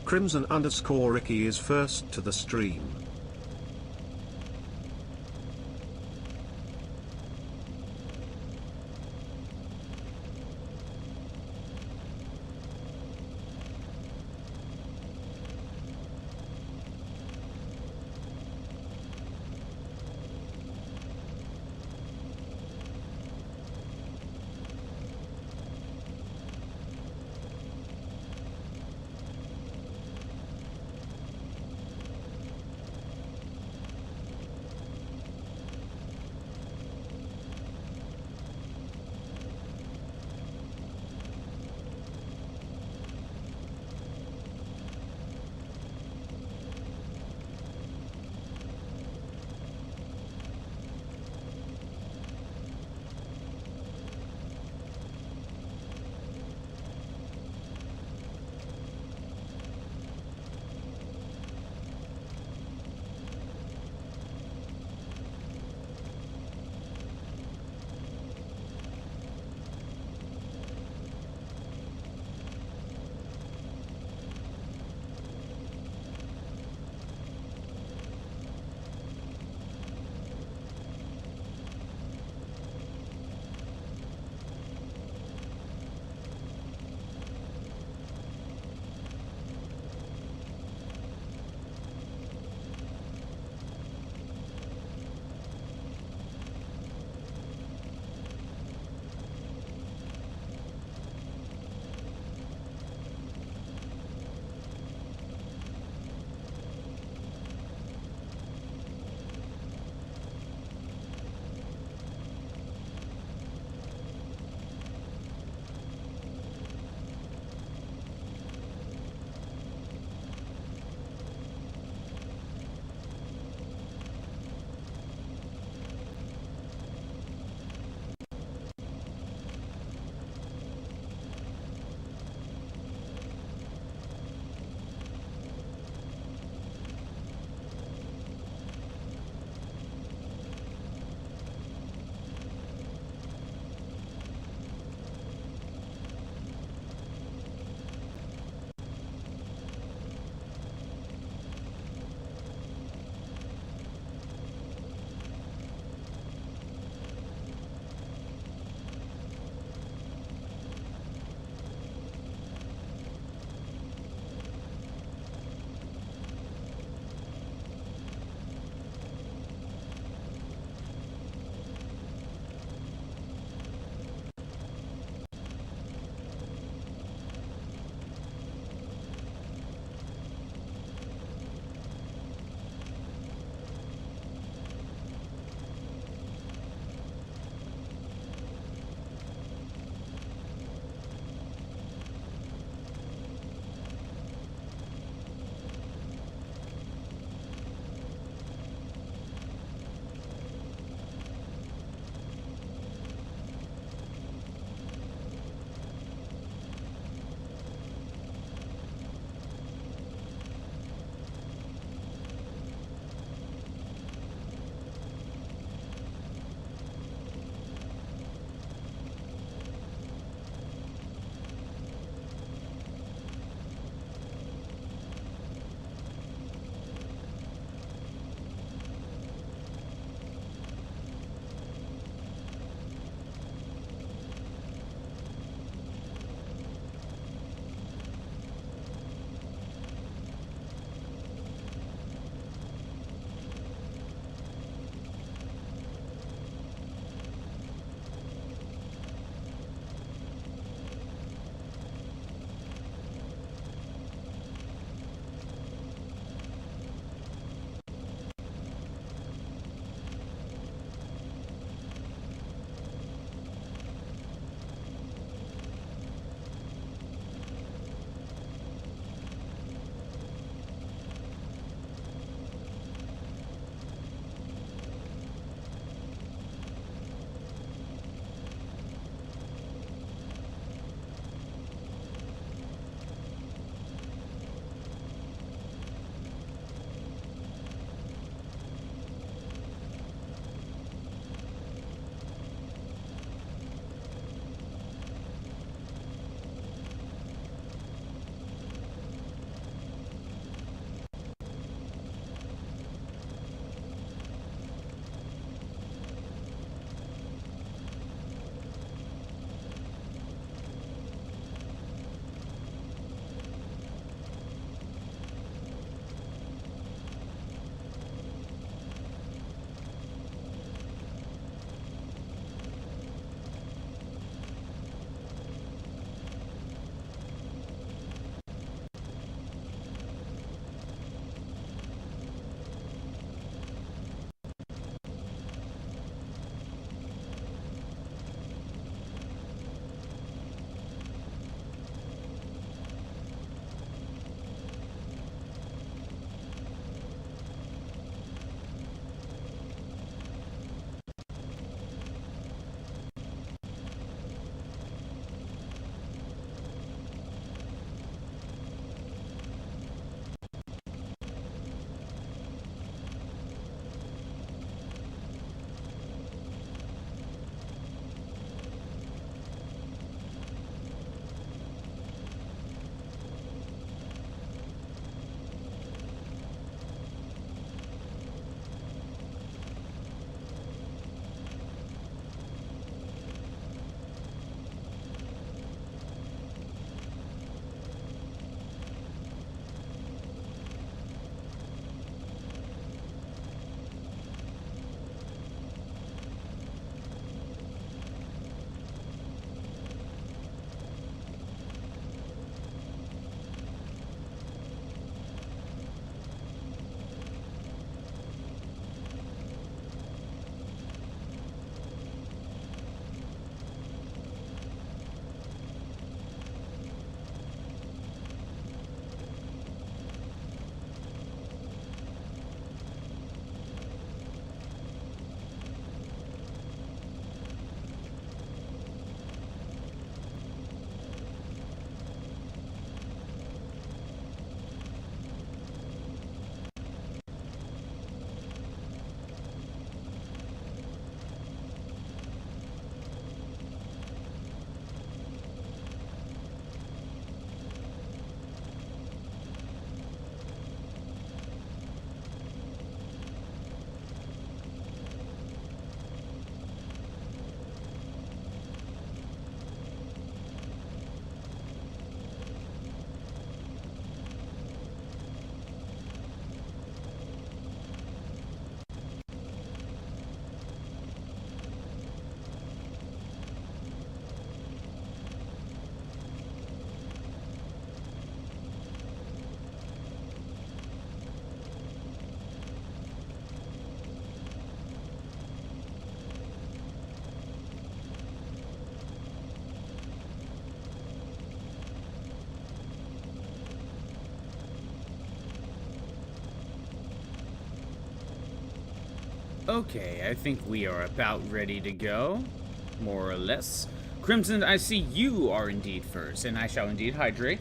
Crimson_Ricky is first to the stream. Okay, I think we are about ready to go, more or less. Crimson, I see you are indeed first, and I shall indeed hydrate.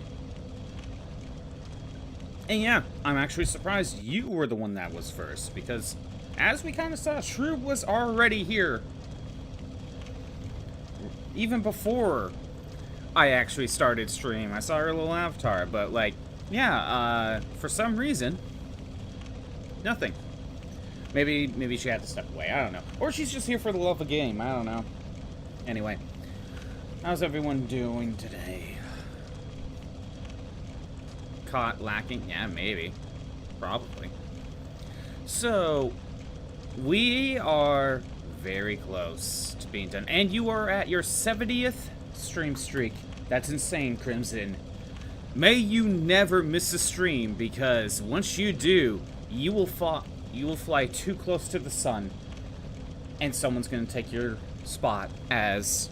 And yeah, I'm actually surprised you were the one that was first, because as we kind of saw, Shroob was already here. Even before I actually started stream, I saw her little avatar, but like, yeah, for some reason, nothing. Maybe she had to step away, I don't know. Or she's just here for the love of the game, I don't know. Anyway, how's everyone doing today? Caught lacking? Yeah, maybe. Probably. So, we are very close to being done. And you are at your 70th stream streak. That's insane, Crimson. May you never miss a stream, because once you do, you will fly too close to the sun, and someone's going to take your spot as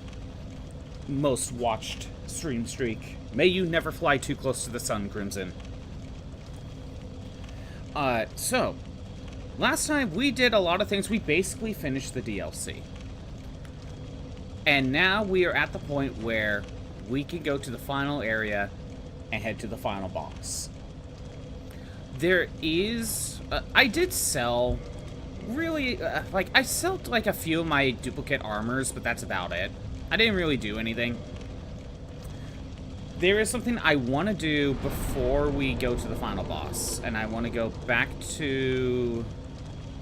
most watched stream streak. May you never fly too close to the sun, Crimson. So, last time we did a lot of things. We basically finished the DLC. And now we are at the point where we can go to the final area and head to the final boss. There is... I did sell... Really, I sold like a few of my duplicate armors, but that's about it. I didn't really do anything. There is something I want to do before we go to the final boss, and I want to go back to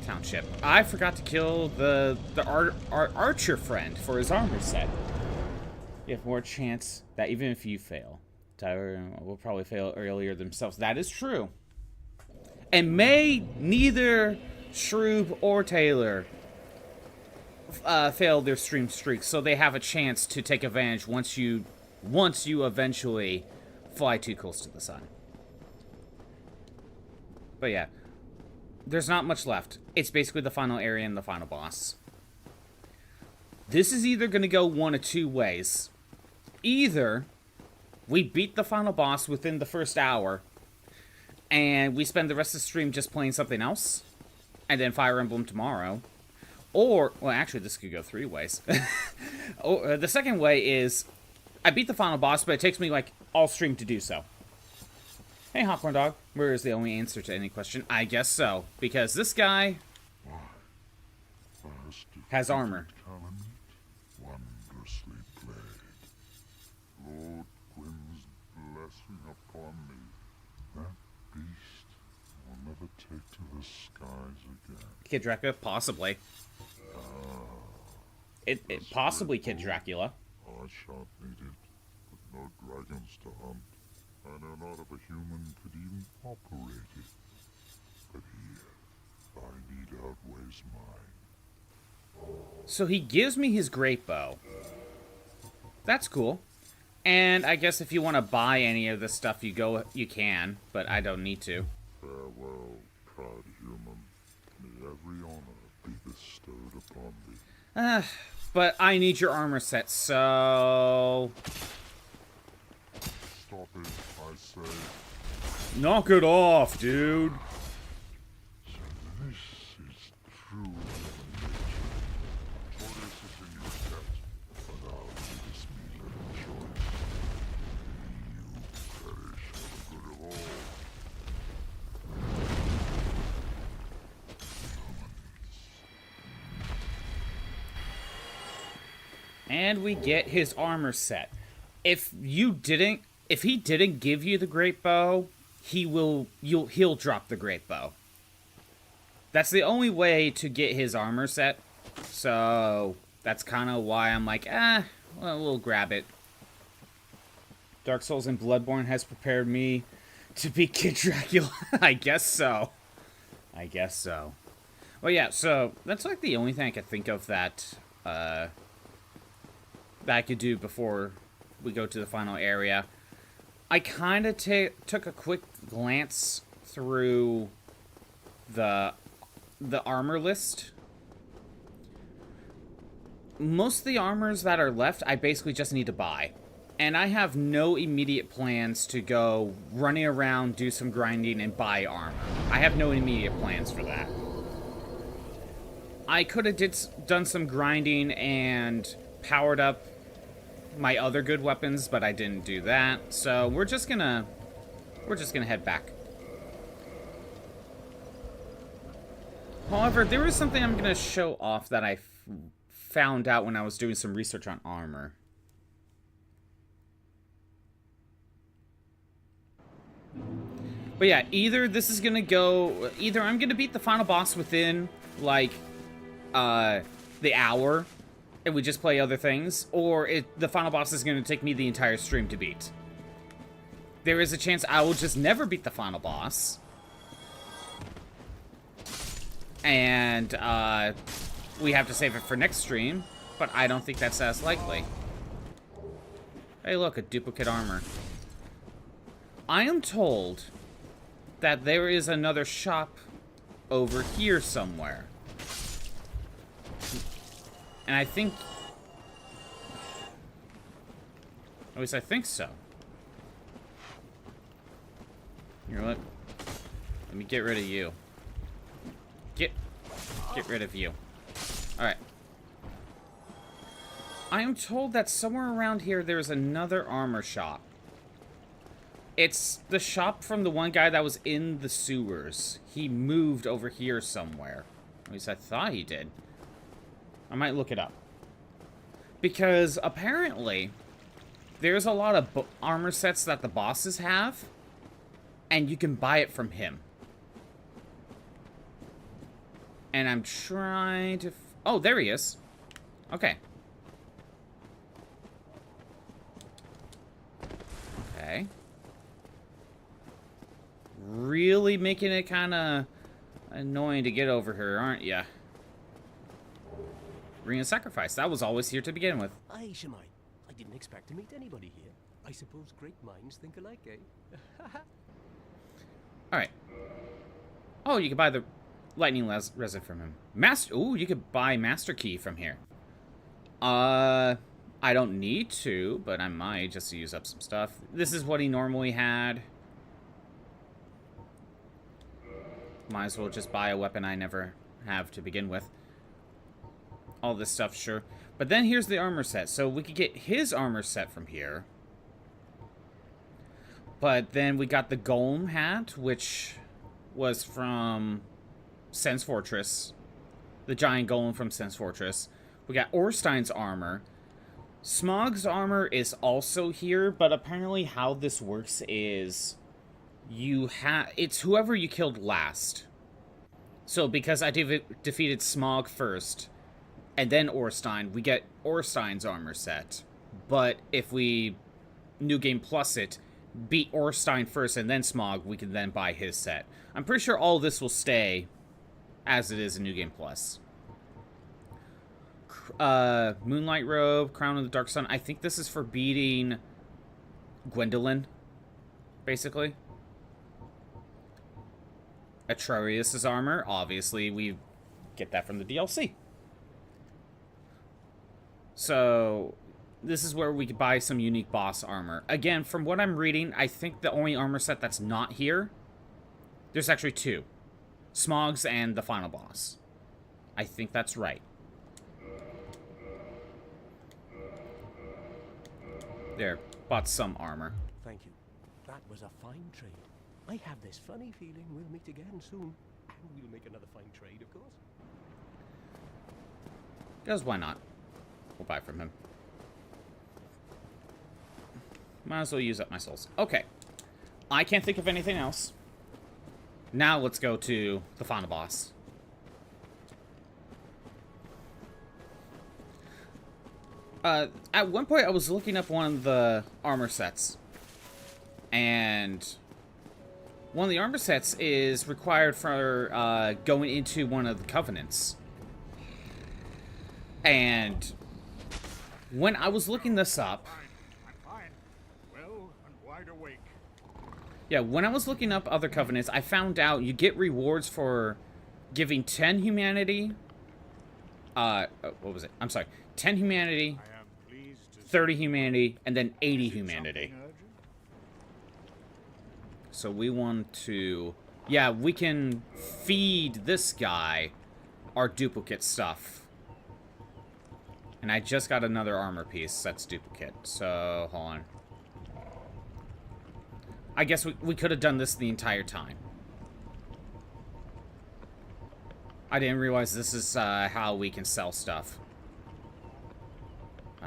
Township. I forgot to kill the archer friend for his armor set. You have more chance that even if you fail, Tyler will probably fail earlier themselves. That is true. And may neither Shroob or Taylor fail their stream streaks, so they have a chance to take advantage once you eventually fly too close to the sun. But yeah, there's not much left. It's basically the final area and the final boss. This is either going to go one of two ways. Either we beat the final boss within the first hour, and we spend the rest of the stream just playing something else, and then Fire Emblem tomorrow. Or, well, actually, this could go three ways. The second way is, I beat the final boss, but it takes me, like, all stream to do so. Hey, Hawkhorn Dog. Where is the only answer to any question? I guess so. Because this guy has armor. Wondrously played. Lord Gwyn's blessing upon me. That beast will never take to the skies again. Kid Dracula? Possibly. It possibly Kid Dracula. Our shop needed, but no dragons to hunt. I know not if a human could even operate it. But here, thy need outweighs mine. So he gives me his great bow. That's cool. And I guess if you want to buy any of this stuff, you can, but I don't need to. Farewell, proud human. May every honor be bestowed upon thee. But I need your armor set, so... Stop it, I say. Knock it off, dude. So this is true nature. Tortoise is in your debt, but thou givest me little choice. You perish for the good of all. And we get his armor set. If he didn't give you the great bow, he'll drop the great bow. That's the only way to get his armor set. So that's kind of why I'm like, well, we'll grab it. Dark Souls and Bloodborne has prepared me to be Kid Dracula. I guess so. I guess so. Well, yeah, so that's like the only thing I could think of that I could do before we go to the final area. I kind of took a quick glance through the armor list. Most of the armors that are left, I basically just need to buy. And I have no immediate plans to go running around, do some grinding, and buy armor. I have no immediate plans for that. I could have done some grinding and powered up my other good weapons, but I didn't do that. So we're just gonna head back. However, there is something I'm gonna show off that I found out when I was doing some research on armor. But yeah, either this is gonna go, either I'm gonna beat the final boss within, like, the hour, and we just play other things, or the final boss is gonna take me the entire stream to beat. There is a chance I will just never beat the final boss. And, we have to save it for next stream, but I don't think that's as likely. Hey look, a duplicate armor. I am told that there is another shop over here somewhere. And I think... at least I think so. You know what? Let me get rid of you. Get rid of you. Alright. I am told that somewhere around here there's another armor shop. It's the shop from the one guy that was in the sewers. He moved over here somewhere. At least I thought he did. I might look it up. Because apparently, there's a lot of armor sets that the bosses have, and you can buy it from him. And I'm trying to... oh, there he is. Okay. Okay. Really making it kind of annoying to get over here, aren't ya? Ring of Sacrifice. That was always here to begin with. Aye, Shemai. I didn't expect to meet anybody here. I suppose great minds think alike, eh? Alright. Oh, you can buy the lightning resin from him. Ooh, you could buy Master Key from here. I don't need to, but I might just to use up some stuff. This is what he normally had. Might as well just buy a weapon I never have to begin with. All this stuff, sure. But then here's the armor set. So we could get his armor set from here. But then we got the Golem hat, which was from Sen's Fortress. The giant Golem from Sen's Fortress. We got Orstein's armor. Smog's armor is also here, but apparently how this works is... it's whoever you killed last. So because I defeated Smog first, and then Orstein, we get Orstein's armor set. But if we New Game Plus it, beat Orstein first and then Smog, we can then buy his set. I'm pretty sure all this will stay as it is in New Game Plus. Moonlight Robe, Crown of the Dark Sun. I think this is for beating Gwendolyn, basically. Atrarius' armor, obviously we get that from the DLC. So, this is where we could buy some unique boss armor. Again, from what I'm reading, I think the only armor set that's not here, there's actually two. Smog's and the final boss. I think that's right. There, bought some armor. Thank you. That was a fine trade. I have this funny feeling we'll meet again soon. And we'll make another fine trade, of course. Because why not? We'll buy from him. Might as well use up my souls. Okay. I can't think of anything else. Now let's go to the final boss. At one point I was looking up one of the armor sets. And one of the armor sets is required for going into one of the covenants. And when I was looking this up... I'm fine. Well and wide awake. Yeah, when I was looking up other covenants, I found out you get rewards for giving 10 humanity. What was it? I'm sorry. 10 humanity, 30 humanity, and then 80 humanity. So we want to... yeah, we can feed this guy are duplicate stuff. And I just got another armor piece that's duplicate. So, hold on. I guess we could have done this the entire time. I didn't realize this is how we can sell stuff.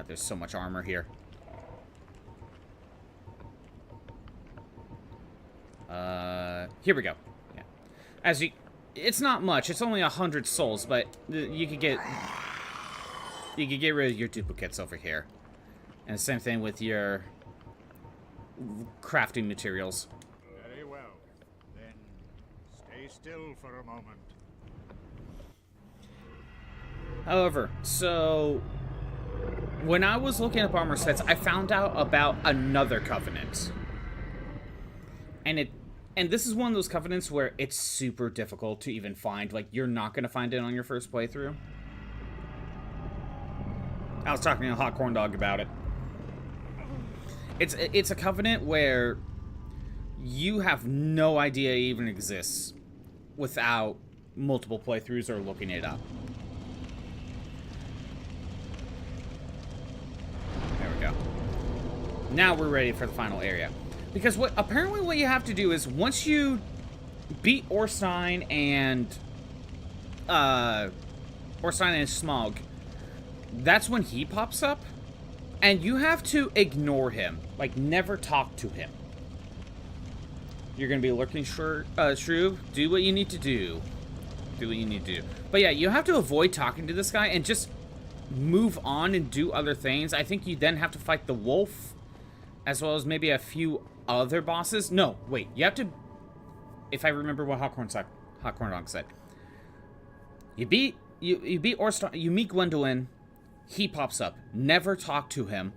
There's so much armor here. Here we go. Yeah. As you... It's not much. It's only 100 souls, but you could get... You could get rid of your duplicates over here. And the same thing with your crafting materials. Very well. Then stay still for a moment. However, so when I was looking up armor sets, I found out about another covenant. And this is one of those covenants where it's super difficult to even find. Like, you're not going to find it on your first playthrough. I was talking to Hot Corn Dog about it. It's a covenant where you have no idea it even exists without multiple playthroughs or looking it up. There we go. Now we're ready for the final area. Because apparently what you have to do is once you beat Orstein and Smaug, that's when he pops up, and you have to ignore him. Like, never talk to him. You're gonna be lurking shrew. Do what you need to do. Do what you need to do. But yeah, you have to avoid talking to this guy and just move on and do other things. I think you then have to fight the wolf, as well as maybe a few other bosses. No, wait. You have to... If I remember what Hot Corn Dog said. You beat Orstein. You meet Gwendolyn. He pops up. Never talk to him.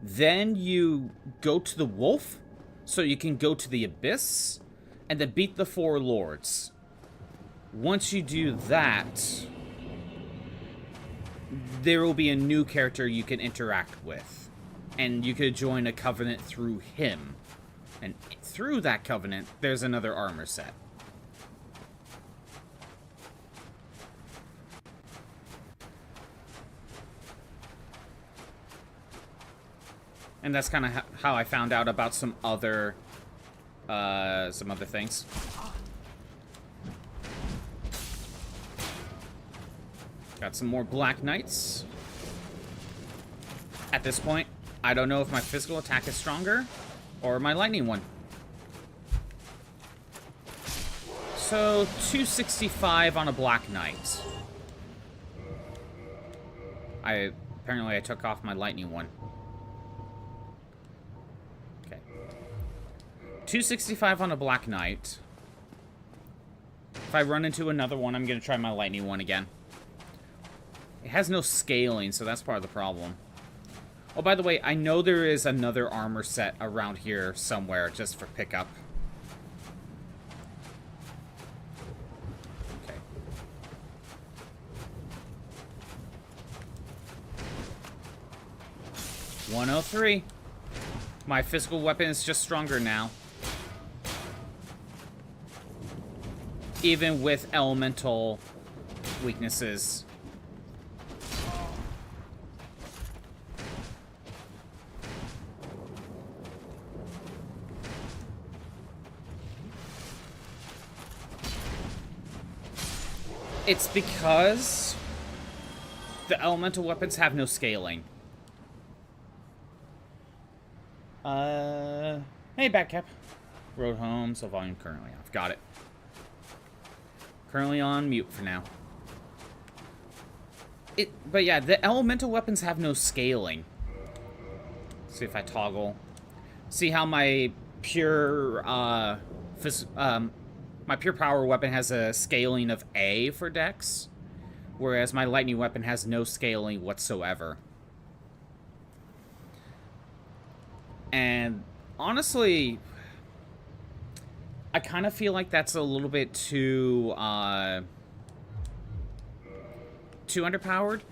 Then you go to the wolf, so you can go to the abyss, and then beat the 4 lords. Once you do that, there will be a new character you can interact with. And you could join a covenant through him. And through that covenant, there's another armor set. And that's kind of how I found out about some other things. Got some more Black Knights. At this point, I don't know if my physical attack is stronger or my lightning one. So, 265 on a Black Knight. Apparently I took off my lightning one. 265 on a Black Knight. If I run into another one, I'm going to try my lightning one again. It has no scaling, so that's part of the problem. Oh, by the way, I know there is another armor set around here somewhere just for pickup. Okay. $103. My physical weapon is just stronger now. Even with elemental weaknesses. It's because the elemental weapons have no scaling. Hey, Batcap. Road home, so volume currently off. Got it. Currently on mute for now. But yeah, the elemental weapons have no scaling. See if I toggle. See how my pure, my pure power weapon has a scaling of A for dex, whereas my lightning weapon has no scaling whatsoever. And honestly, I kind of feel like that's a little bit too underpowered.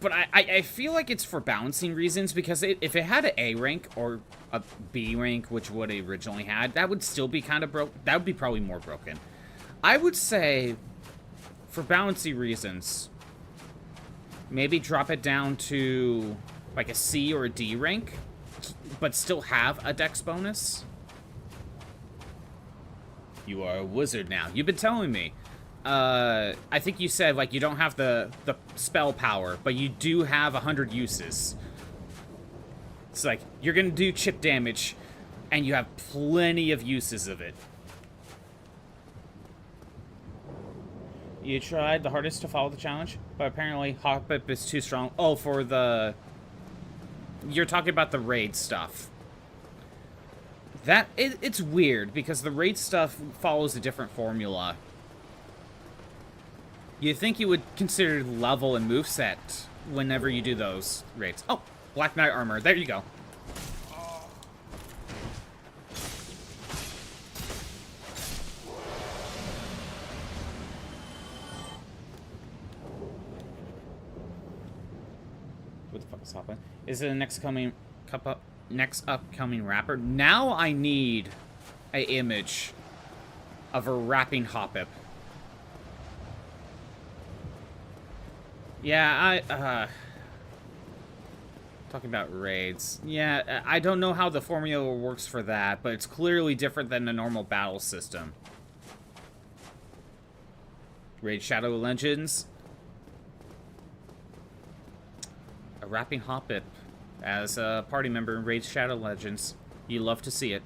But I feel like it's for balancing reasons, because if it had an A rank or a B rank, which what it originally had, that would still be kind of broke. That would be probably more broken. I would say for bouncy reasons, maybe drop it down to like a C or a D rank, but still have a dex bonus. You are a wizard now. You've been telling me. I think you said, like, you don't have the spell power, but you do have 100 uses. It's like, you're gonna do chip damage, and you have plenty of uses of it. You tried the hardest to follow the challenge, but apparently Hop-Up is too strong. Oh, for the... You're talking about the raid stuff. It's weird, because the raid stuff follows a different formula. You think you would consider level and moveset whenever you do those raids. Oh, Black Knight armor. There you go. What the fuck is happening? Is it the next upcoming rapper? Now I need an image of a rapping Hop-Up. Yeah, talking about raids. Yeah, I don't know how the formula works for that, but it's clearly different than the normal battle system. Raid Shadow Legends. A rapping Hop-Up as a party member in Raid Shadow Legends. You love to see it.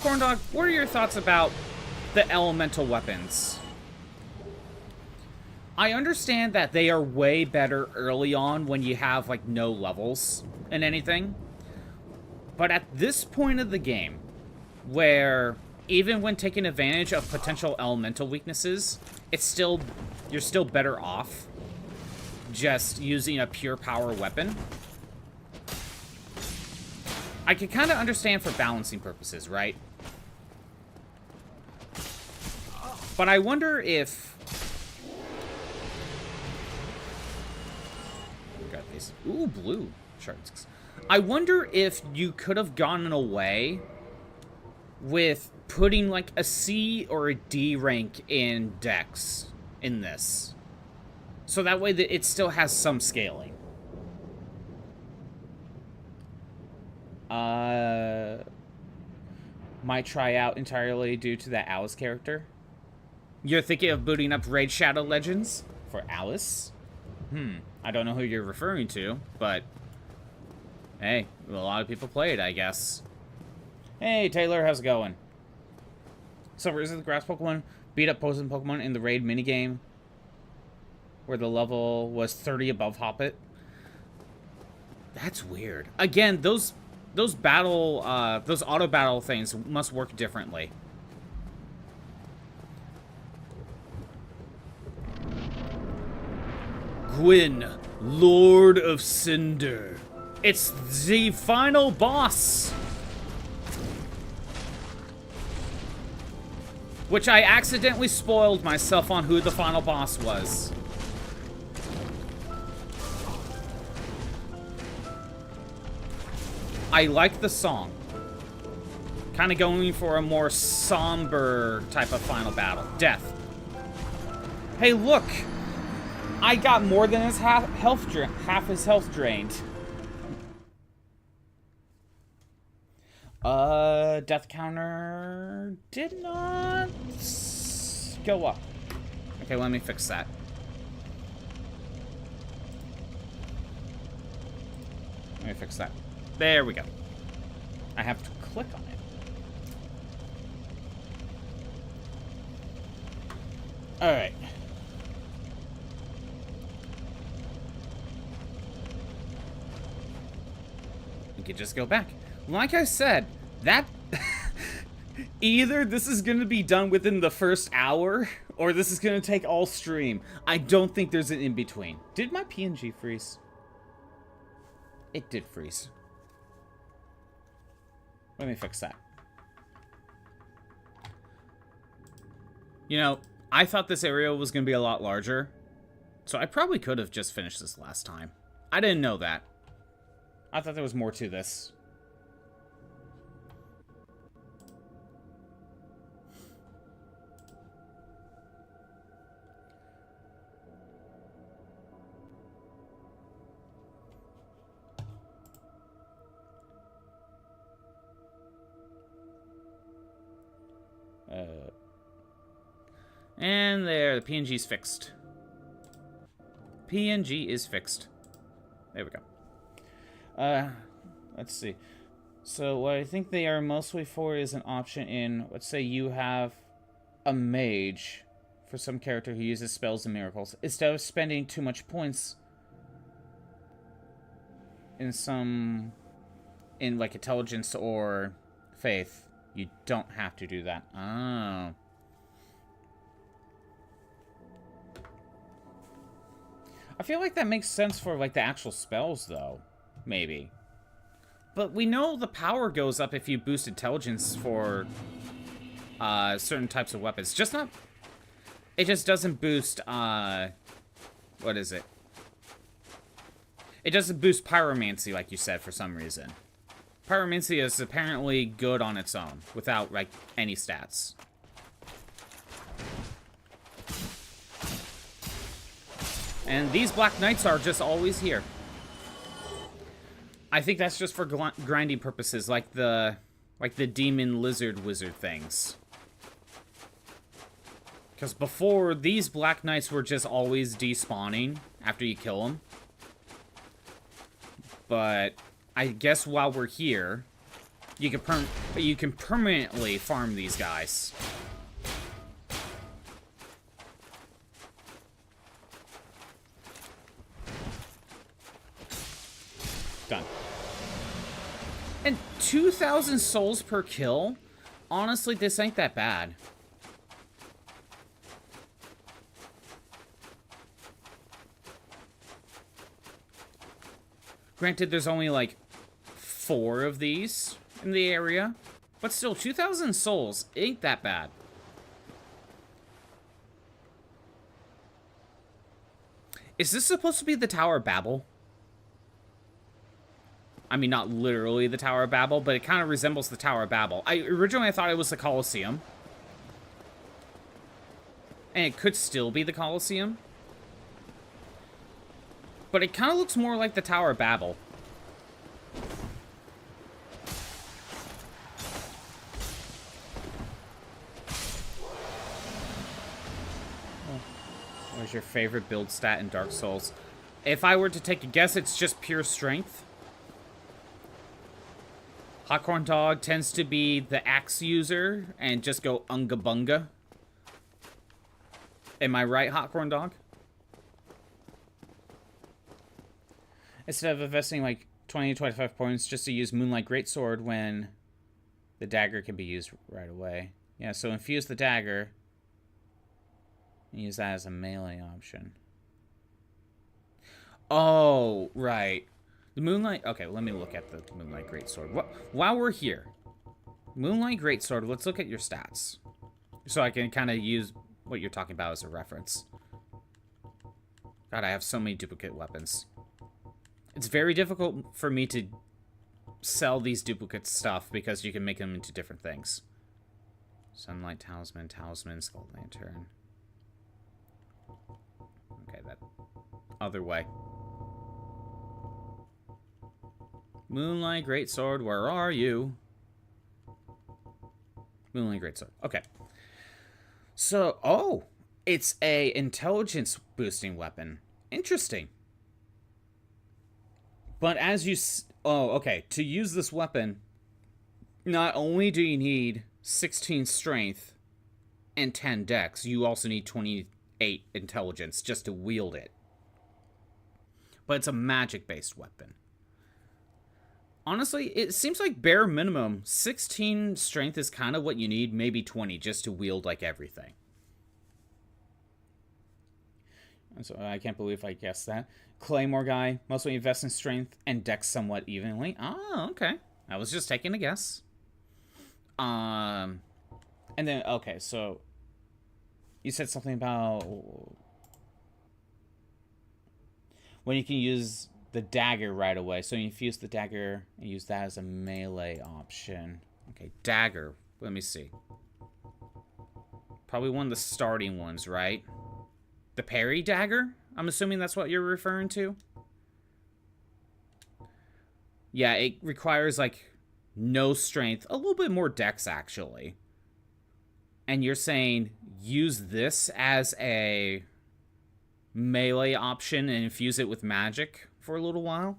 Corn Dog, what are your thoughts about the elemental weapons? I understand that they are way better early on when you have, like, no levels and anything. But at this point of the game, where even when taking advantage of potential elemental weaknesses, you're still better off just using a pure power weapon. I can kind of understand for balancing purposes, right? But I wonder if... Got these. Ooh, blue shards. I wonder if you could have gotten away with putting like a C or a D rank in Dex in this. So that way that it still has some scaling. Might try out entirely due to that Alice character. You're thinking of booting up Raid Shadow Legends for Alice? I don't know who you're referring to, but hey, a lot of people play it, I guess. Hey, Taylor, how's it going? So, is it the grass Pokemon beat up poison Pokemon in the raid minigame where the level was 30 above Hoppet? That's weird. Again, those auto battle things must work differently. Gwyn, Lord of Cinder. It's the final boss. Which I accidentally spoiled myself on who the final boss was. I like the song. Kind of going for a more somber type of final battle. Death. Hey, look! I got more than his half his health drained. Death counter did not go up. Okay, let me fix that. Let me fix that. There we go. I have to click on it. Alright. We could just go back. Like I said, that... either this is going to be done within the first hour, or this is going to take all stream. I don't think there's an in-between. Did my PNG freeze? It did freeze. Let me fix that. You know, I thought this area was going to be a lot larger, so I probably could have just finished this last time. I didn't know that. I thought there was more to this. And there, the PNG's fixed. PNG is fixed. There we go. Let's see. So what I think they are mostly for is an option in, let's say you have a mage for some character who uses spells and miracles. Instead of spending too much points in like intelligence or faith, you don't have to do that. Oh. I feel like that makes sense for like the actual spells though, maybe. But we know the power goes up if you boost intelligence for certain types of weapons. Just not... It just doesn't boost, what is it? It doesn't boost pyromancy, like you said, for some reason. Pyromancy is apparently good on its own, without, like, any stats. And these Black Knights are just always here. I think that's just for grinding purposes, like the demon lizard wizard things. Because before, these Black Knights were just always despawning after you kill them. But I guess while we're here, you can permanently farm these guys. Done. And 2,000 souls per kill? Honestly, this ain't that bad. Granted, there's only like 4 of these in the area. But still, 2,000 souls ain't that bad. Is this supposed to be the Tower of Babel? I mean, not literally the Tower of Babel, but it kind of resembles the Tower of Babel. Originally I thought it was the Colosseum. And it could still be the Colosseum. But it kind of looks more like the Tower of Babel. What is your favorite build stat in Dark Souls? If I were to take a guess, it's just pure strength. Hawkhorn Dog tends to be the axe user and just go unga bunga. Am I right, Hawkhorn Dog? Instead of investing like 20 to 25 points just to use Moonlight Greatsword when the dagger can be used right away. Yeah, so infuse the dagger and use that as a melee option. Oh, right. The Moonlight... Okay, let me look at the Moonlight Greatsword. While we're here, Moonlight Greatsword, let's look at your stats. So I can kind of use what you're talking about as a reference. God, I have so many duplicate weapons. It's very difficult for me to sell these duplicate stuff because you can make them into different things. Sunlight Talisman, Talisman, Skull Lantern. Okay, that other way. Moonlight Greatsword, where are you? Moonlight Greatsword. Okay. So, oh, it's a intelligence boosting weapon. Interesting. But as you... Oh, okay. To use this weapon, not only do you need 16 strength and 10 dex, you also need 28 intelligence just to wield it. But it's a magic-based weapon. Honestly, it seems like bare minimum, 16 strength is kind of what you need, maybe 20, just to wield, like, everything. So I can't believe I guessed that. Claymore guy, mostly invests in strength and dex somewhat evenly. Oh, okay. I was just taking a guess. And then, okay, so... You said something about... when you can use the dagger right away. So you infuse the dagger and use that as a melee option. Okay, dagger. Let me see. Probably one of the starting ones, right? The parry dagger? I'm assuming that's what you're referring to. Yeah, it requires, like, no strength. A little bit more dex, actually. And you're saying use this as a melee option and infuse it with magic for a little while?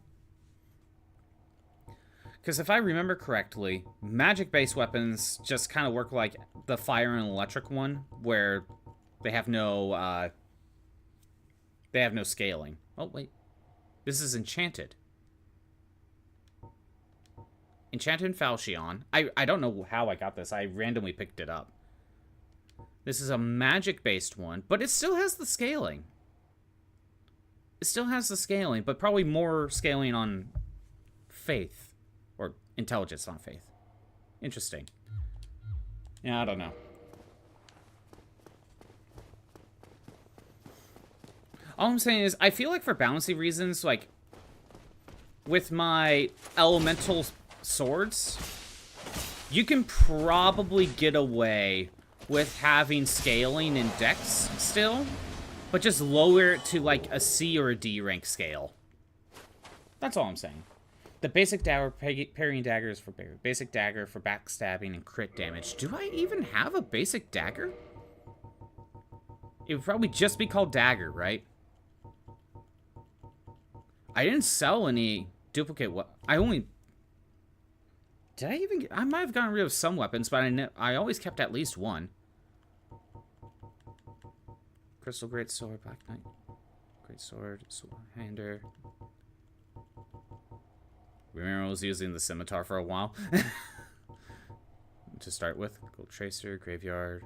Because if I remember correctly, magic-based weapons just kind of work like the fire and electric one, where they have no scaling. Oh, wait. This is enchanted. Enchanted Falchion. I don't know how I got this. I randomly picked it up. This is a magic-based one, but it still has the scaling. It still has the scaling, but probably more scaling on faith. Or intelligence, not faith. Interesting. Yeah, I don't know. All I'm saying is, I feel like for balancing reasons, like, with my elemental swords, you can probably get away with having scaling in dex still, but just lower it to, like, a C or a D rank scale. That's all I'm saying. The basic dagger, parrying daggers for basic dagger for backstabbing and crit damage. Do I even have a basic dagger? It would probably just be called dagger, right? I didn't sell any duplicate. I only. Did I even? I might have gotten rid of some weapons, but I always kept at least one. Crystal Great Sword, Black Knight, Great Sword, Sword Hander. Remember, I was using the scimitar for a while. To start with, Gold Tracer, Graveyard,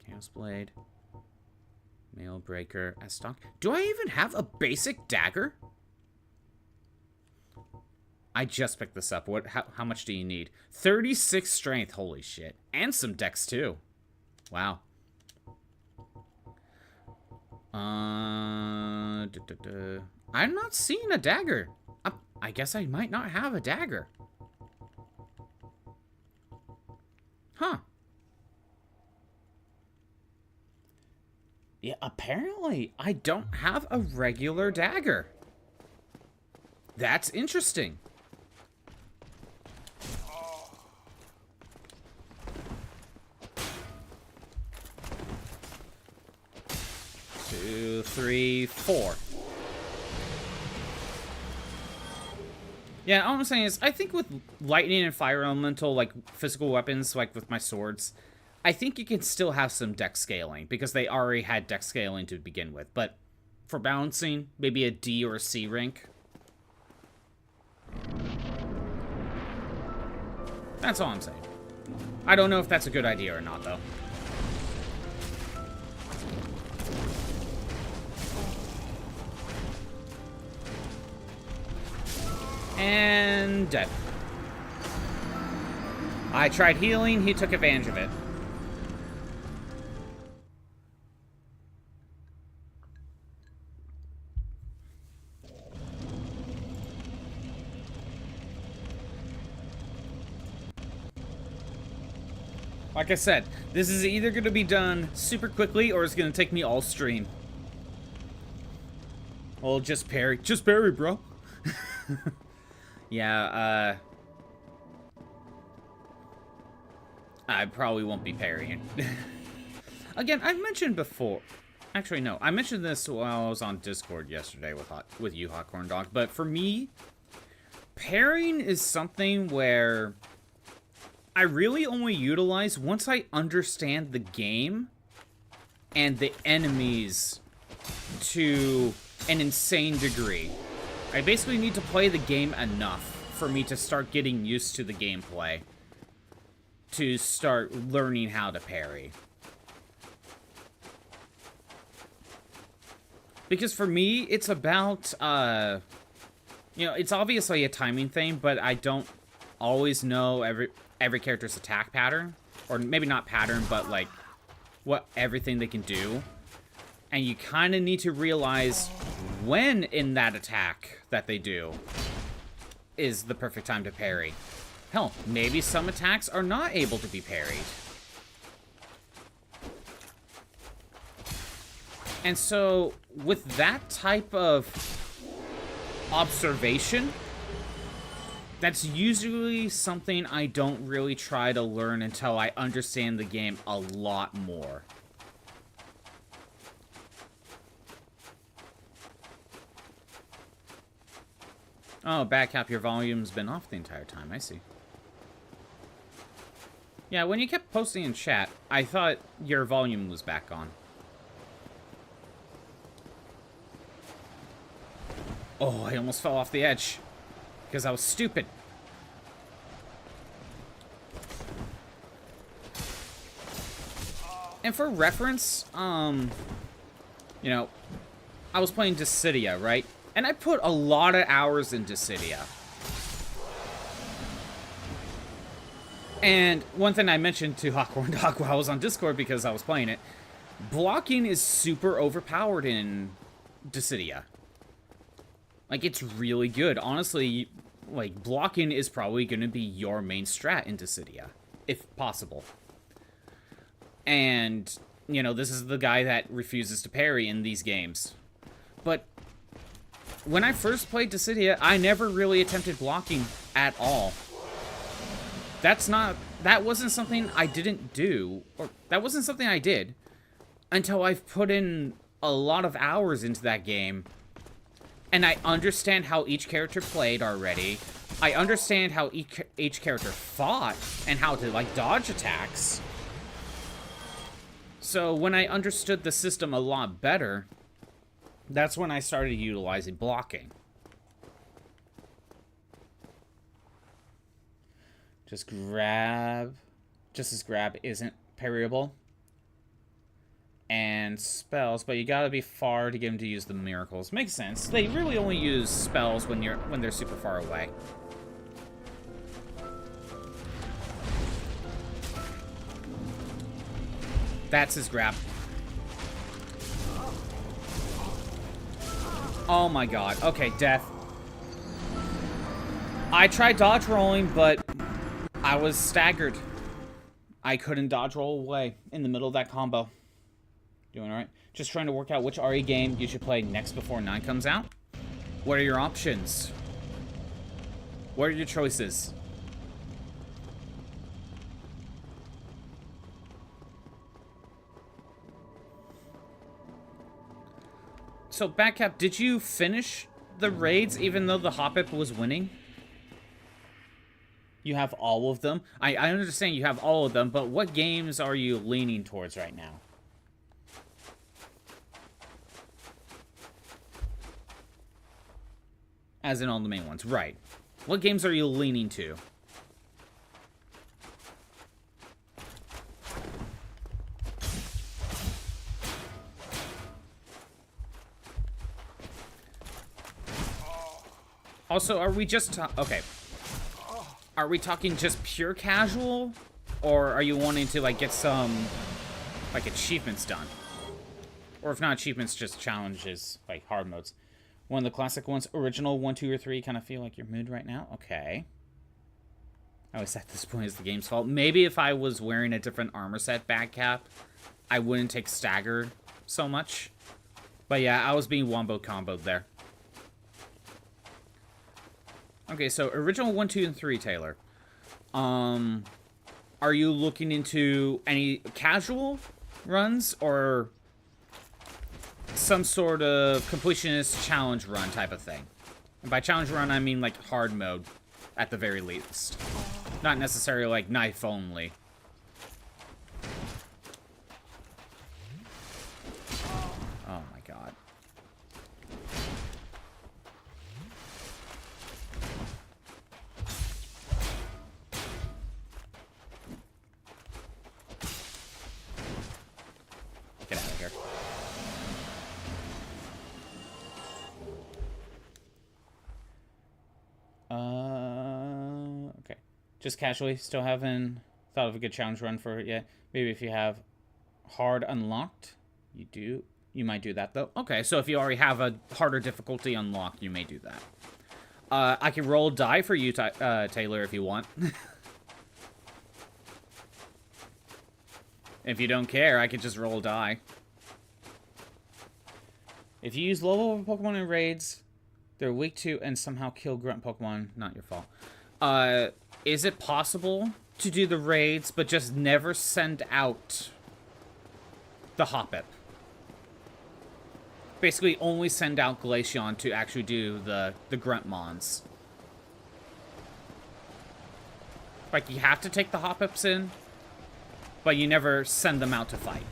Chaos Blade, Mail Breaker, as stock. Do I even have a basic dagger? I just picked this up. How much do you need? 36 strength. Holy shit. And some dex, too. Wow. I'm not seeing a dagger. I guess I might not have a dagger. Huh. Yeah, apparently I don't have a regular dagger. That's interesting. Two, three, four. Yeah, all I'm saying is, I think with lightning and fire elemental, like, physical weapons, like with my swords, I think you can still have some dex scaling, because they already had dex scaling to begin with. But for balancing, maybe a D or a C rank. That's all I'm saying. I don't know if that's a good idea or not, though. And dead. I tried healing, he took advantage of it. Like I said, this is either going to be done super quickly or it's going to take me all stream. Well, just parry. Just parry, bro. Yeah, I probably won't be parrying. Again, I've mentioned before. Actually, no. I mentioned this while I was on Discord yesterday with you, Hot Corn Dog. But for me, parrying is something where I really only utilize once I understand the game and the enemies to an insane degree. I basically need to play the game enough for me to start getting used to the gameplay, to start learning how to parry. Because for me, it's about, you know, it's obviously a timing thing, but I don't always know every character's attack pattern. Or maybe not pattern, but, like, what everything they can do. And you kind of need to realize when in that attack that they do is the perfect time to parry. Hell, maybe some attacks are not able to be parried. And so, with that type of observation, That's usually something I don't really try to learn until I understand the game a lot more. Oh, Backcap, your volume's been off the entire time. I see. Yeah, when you kept posting in chat, I thought your volume was back on. Oh, I almost fell off the edge. Because I was stupid. And for reference, you know, I was playing Dissidia, right? And I put a lot of hours in Dissidia. And one thing I mentioned to Hawkhorn Dog while I was on Discord because I was playing it, blocking is super overpowered in Dissidia. Like, it's really good. Honestly, like, blocking is probably going to be your main strat in Dissidia, if possible. And, you know, this is the guy that refuses to parry in these games. But when I first played Dissidia, I never really attempted blocking at all. That wasn't something I didn't do, or that wasn't something I did until I've put in a lot of hours into that game. And I understand how each character played already. I understand how each character fought and how to, like, dodge attacks. So when I understood the system a lot better, that's when I started utilizing blocking. Just as grab isn't parryable. And spells, but you gotta be far to get them to use the miracles. Makes sense. They really only use spells when they're super far away. That's his grab. Oh my god. Okay, death. I tried dodge rolling, but I was staggered. I couldn't dodge roll away in the middle of that combo. Doing alright. Just trying to work out which RE game you should play next before 9 comes out. What are your options? What are your choices? So, Backcap, did you finish the raids even though the Hoppip was winning? You have all of them? I understand you have all of them, but what games are you leaning towards right now? As in all the main ones, right. What games are you leaning to? Also, are we just okay. Are we talking just pure casual? Or are you wanting to, like, get some, like, achievements done? Or if not achievements, just challenges, like hard modes. One of the classic ones, original 1, 2, or 3, kind of feel like your mood right now? Okay. I always at this point is the game's fault. Maybe if I was wearing a different armor set Backcap, I wouldn't take staggered so much. But yeah, I was being wombo comboed there. Okay, so original 1, 2, and 3, Taylor. Are you looking into any casual runs or some sort of completionist challenge run type of thing? And by challenge run, I mean like hard mode at the very least. Not necessarily like knife only. Oh my god. Get out of here. Okay. Just casually, still haven't thought of a good challenge run for it yet. Maybe if you have hard unlocked, you might do that though. Okay, so if you already have a harder difficulty unlocked, you may do that. I can roll die for you, Taylor, if you want. If you don't care, I could just roll die. If you use low level Pokemon in raids, they're weak to and somehow kill grunt Pokemon, not your fault. Is it possible to do the raids, but just never send out the Hoppip? Basically, only send out Glaceon to actually do the Gruntmons. Like, you have to take the Hoppips in, but you never send them out to fight.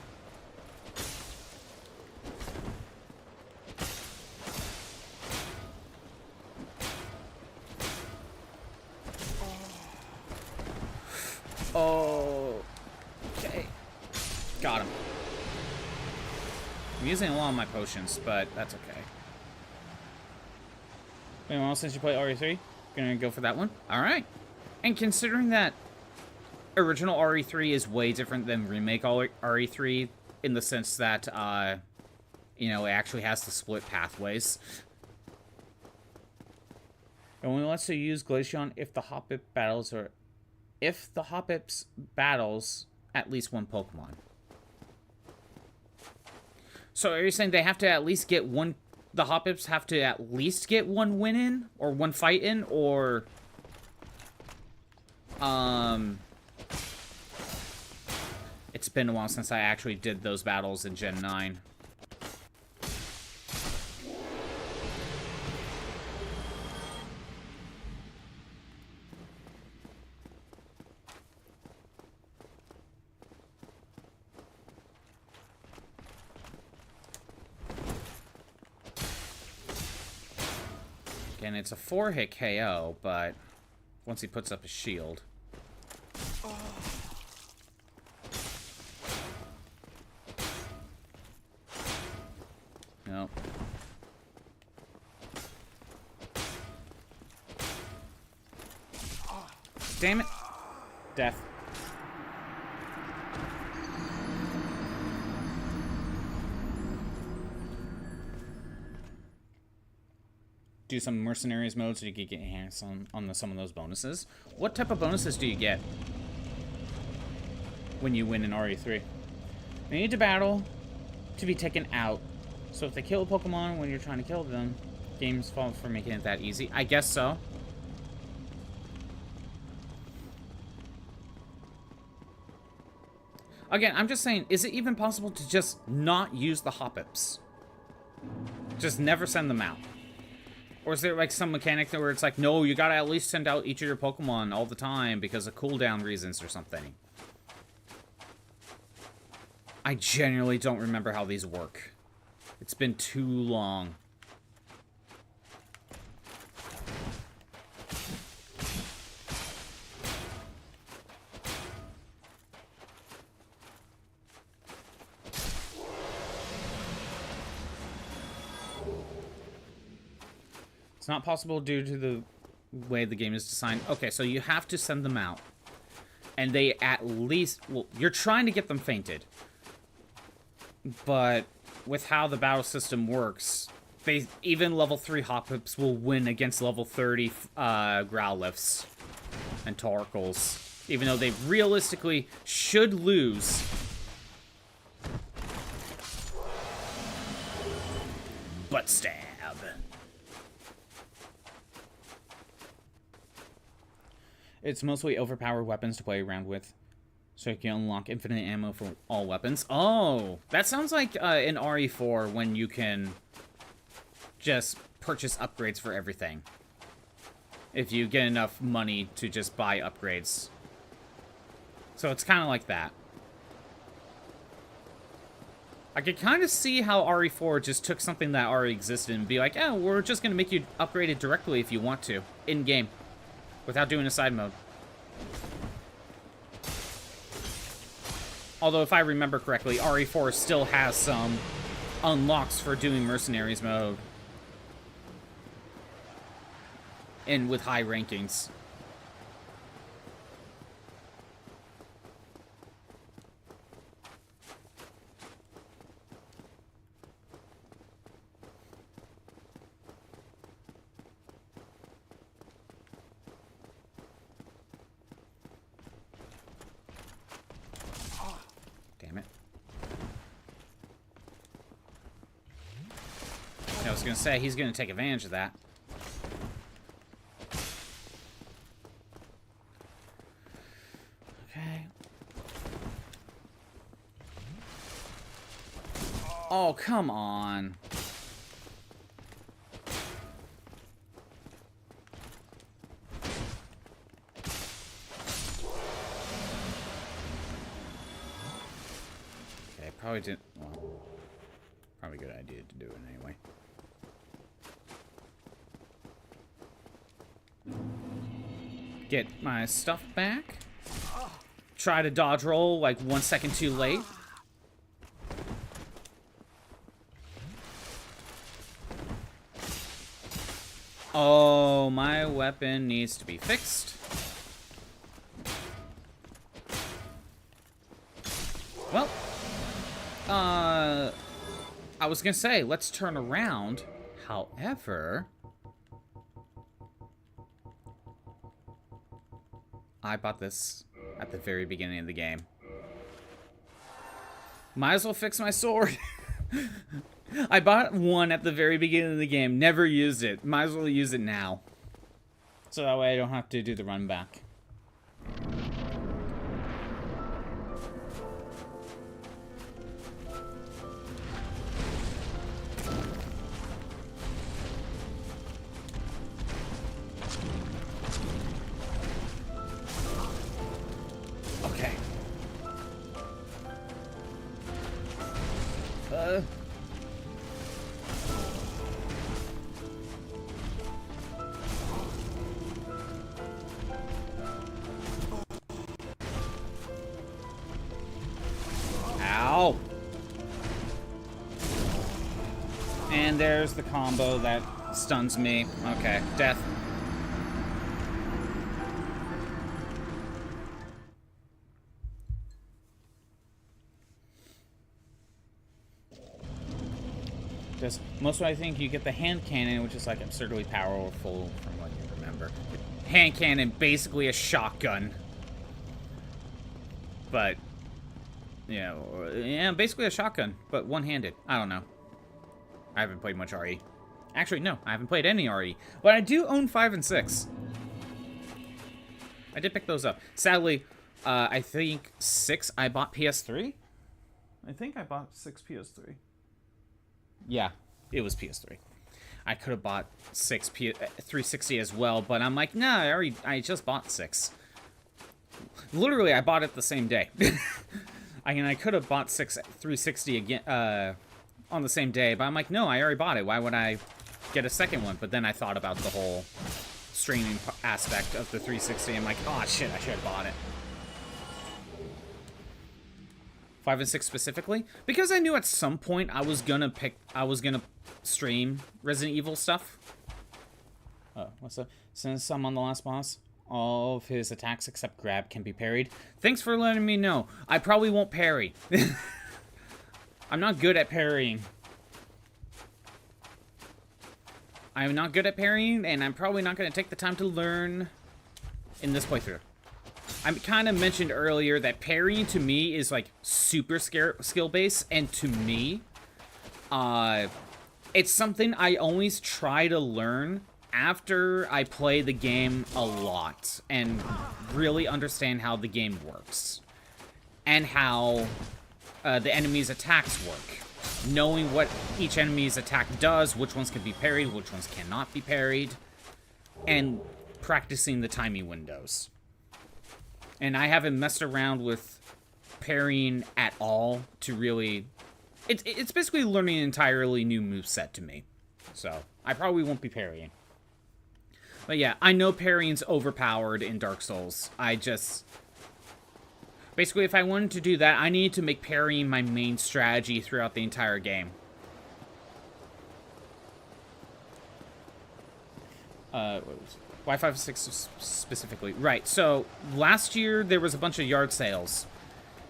Oh. Okay. Got him. I'm using a lot of my potions, but that's okay. Anyone else since you play RE3? Gonna go for that one? Alright. And considering that original RE3 is way different than remake RE3 in the sense that, you know, it actually has the split pathways. It only lets you use Glaceon if the Hoppip battles are... If the Hoppips battles at least one Pokemon. So are you saying they have to at least get one... The Hoppips have to at least get one win in? Or one fight in? Or... It's been a while since I actually did those battles in Gen 9. Again, it's a 4-hit KO, but once he puts up his shield... Nope. Damn it. Death. Do some mercenaries mode so you can get your hands on some of those bonuses. What type of bonuses do you get when you win in RE3? They need to battle to be taken out. So if they kill a Pokemon when you're trying to kill them, game's fault for making it that easy. I guess so. Again, I'm just saying, is it even possible to just not use the Hoppips? Just never send them out? Or is there like some mechanic where it's like, no, you gotta at least send out each of your Pokemon all the time because of cooldown reasons or something? I genuinely don't remember how these work. It's been too long. It's not possible due to the way the game is designed. Okay, so you have to send them out. And they at least... Well, you're trying to get them fainted. But with how the battle system works, even level 3 Hoppips will win against level 30 Growlithes and Torkoals. Even though they realistically should lose. Butt stab. It's mostly overpowered weapons to play around with. So you can unlock infinite ammo for all weapons. Oh, that sounds like in RE4 when you can just purchase upgrades for everything. If you get enough money to just buy upgrades. So it's kind of like that. I could kind of see how RE4 just took something that already existed and be like, oh, we're just going to make you upgrade it directly if you want to, in-game, without doing a side mode. Although, if I remember correctly, RE4 still has some unlocks for doing Mercenaries mode. And with high rankings. I was gonna say, he's gonna take advantage of that. Okay. Oh, come on. Okay, probably didn't. Well, probably a good idea to do it anyway. Get my stuff back. Try to dodge roll like 1 second too late. Oh, my weapon needs to be fixed. Well, I was gonna say, let's turn around. However, I bought this at the very beginning of the game. Might as well fix my sword. I bought one at the very beginning of the game, never used it. Might as well use it now. So that way I don't have to do the run back. Okay. Ow. And there's the combo that stuns me. Okay, death. Just most of I think you get the hand cannon, which is like absurdly powerful from what you remember. Hand cannon, basically a shotgun. But, you know, yeah, basically a shotgun, but one-handed. I don't know. I haven't played much RE. Actually, no, I haven't played any RE. But I do own 5 and 6. I did pick those up. Sadly, I think 6 I bought PS3. I think I bought 6 PS3. Yeah, it was PS3. I could have bought 6 360 as well, but I'm like, nah, I just bought 6. Literally, I bought it the same day. I mean, I could have bought 6 360 again on the same day, but I'm like, no, I already bought it. Why would I get a second one? But then I thought about the whole streaming aspect of the 360. I'm like, oh shit, I should have bought it. 5 and 6 specifically, because I knew at some point I was gonna stream Resident Evil stuff. What's up? Since I'm on the last boss, all of his attacks except grab can be parried. Thanks for letting me know. I probably won't parry. I'm not good at parrying. I'm not good at parrying, and I'm probably not gonna take the time to learn in this playthrough. I kind of mentioned earlier that parrying to me is like super skill-based, and to me, it's something I always try to learn after I play the game a lot and really understand how the game works and how the enemy's attacks work. Knowing what each enemy's attack does, which ones can be parried, which ones cannot be parried, and practicing the timing windows. And I haven't messed around with parrying at all to really... It's basically learning an entirely new moveset to me. So, I probably won't be parrying. But yeah, I know parrying's overpowered in Dark Souls. I just... Basically, if I wanted to do that, I need to make parrying my main strategy throughout the entire game. What was it? Why 5 6 specifically? Right, so last year there was a bunch of yard sales.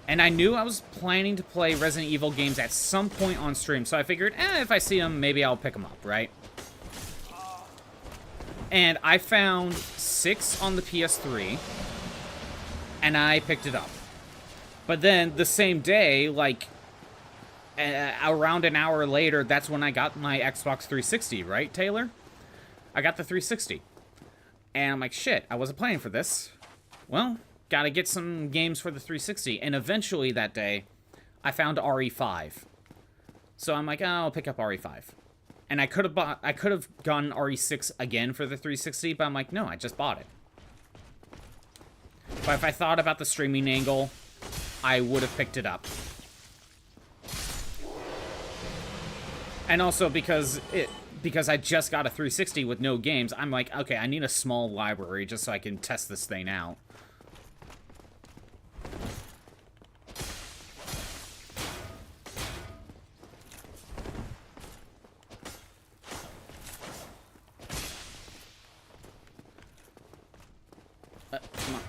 And I knew I was planning to play Resident Evil games at some point on stream. So I figured, if I see them, maybe I'll pick them up, right? And I found 6 on the PS3. And I picked it up. But then the same day, like, around an hour later, that's when I got my Xbox 360, right, Taylor? I got the 360. And I'm like, shit, I wasn't planning for this. Well, gotta get some games for the 360. And eventually that day, I found RE5. So I'm like, oh, I'll pick up RE5. And I could have gotten RE6 again for the 360, but I'm like, no, I just bought it. But if I thought about the streaming angle, I would have picked it up. And also because I just got a 360 with no games, I'm like, okay, I need a small library just so I can test this thing out. Come on.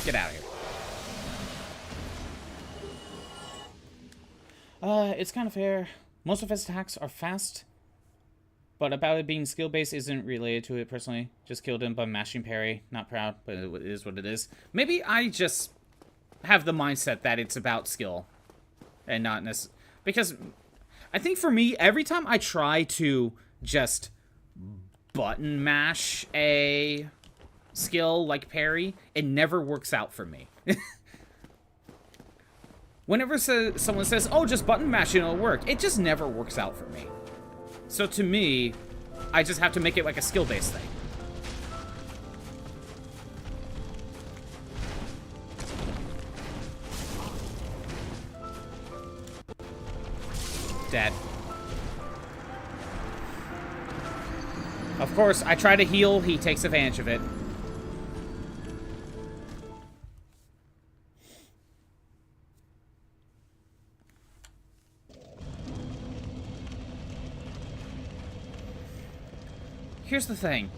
Get out of here. It's kind of fair. Most of his attacks are fast, but about it being skill-based isn't related to it personally. Just killed him by mashing parry. Not proud, but it is what it is. Maybe I just have the mindset that it's about skill and not necessarily... Because I think for me, every time I try to just button mash a skill like parry, it never works out for me. Whenever someone says, oh, just button mash and it'll work, it just never works out for me. So to me, I just have to make it like a skill-based thing. Dead. Of course, I try to heal, he takes advantage of it. Here's the thing.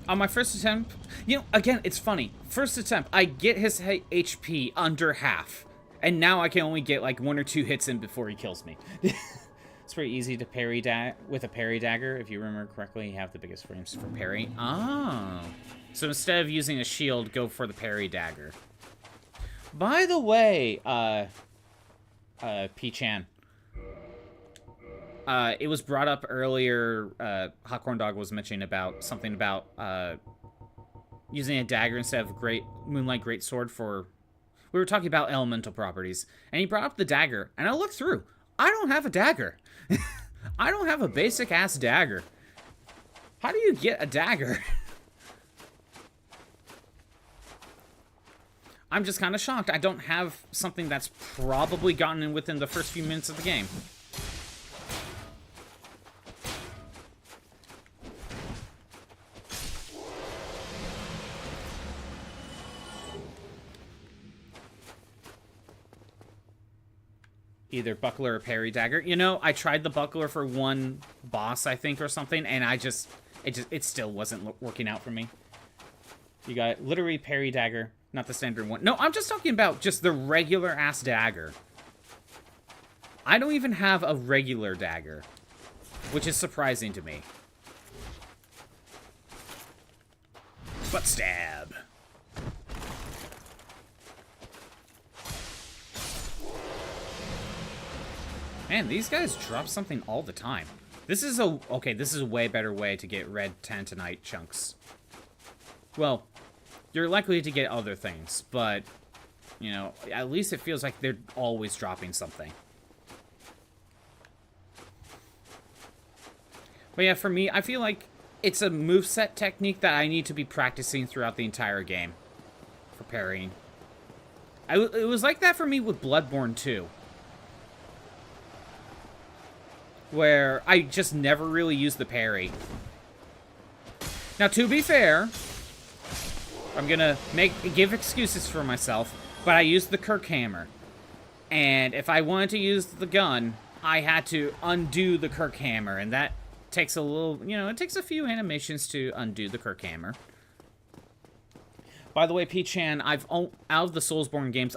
On my first attempt, you know, again, it's funny. First attempt, I get his HP under half. And now I can only get like 1 or 2 hits in before he kills me. It's pretty easy to parry with a parry dagger. If you remember correctly, you have the biggest frames for parry. Oh. So instead of using a shield, go for the parry dagger. By the way, P-chan. It was brought up earlier, Hot Corn Dog was mentioning about something about using a dagger instead of Moonlight Greatsword for... We were talking about elemental properties, and he brought up the dagger, and I looked through. I don't have a dagger. I don't have a basic-ass dagger. How do you get a dagger? I'm just kind of shocked. I don't have something that's probably gotten in within the first few minutes of the game. Either buckler or parry dagger. You know, I tried the buckler for one boss, I think, or something, and it still wasn't working out for me. You got literally parry dagger, not the standard one. No, I'm just talking about just the regular ass dagger. I don't even have a regular dagger, which is surprising to me. Butt stab. Man, these guys drop something all the time. This is a way better way to get red tantanite chunks. Well, you're likely to get other things, but, you know, at least it feels like they're always dropping something. But yeah, for me, I feel like it's a moveset technique that I need to be practicing throughout the entire game for parrying. It was like that for me with Bloodborne 2. Where I just never really used the parry. Now, to be fair, I'm gonna give excuses for myself, but I used the Kirk hammer. And if I wanted to use the gun, I had to undo the Kirk hammer, and that takes a little, you know, it takes a few animations to undo the Kirk hammer. By the way, P-chan, out of the Soulsborne games,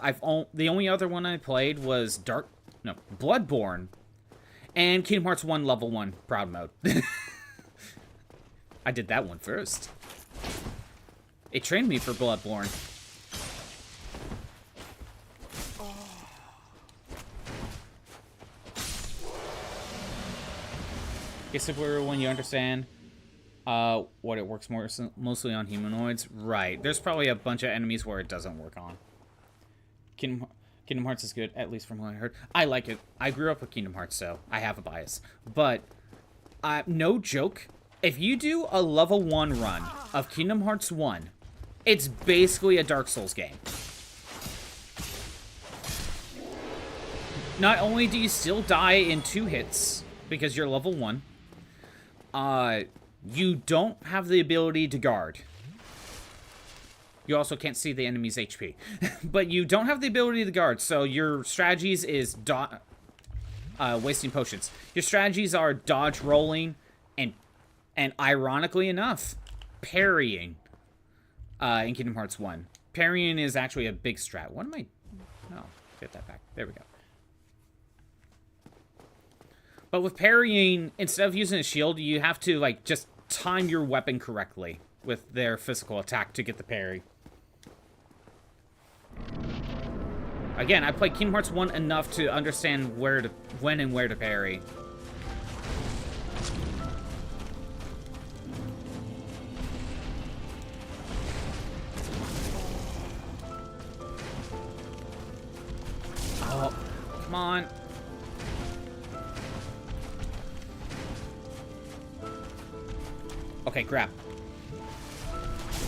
the only other one I played was Bloodborne. And Kingdom Hearts 1 Level 1 Proud Mode. I did that one first. It trained me for Bloodborne. Guess if we're when you understand. What, it works mostly on humanoids? Right. There's probably a bunch of enemies where it doesn't work on. Kingdom Hearts is good, at least from what I heard. I like it. I grew up with Kingdom Hearts, so I have a bias. But, no joke, if you do a level 1 run of Kingdom Hearts 1, it's basically a Dark Souls game. Not only do you still die in 2 hits, because you're level 1, you don't have the ability to guard. You also can't see the enemy's HP. But you don't have the ability to guard, so your strategies is wasting potions. Your strategies are dodge rolling and ironically enough, parrying in Kingdom Hearts 1. Parrying is actually a big strat. What am I... Oh, get that back. There we go. But with parrying, instead of using a shield, you have to, like, just time your weapon correctly with their physical attack to get the parry. Again, I played Kingdom Hearts 1 enough to understand when and where to parry. Oh, come on. Okay, grab.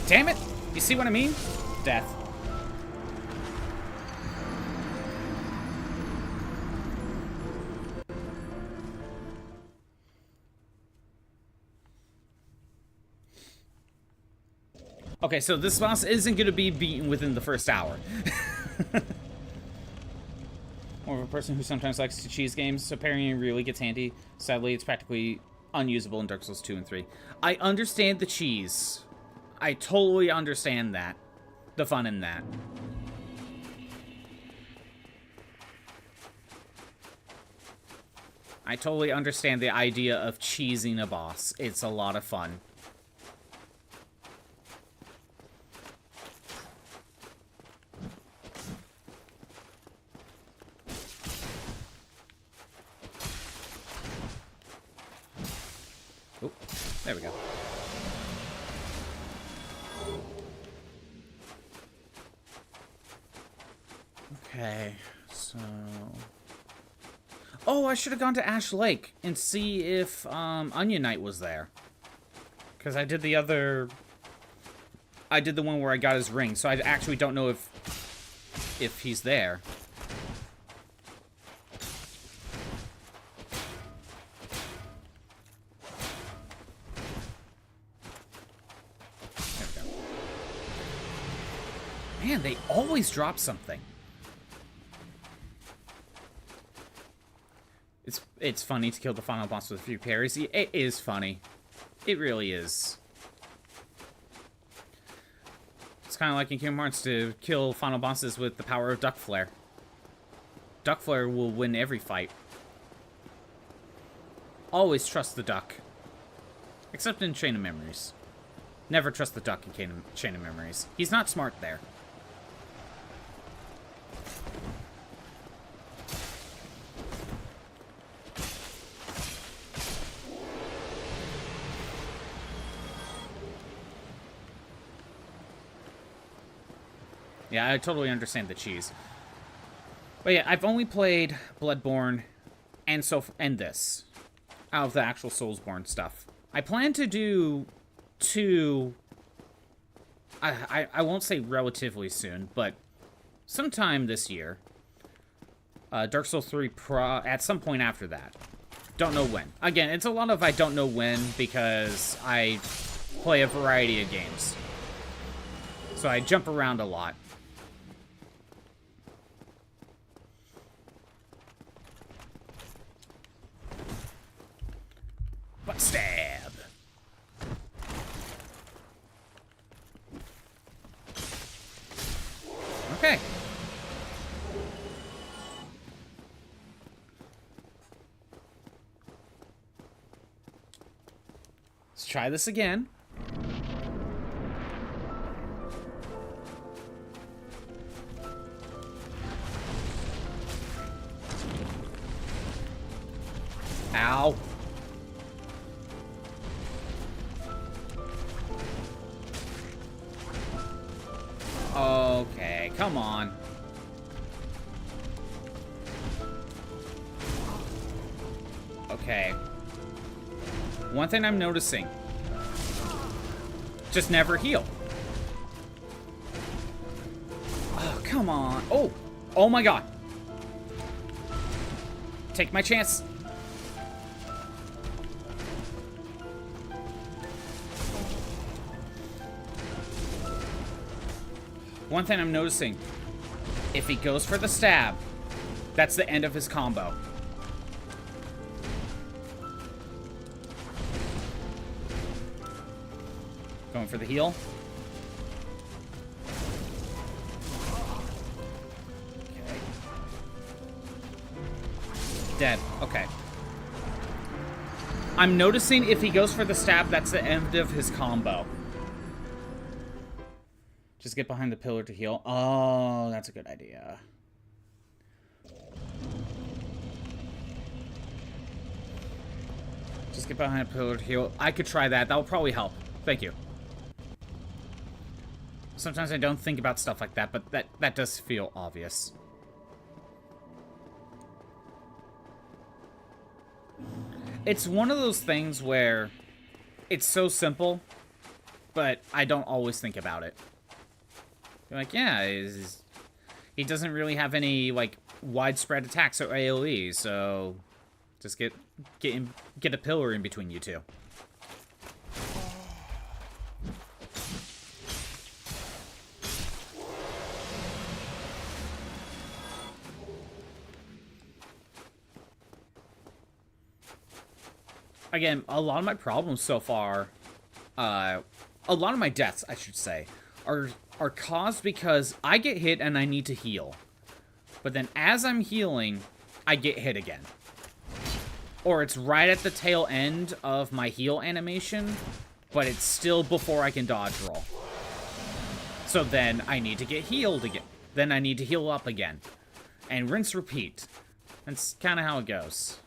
Damn it! You see what I mean? Death. Okay, so this boss isn't going to be beaten within the first hour. More of a person who sometimes likes to cheese games, so parrying really gets handy. Sadly, it's practically unusable in Dark Souls 2 and 3. I understand the cheese. I totally understand that. The fun in that. I totally understand the idea of cheesing a boss. It's a lot of fun. Oh, there we go. Okay, so... Oh, I should have gone to Ash Lake and see if Onion Knight was there. Because I did the other... I did the one where I got his ring, so I actually don't know if he's there. There we go. Man, they always drop something. It's funny to kill the final boss with a few parries. It is funny. It really is. It's kind of like in Kingdom Hearts to kill final bosses with the power of Duck Flare. Duck Flare will win every fight. Always trust the duck. Except in Chain of Memories. Never trust the duck in Chain of Memories. He's not smart there. Yeah, I totally understand the cheese. But yeah, I've only played Bloodborne and this out of the actual Soulsborne stuff. I plan to do 2. I won't say relatively soon, but sometime this year. Dark Souls 3 at some point after that. Don't know when. Again, it's a lot of I don't know when because I play a variety of games. So I jump around a lot. Butt stab. Okay. Let's try this again. Ow. Okay, come on. Okay. One thing I'm noticing. Just never heal. Oh, come on. Oh! Oh my god. Take my chance. One thing I'm noticing. If he goes for the stab, that's the end of his combo. Going for the heal. Okay. Dead. Okay. I'm noticing if he goes for the stab, that's the end of his combo. Just get behind the pillar to heal. Oh, that's a good idea. Just get behind a pillar to heal. I could try that. That will probably help. Thank you. Sometimes I don't think about stuff like that, but that does feel obvious. It's one of those things where it's so simple, but I don't always think about it. You're like, yeah, he doesn't really have any, like, widespread attacks or AoE, so just get a pillar in between you two. Again, a lot of my problems so far, a lot of my deaths, I should say, are caused because I get hit and I need to heal. But then as I'm healing, I get hit again. Or it's right at the tail end of my heal animation, but it's still before I can dodge roll. So then I need to get healed again. Then I need to heal up again. And rinse repeat. That's kind of how it goes.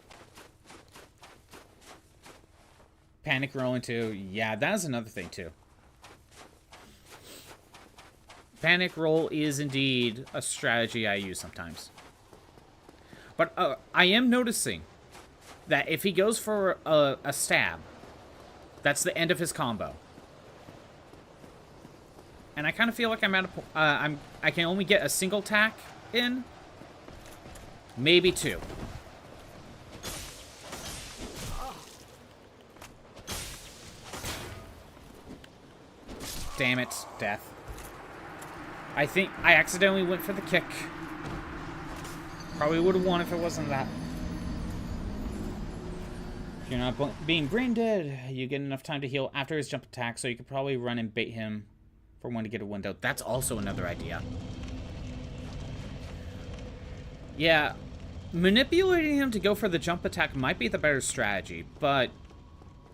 Panic rolling too. Yeah, that is another thing too. Panic roll is indeed a strategy I use sometimes. But I am noticing that if he goes for a stab, that's the end of his combo. And I kind of feel like I'm at a I can only get a single attack in, maybe two. Damn it, death. I think I accidentally went for the kick. Probably would have won if it wasn't that. If you're not being brain dead, you get enough time to heal after his jump attack, so you could probably run and bait him for when to get a window. That's also another idea. Yeah, manipulating him to go for the jump attack might be the better strategy, but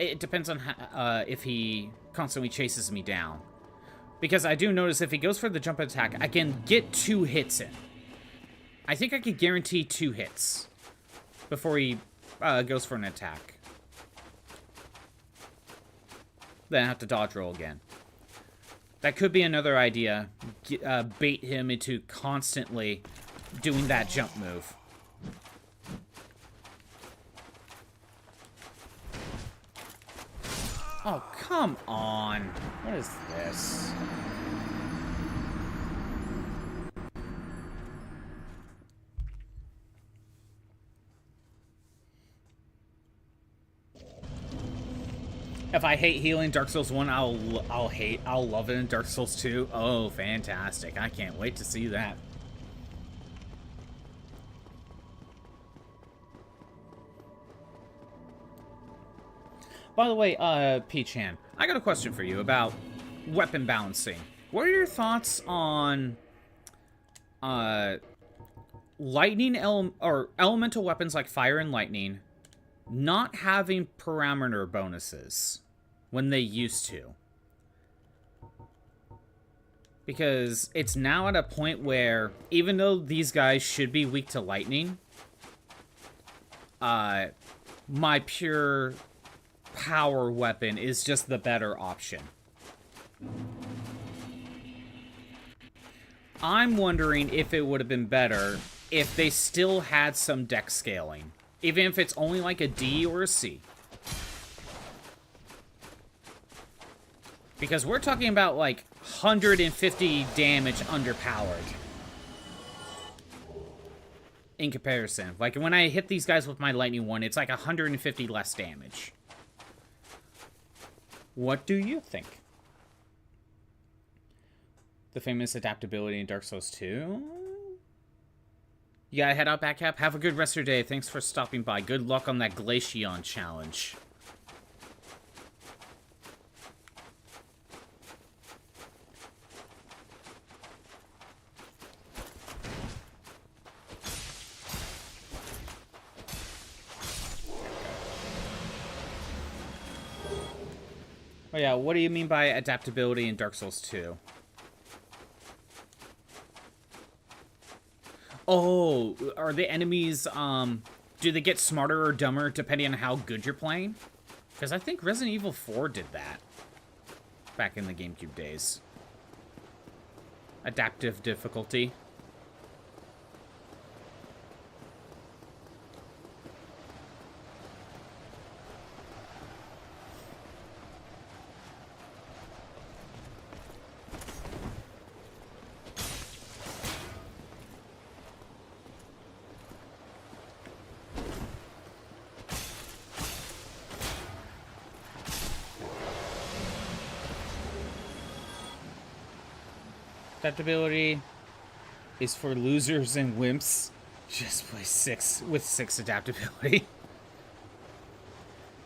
it depends on how, if he constantly chases me down. Because I do notice if he goes for the jump attack, I can get 2 hits in. I think I could guarantee 2 hits before he goes for an attack. Then I have to dodge roll again. That could be another idea. Bait him into constantly doing that jump move. Oh, come on. What is this? If I hate healing Dark Souls 1, I'll love it in Dark Souls 2. Oh, fantastic. I can't wait to see that. By the way, P-Chan, I got a question for you about weapon balancing. What are your thoughts on lightning or elemental weapons like fire and lightning not having parameter bonuses when they used to? Because it's now at a point where, even though these guys should be weak to lightning, my pure power weapon is just the better option. I'm wondering if it would have been better if they still had some deck scaling. Even if it's only like a D or a C. Because we're talking about like 150 damage underpowered. In comparison. Like when I hit these guys with my lightning one, it's like 150 less damage. What do you think? The famous adaptability in Dark Souls 2? You gotta head out, Backcap. Have a good rest of your day. Thanks for stopping by. Good luck on that Glaceon challenge. Oh yeah, what do you mean by adaptability in Dark Souls 2? Oh, are the enemies, do they get smarter or dumber depending on how good you're playing? Because I think Resident Evil 4 did that. Back in the GameCube days. Adaptive difficulty. Adaptability is for losers and wimps. Just play 6 with 6 adaptability.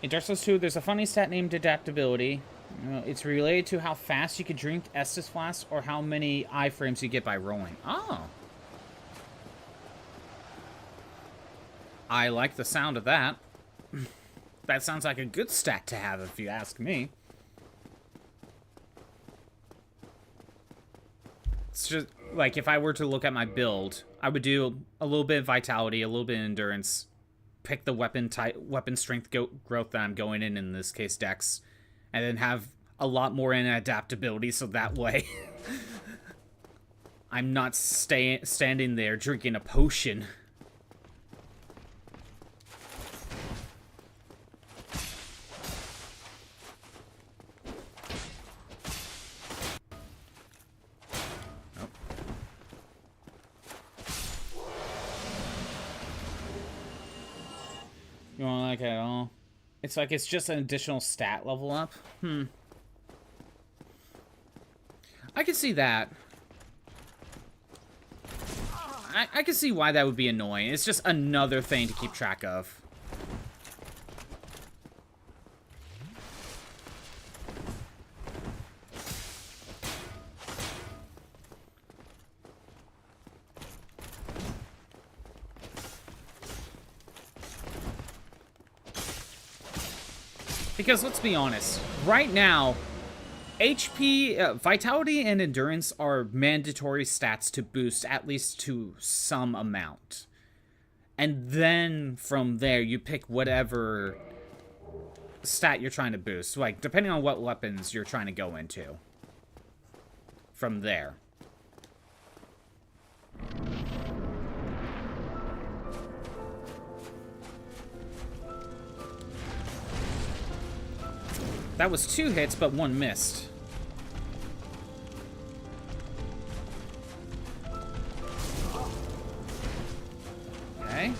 In Dark Souls 2, there's a funny stat named adaptability. It's related to how fast you can drink Estus Flask or how many iframes you get by rolling. Oh. I like the sound of that. That sounds like a good stat to have if you ask me. It's just, like, if I were to look at my build, I would do a little bit of vitality, a little bit of endurance, pick the weapon strength growth that I'm going in this case, Dex, and then have a lot more in adaptability, so that way I'm not standing there drinking a potion. You won't like it at all? It's like it's just an additional stat level up? I can see that. I can see why that would be annoying. It's just another thing to keep track of. Because let's be honest, right now, HP, Vitality and Endurance are mandatory stats to boost at least to some amount. And then from there, you pick whatever stat you're trying to boost. Like, depending on what weapons you're trying to go into. From there. That was 2 hits, but 1 missed. Okay.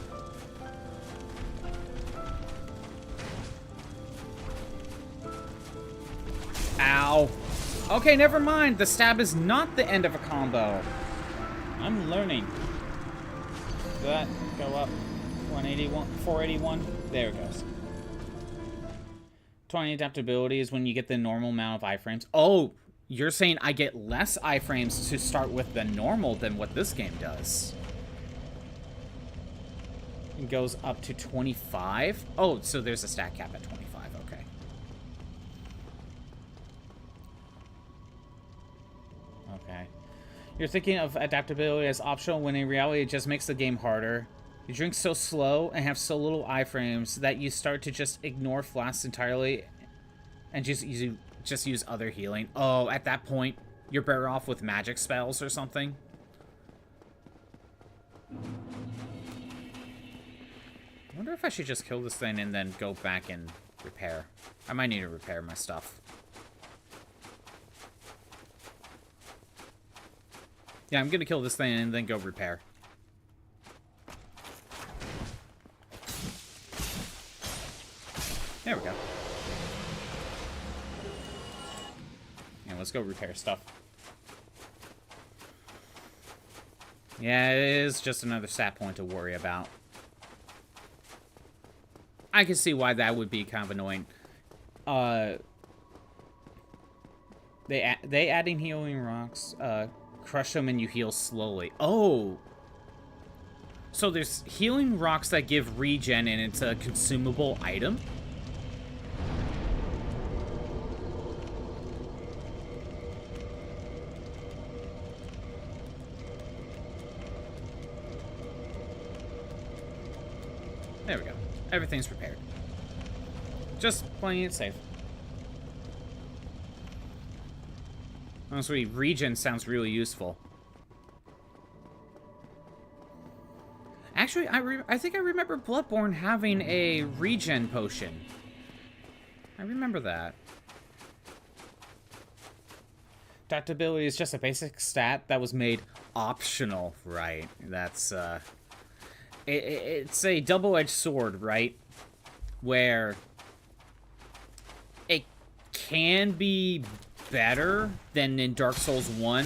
Ow. Okay, never mind. The stab is not the end of a combo. I'm learning. Did that go up? 181, 481? There it goes. 20 adaptability is when you get the normal amount of iframes. Oh, you're saying I get less iframes to start with the normal than what this game does. It goes up to 25. Oh, so there's a stat cap at 25. Okay. Okay. You're thinking of adaptability as optional when in reality it just makes the game harder. You drink so slow and have so little iframes that you start to just ignore flasks entirely and just use other healing. Oh, at that point, you're better off with magic spells or something. I wonder if I should just kill this thing and then go back and repair. I might need to repair my stuff. Yeah, I'm gonna kill this thing and then go repair. There we go. Yeah, let's go repair stuff. Yeah, it is just another stat point to worry about. I can see why that would be kind of annoying. They adding healing rocks. Crush them and you heal slowly. Oh! So there's healing rocks that give regen and it's a consumable item? There we go. Everything's prepared. Just playing it safe. Honestly, regen sounds really useful. Actually, I think I remember Bloodborne having a regen potion. I remember that. Adaptability is just a basic stat that was made optional, right? That's, it's a double-edged sword, right? Where it can be better than in Dark Souls 1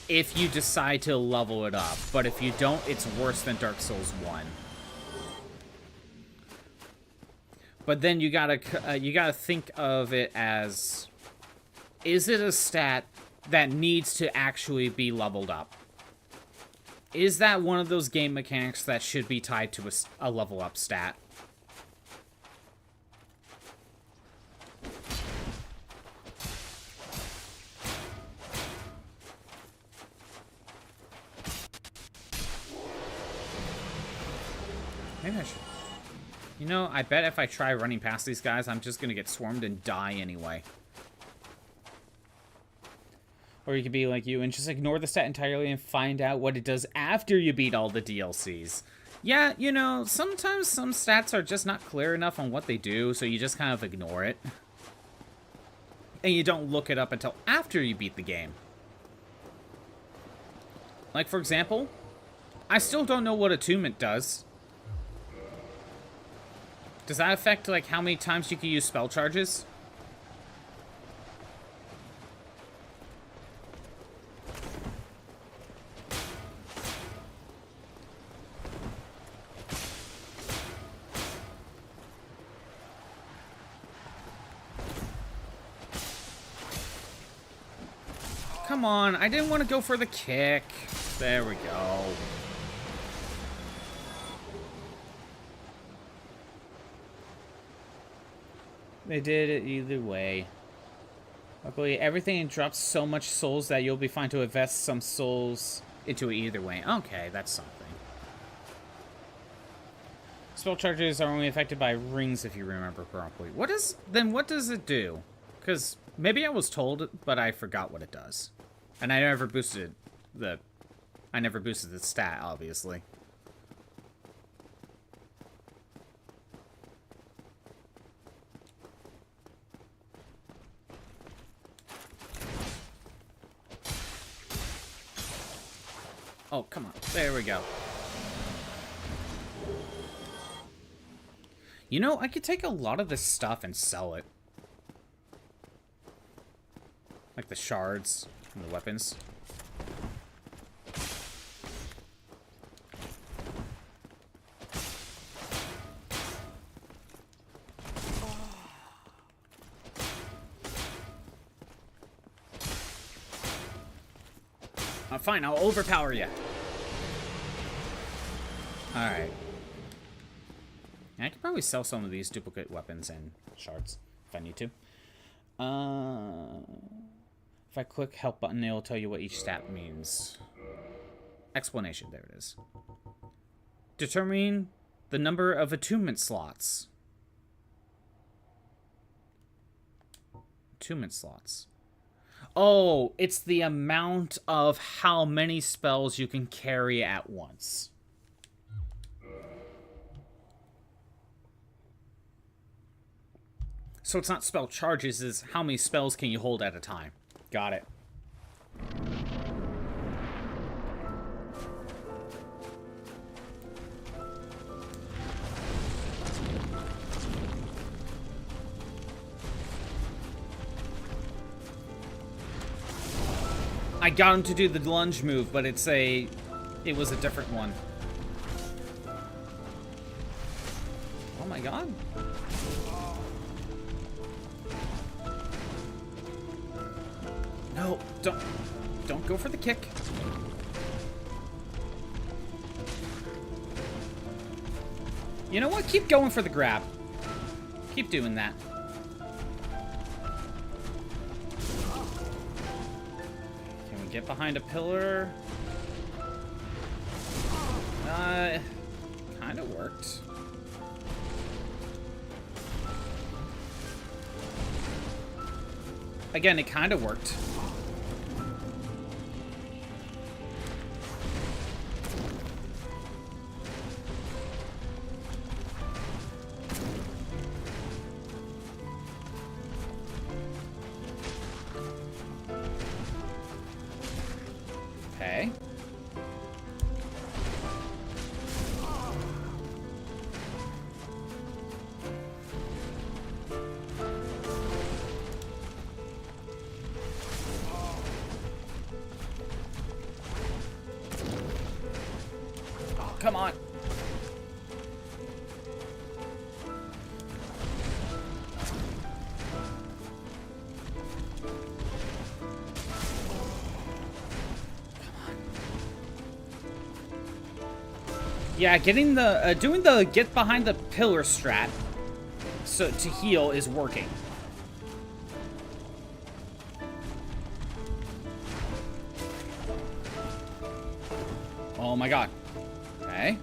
if you decide to level it up. But if you don't, it's worse than Dark Souls 1. But then you gotta think of it as, is it a stat that needs to actually be leveled up? Is that one of those game mechanics that should be tied to a level up stat? Maybe I should. You know, I bet if I try running past these guys, I'm just gonna get swarmed and die anyway. Or you could be like you and just ignore the stat entirely and find out what it does after you beat all the DLCs. Yeah, you know, sometimes some stats are just not clear enough on what they do, so you just kind of ignore it. And you don't look it up until after you beat the game. Like, for example, I still don't know what attunement does. Does that affect, like, how many times you can use spell charges? Come on, I didn't want to go for the kick. There we go. They did it either way. Luckily, everything drops so much souls that you'll be fine to invest some souls into it either way. Okay, that's something. Spell charges are only affected by rings if you remember properly. What does it do? Because maybe I was told, but I forgot what it does. And I never boosted the stat, obviously. Oh, come on. There we go. You know, I could take a lot of this stuff and sell it. Like the shards and the weapons. Fine, I'll overpower you. Alright. I could probably sell some of these duplicate weapons and shards if I need to. If I click help button, it'll tell you what each stat means. Explanation, there it is. Determining the number of attunement slots. Attunement slots. Oh, it's the amount of how many spells you can carry at once. So it's not spell charges, it's how many spells can you hold at a time. Got it. I got him to do the lunge move, but it was a different one. Oh my god. No, don't go for the kick. You know what? Keep going for the grab. Keep doing that. Can we get behind a pillar? Kind of worked. Again, it kind of worked. Okay. Oh, come on. Yeah, getting the doing the get behind the pillar strat so to heal is working. Oh my god. Okay.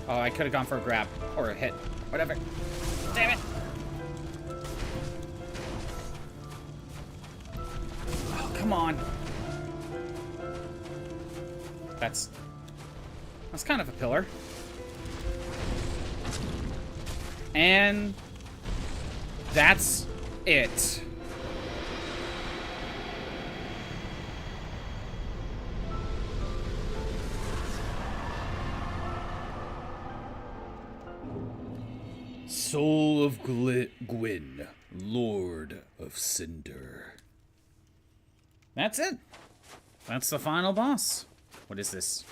Oh, I could have gone for a grab or a hit. Whatever. Damn it. Oh, come on. That's kind of a pillar. And that's it. Soul of Gwyn, Lord of Cinder. That's it. That's the final boss. What is this?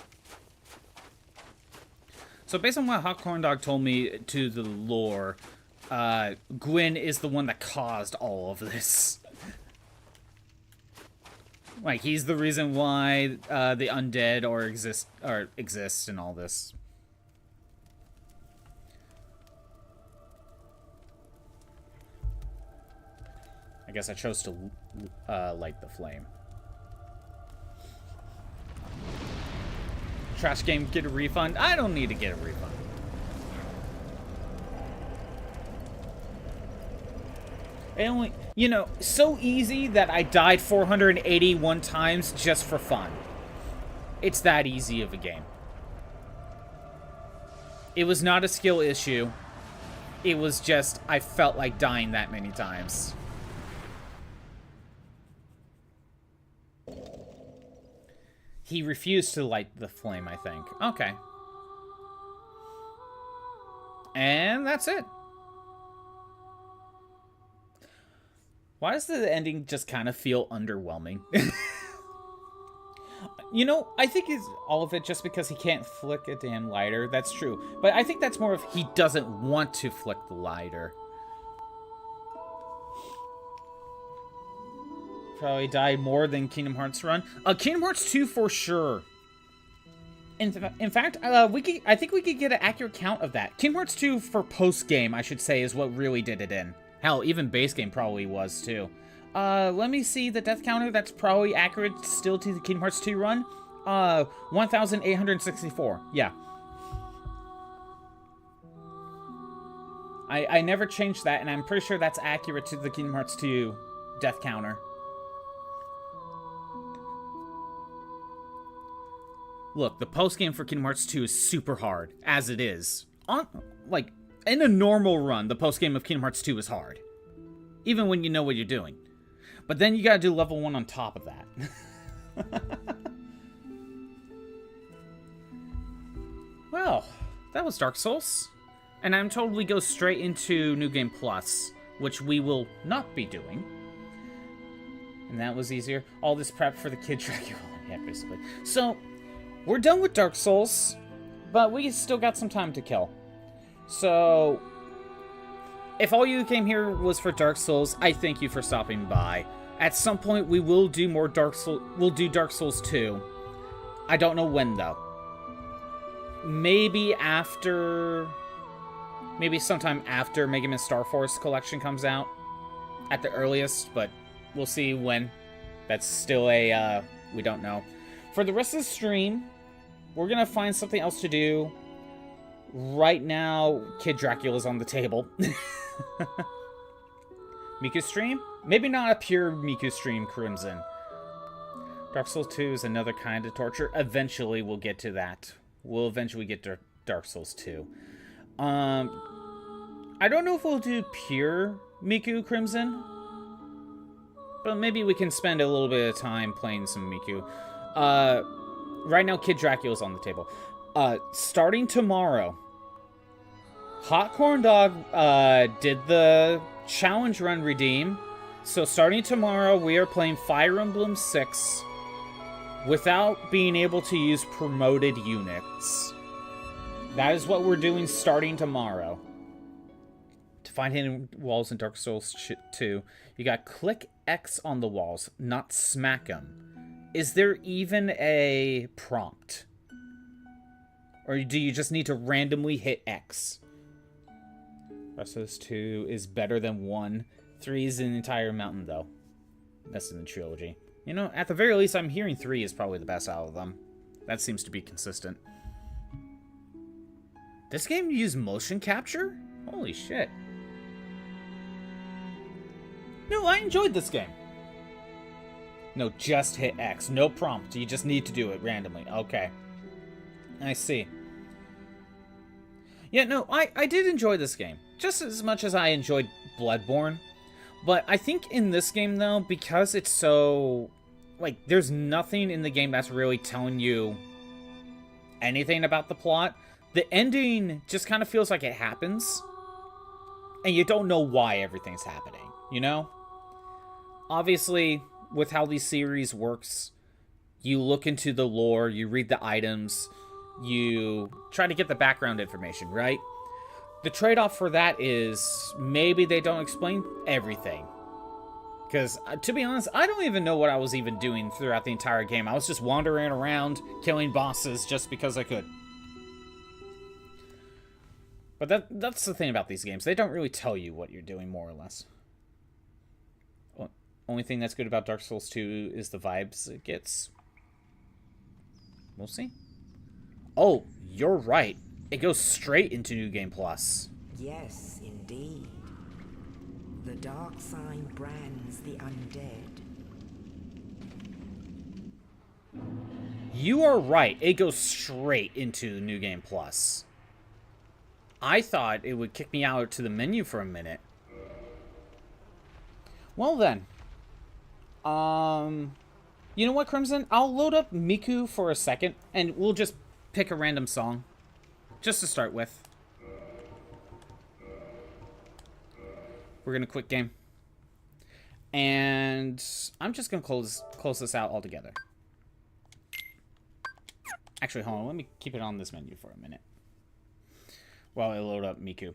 So based on what Hot Corn Dog told me to the lore, Gwyn is the one that caused all of this. Like, he's the reason why the undead exist and all this. I guess I chose to light the flame. Trash game, get a refund? I don't need to get a refund. It only, you know, so easy that I died 481 times just for fun. It's that easy of a game. It was not a skill issue. It was just, I felt like dying that many times. He refused to light the flame, I think. Okay. And that's it. Why does the ending just kind of feel underwhelming? You know, I think it's all of it just because he can't flick a damn lighter. That's true. But I think that's more of he doesn't want to flick the lighter. Probably died more than Kingdom Hearts run. Kingdom Hearts 2 for sure. In fact, I think we could get an accurate count of that. Kingdom Hearts 2 for post-game, I should say, is what really did it in. Hell, even base game probably was too. Let me see the death counter. That's probably accurate still to the Kingdom Hearts 2 run. 1,864. Yeah. I never changed that, and I'm pretty sure that's accurate to the Kingdom Hearts 2 death counter. Look, the post-game for Kingdom Hearts 2 is super hard, as it is. Like, in a normal run, the post-game of Kingdom Hearts 2 is hard. Even when you know what you're doing. But then you gotta do level 1 on top of that. Well, that was Dark Souls. And I'm told we go straight into New Game Plus, which we will not be doing. And that was easier. All this prep for the Kid Dracula. Yeah, basically. So, we're done with Dark Souls, but we still got some time to kill. So, if all you came here was for Dark Souls, I thank you for stopping by. At some point, we will do more Dark Souls. We'll do Dark Souls 2. I don't know when, though. Maybe sometime after Mega Man Star Force Collection comes out. At the earliest, but we'll see when. That's still a, we don't know. For the rest of the stream, we're gonna find something else to do. Right now, Kid Dracula's on the table. Miku stream? Maybe not a pure Miku stream, Crimson. Dark Souls 2 is another kind of torture. Eventually, we'll get to that. We'll eventually get to Dark Souls 2. I don't know if we'll do pure Miku, Crimson. But maybe we can spend a little bit of time playing some Miku. Right now, Kid Dracula's on the table. Starting tomorrow, Hot Corn Dog did the challenge run redeem. So starting tomorrow, we are playing Fire Emblem 6 without being able to use promoted units. That is what we're doing starting tomorrow. To find hidden walls in Dark Souls 2, you got click X on the walls, not smack them. Is there even a prompt? Or do you just need to randomly hit X? Dark Souls 2 is better than 1. 3 is an entire mountain, though. That's in the trilogy. You know, at the very least, I'm hearing 3 is probably the best out of them. That seems to be consistent. This game used motion capture? Holy shit. No, I enjoyed this game. No, just hit X. No prompt. You just need to do it randomly. Okay. I see. Yeah, no, I did enjoy this game. Just as much as I enjoyed Bloodborne. But I think in this game, though, because it's so... Like, there's nothing in the game that's really telling you anything about the plot. The ending just kind of feels like it happens. And you don't know why everything's happening, you know? Obviously, with how these series works, you look into the lore, you read the items, you try to get the background information, right? The trade-off for that is maybe they don't explain everything. Because, to be honest, I don't even know what I was even doing throughout the entire game. I was just wandering around, killing bosses just because I could. But that's the thing about these games. They don't really tell you what you're doing, more or less. Only thing that's good about Dark Souls 2 is the vibes it gets. We'll see. Oh, you're right. It goes straight into New Game Plus. Yes, indeed. The dark sign brands the undead. You are right. It goes straight into New Game Plus. I thought it would kick me out to the menu for a minute. Well then. You know what, Crimson? I'll load up Miku for a second, and we'll just pick a random song. Just to start with. We're gonna quit game. And I'm just gonna close this out altogether. Actually, hold on. Let me keep it on this menu for a minute. While I load up Miku.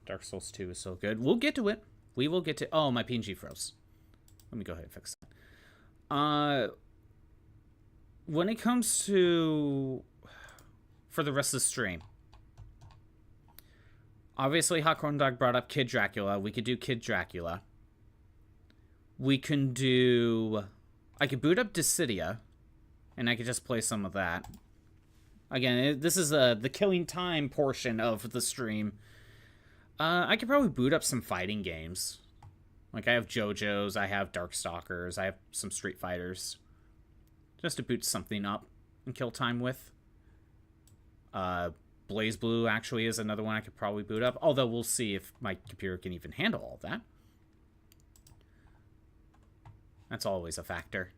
Dark Souls 2 is so good. We'll get to it. We will get to... Oh, my PNG froze. Let me go ahead and fix that. When it comes to... For the rest of the stream. Obviously, Hot Corn Dog brought up Kid Dracula. We could do Kid Dracula. We can do... I could boot up Dissidia. And I could just play some of that. Again, this is the killing time portion of the stream. I could probably boot up some fighting games. Like, I have JoJo's, I have Darkstalkers, I have some Street Fighters. Just to boot something up and kill time with. Blaze Blue actually is another one I could probably boot up. Although we'll see if my computer can even handle all that. That's always a factor.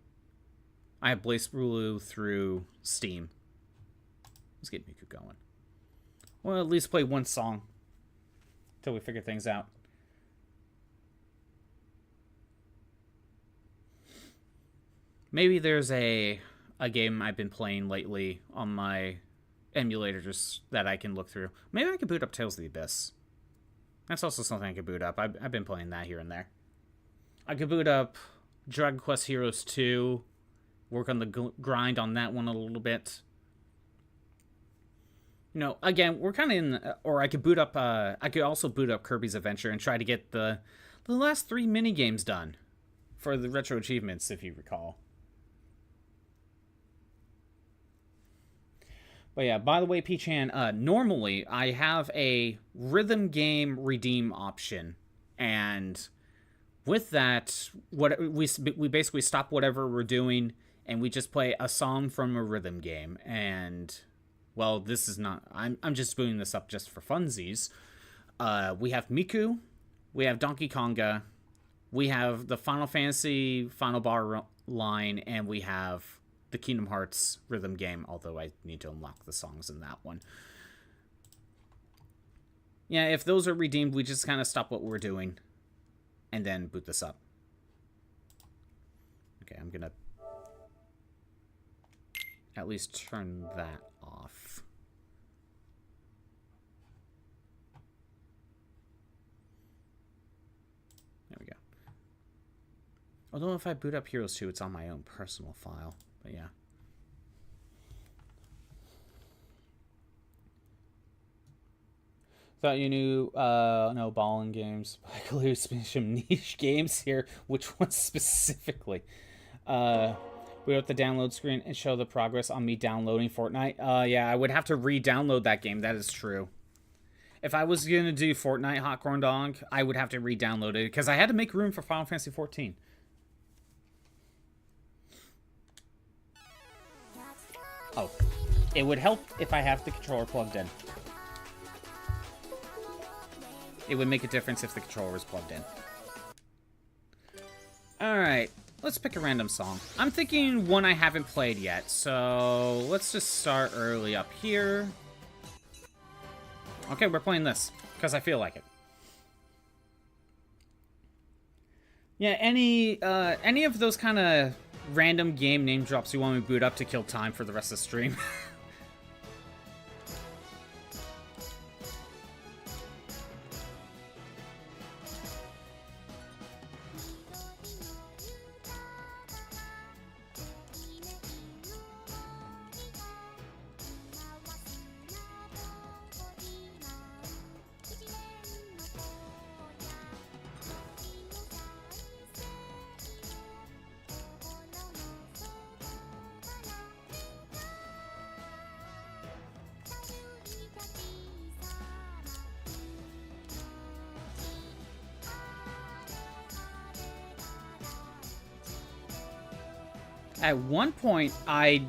I have Blaze Blue through Steam. Let's get Miku going. Well, at least play one song until we figure things out. Maybe there's a game I've been playing lately on my emulators that I can look through. Maybe I could boot up Tales of the Abyss. That's also something I could boot up. I've been playing that here and there. I could boot up Dragon Quest Heroes 2. Work on the grind on that one a little bit. You know, again, we're kind of in... Or I could boot up... I could also boot up Kirby's Adventure and try to get the last 3 minigames done. For the retro achievements, if you recall. But yeah, by the way, P-chan, normally I have a rhythm game redeem option. And with that, we basically stop whatever we're doing and we just play a song from a rhythm game. And, well, this is not... I'm just booting this up just for funsies. We have Miku, we have Donkey Konga, we have the Final Fantasy Final Bar line, and we have the Kingdom Hearts rhythm game, although I need to unlock the songs in that one. Yeah, if those are redeemed, we just kind of stop what we're doing and then boot this up. Okay, I'm gonna at least turn that off. There we go. Although if I boot up Heroes 2, it's on my own personal file. But yeah. Thought you knew, no ballin' games. I could some niche games here. Which ones specifically? We have the download screen and show the progress on me downloading Fortnite. Yeah, I would have to re-download that game. That is true. If I was going to do Fortnite Hot Corn Dog, I would have to re-download it. Because I had to make room for Final Fantasy 14. Oh, it would help if I have the controller plugged in. It would make a difference if the controller was plugged in. Alright, let's pick a random song. I'm thinking one I haven't played yet, so let's just start early up here. Okay, we're playing this, because I feel like it. Yeah, any of those kind of random game name drops you want me to boot up to kill time for the rest of the stream. At one point, I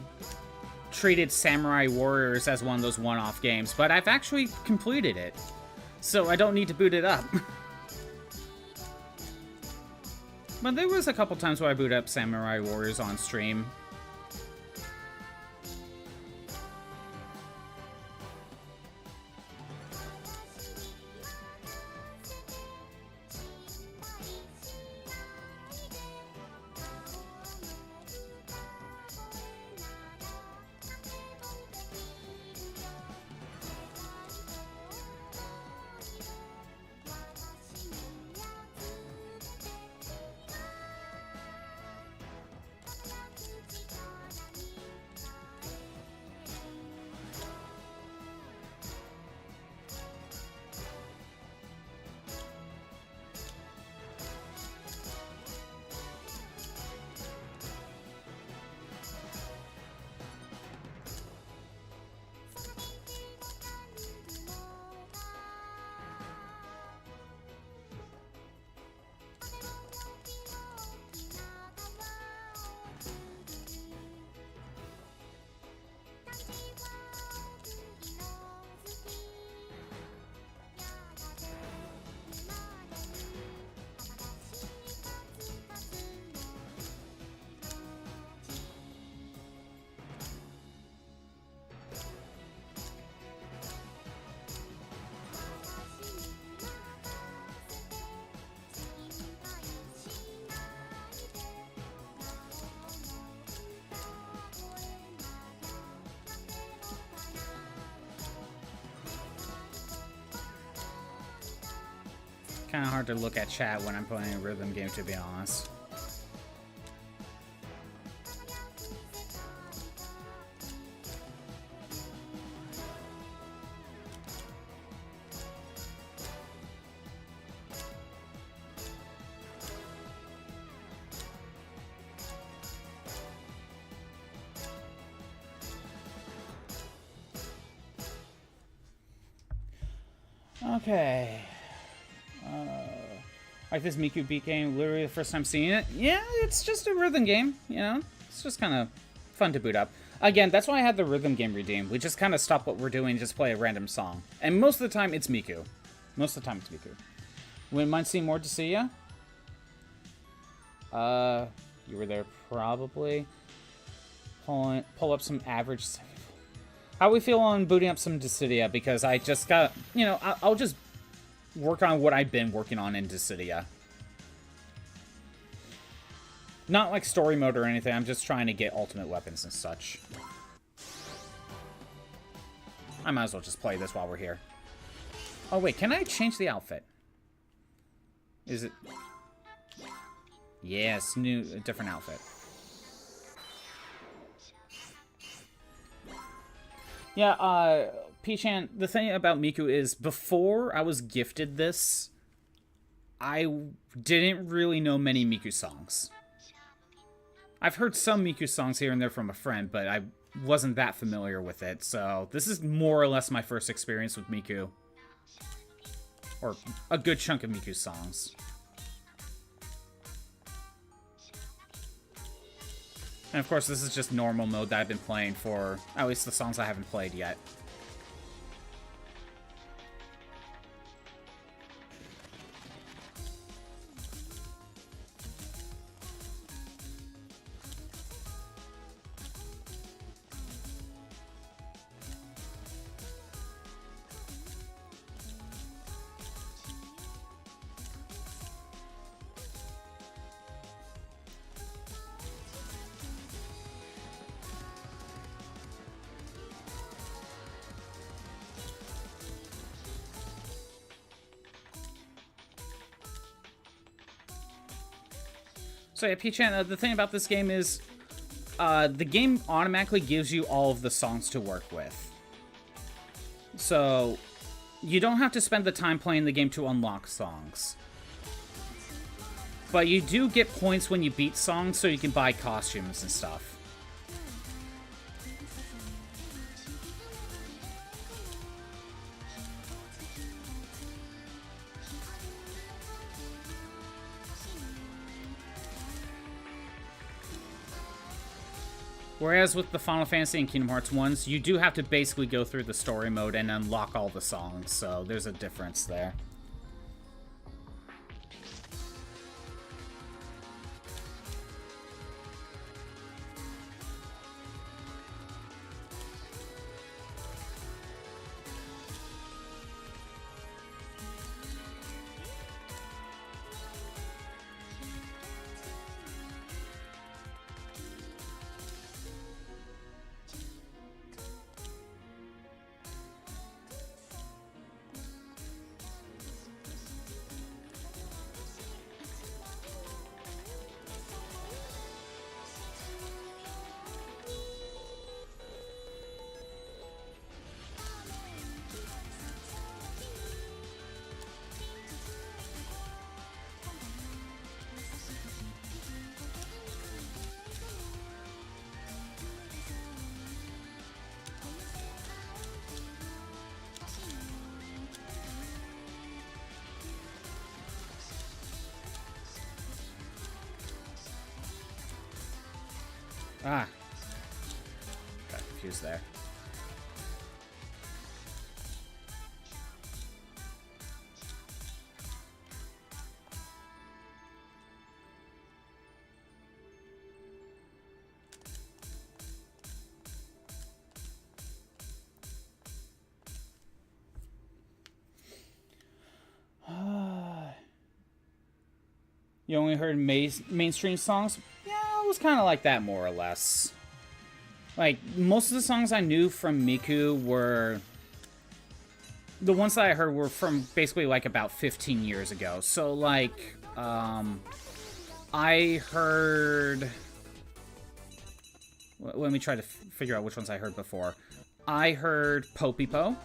treated Samurai Warriors as one of those one-off games, but I've actually completed it, so I don't need to boot it up. But there was a couple times where I booted up Samurai Warriors on stream. kind of hard to look at chat when I'm playing a rhythm game, to be honest. Okay. Like this Miku beat game, literally the first time seeing it. Yeah, it's just a rhythm game, you know? It's just kind of fun to boot up. Again, that's why I had the rhythm game redeem. We just kind of stop what we're doing and just play a random song. And most of the time, it's Miku. Most of the time, it's Miku. Wouldn't mind seeing more Dissidia? You were there probably. Pull up some average... How we feel on booting up some Dissidia? Because I just got... You know, I'll just work on what I've been working on in Dissidia. Not like story mode or anything. I'm just trying to get ultimate weapons and such. I might as well just play this while we're here. Oh, wait. Can I change the outfit? Is it... Yes, a different outfit. Yeah, P-chan, the thing about Miku is, before I was gifted this, I didn't really know many Miku songs. I've heard some Miku songs here and there from a friend, but I wasn't that familiar with it, so this is more or less my first experience with Miku. Or a good chunk of Miku's songs. And of course, this is just normal mode that I've been playing for at least the songs I haven't played yet. So yeah, P-chan, the thing about this game is, the game automatically gives you all of the songs to work with. So, you don't have to spend the time playing the game to unlock songs. But you do get points when you beat songs, so you can buy costumes and stuff. Whereas with the Final Fantasy and Kingdom Hearts ones, you do have to basically go through the story mode and unlock all the songs, so there's a difference there. Ah. Got confused there. You only heard mainstream songs? Yeah, it was kind of like that, more or less. Like, most of the songs I knew from Miku were the ones that I heard were from basically like about 15 years ago. So like, I heard. Let me try to figure out which ones I heard before. I heard Popipo.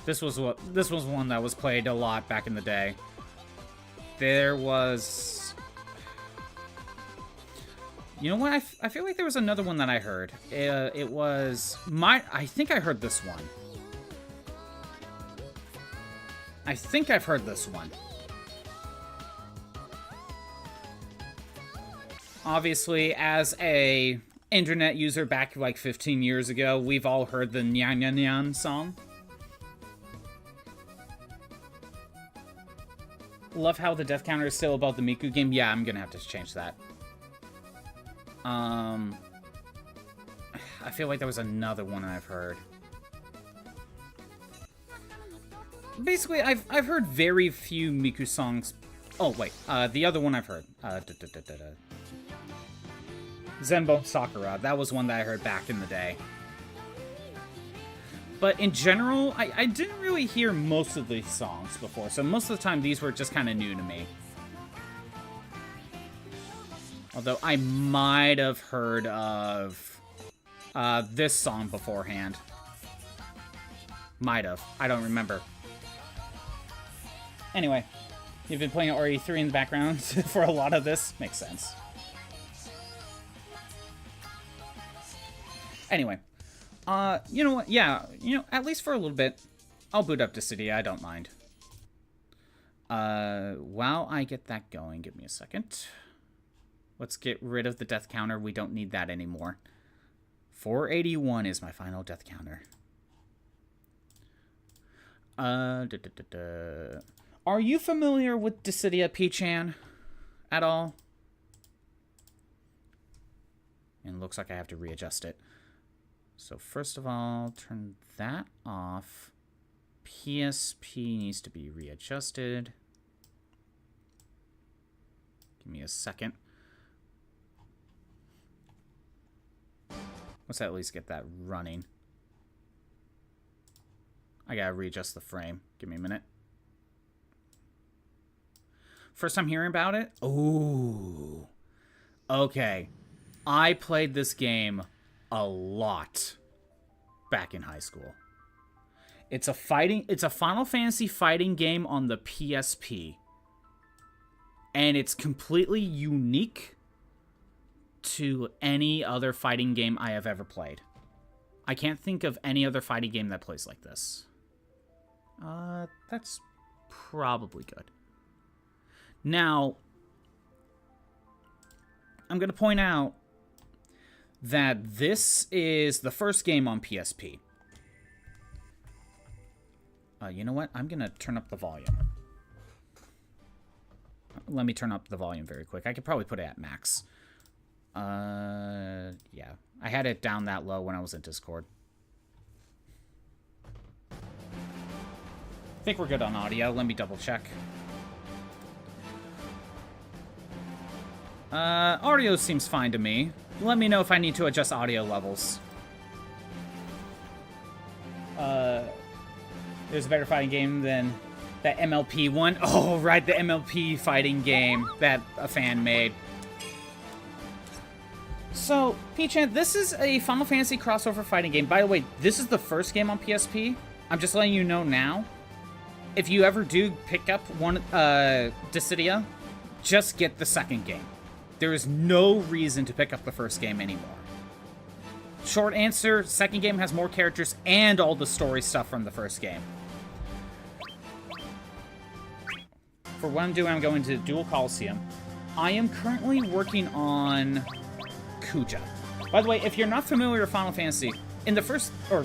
This was one that was played a lot back in the day. There was. You know what? I feel like there was another one that I heard. It was I think I heard this one. I think I've heard this one. Obviously, as a internet user back like 15 years ago, we've all heard the Nyan Nyan Nyan song. Love how the death counter is still about the Miku game. Yeah, I'm gonna have to change that. I feel like there was another one I've heard. Basically, I've heard very few Miku songs. Oh wait, the other one I've heard. Zenbo Sakura. That was one that I heard back in the day. But in general, I didn't really hear most of these songs before, so most of the time these were just kind of new to me. Although I might have heard of this song beforehand. Might have. I don't remember. Anyway, you've been playing RE3 in the background for a lot of this. Makes sense. Anyway. You know what? Yeah, at least for a little bit, I'll boot up Dissidia. I don't mind. While I get that going, give me a second. Let's get rid of the death counter. We don't need that anymore. 481 is my final death counter. Are you familiar with Dissidia P-chan at all? And looks like I have to readjust it. So first of all, turn that off. PSP needs to be readjusted. Give me a second. Let's at least get that running. I gotta readjust the frame. Give me a minute. First time hearing about it? Ooh. Okay. I played this game a lot back in high school. It's a Final Fantasy fighting game on the PSP. And it's completely unique to any other fighting game I have ever played. I can't think of any other fighting game that plays like this. That's probably good. Now, I'm going to point out that this is the first game on PSP. You know what? I'm going to turn up the volume. Let me turn up the volume very quick. I could probably put it at max. Yeah. I had it down that low when I was in Discord. I think we're good on audio. Let me double check. Audio seems fine to me. Let me know if I need to adjust audio levels. There's a better fighting game than that MLP one. Oh, right, the MLP fighting game that a fan made. So, P-chan, this is a Final Fantasy crossover fighting game. By the way, this is the first game on PSP. I'm just letting you know now. If you ever do pick up one, Dissidia, just get the second game. There is no reason to pick up the first game anymore. Short answer, second game has more characters and all the story stuff from the first game. For what I'm doing, I'm going to Duel Colosseum. I am currently working on Kuja. By the way, if you're not familiar with Final Fantasy, in the first, or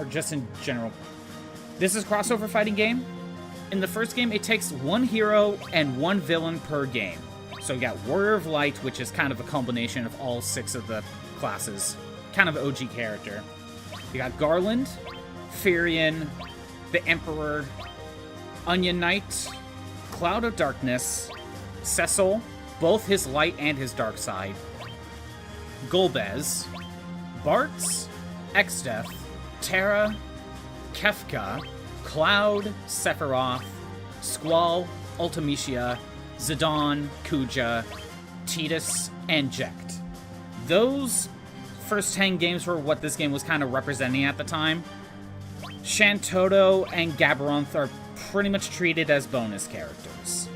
just in general, this is a crossover fighting game. In the first game, it takes one hero and one villain per game. So you got Warrior of Light, which is kind of a combination of all 6 of the classes. Kind of OG character. You got Garland, Firion, the Emperor, Onion Knight, Cloud of Darkness, Cecil, both his light and his dark side, Golbez, Bartz, Exdeath, Terra, Kefka, Cloud, Sephiroth, Squall, Ultimecia, Zidane, Kuja, Tidus, and Jekt. Those first 10 games were what this game was kind of representing at the time. Shantoto and Gabaronth are pretty much treated as bonus characters.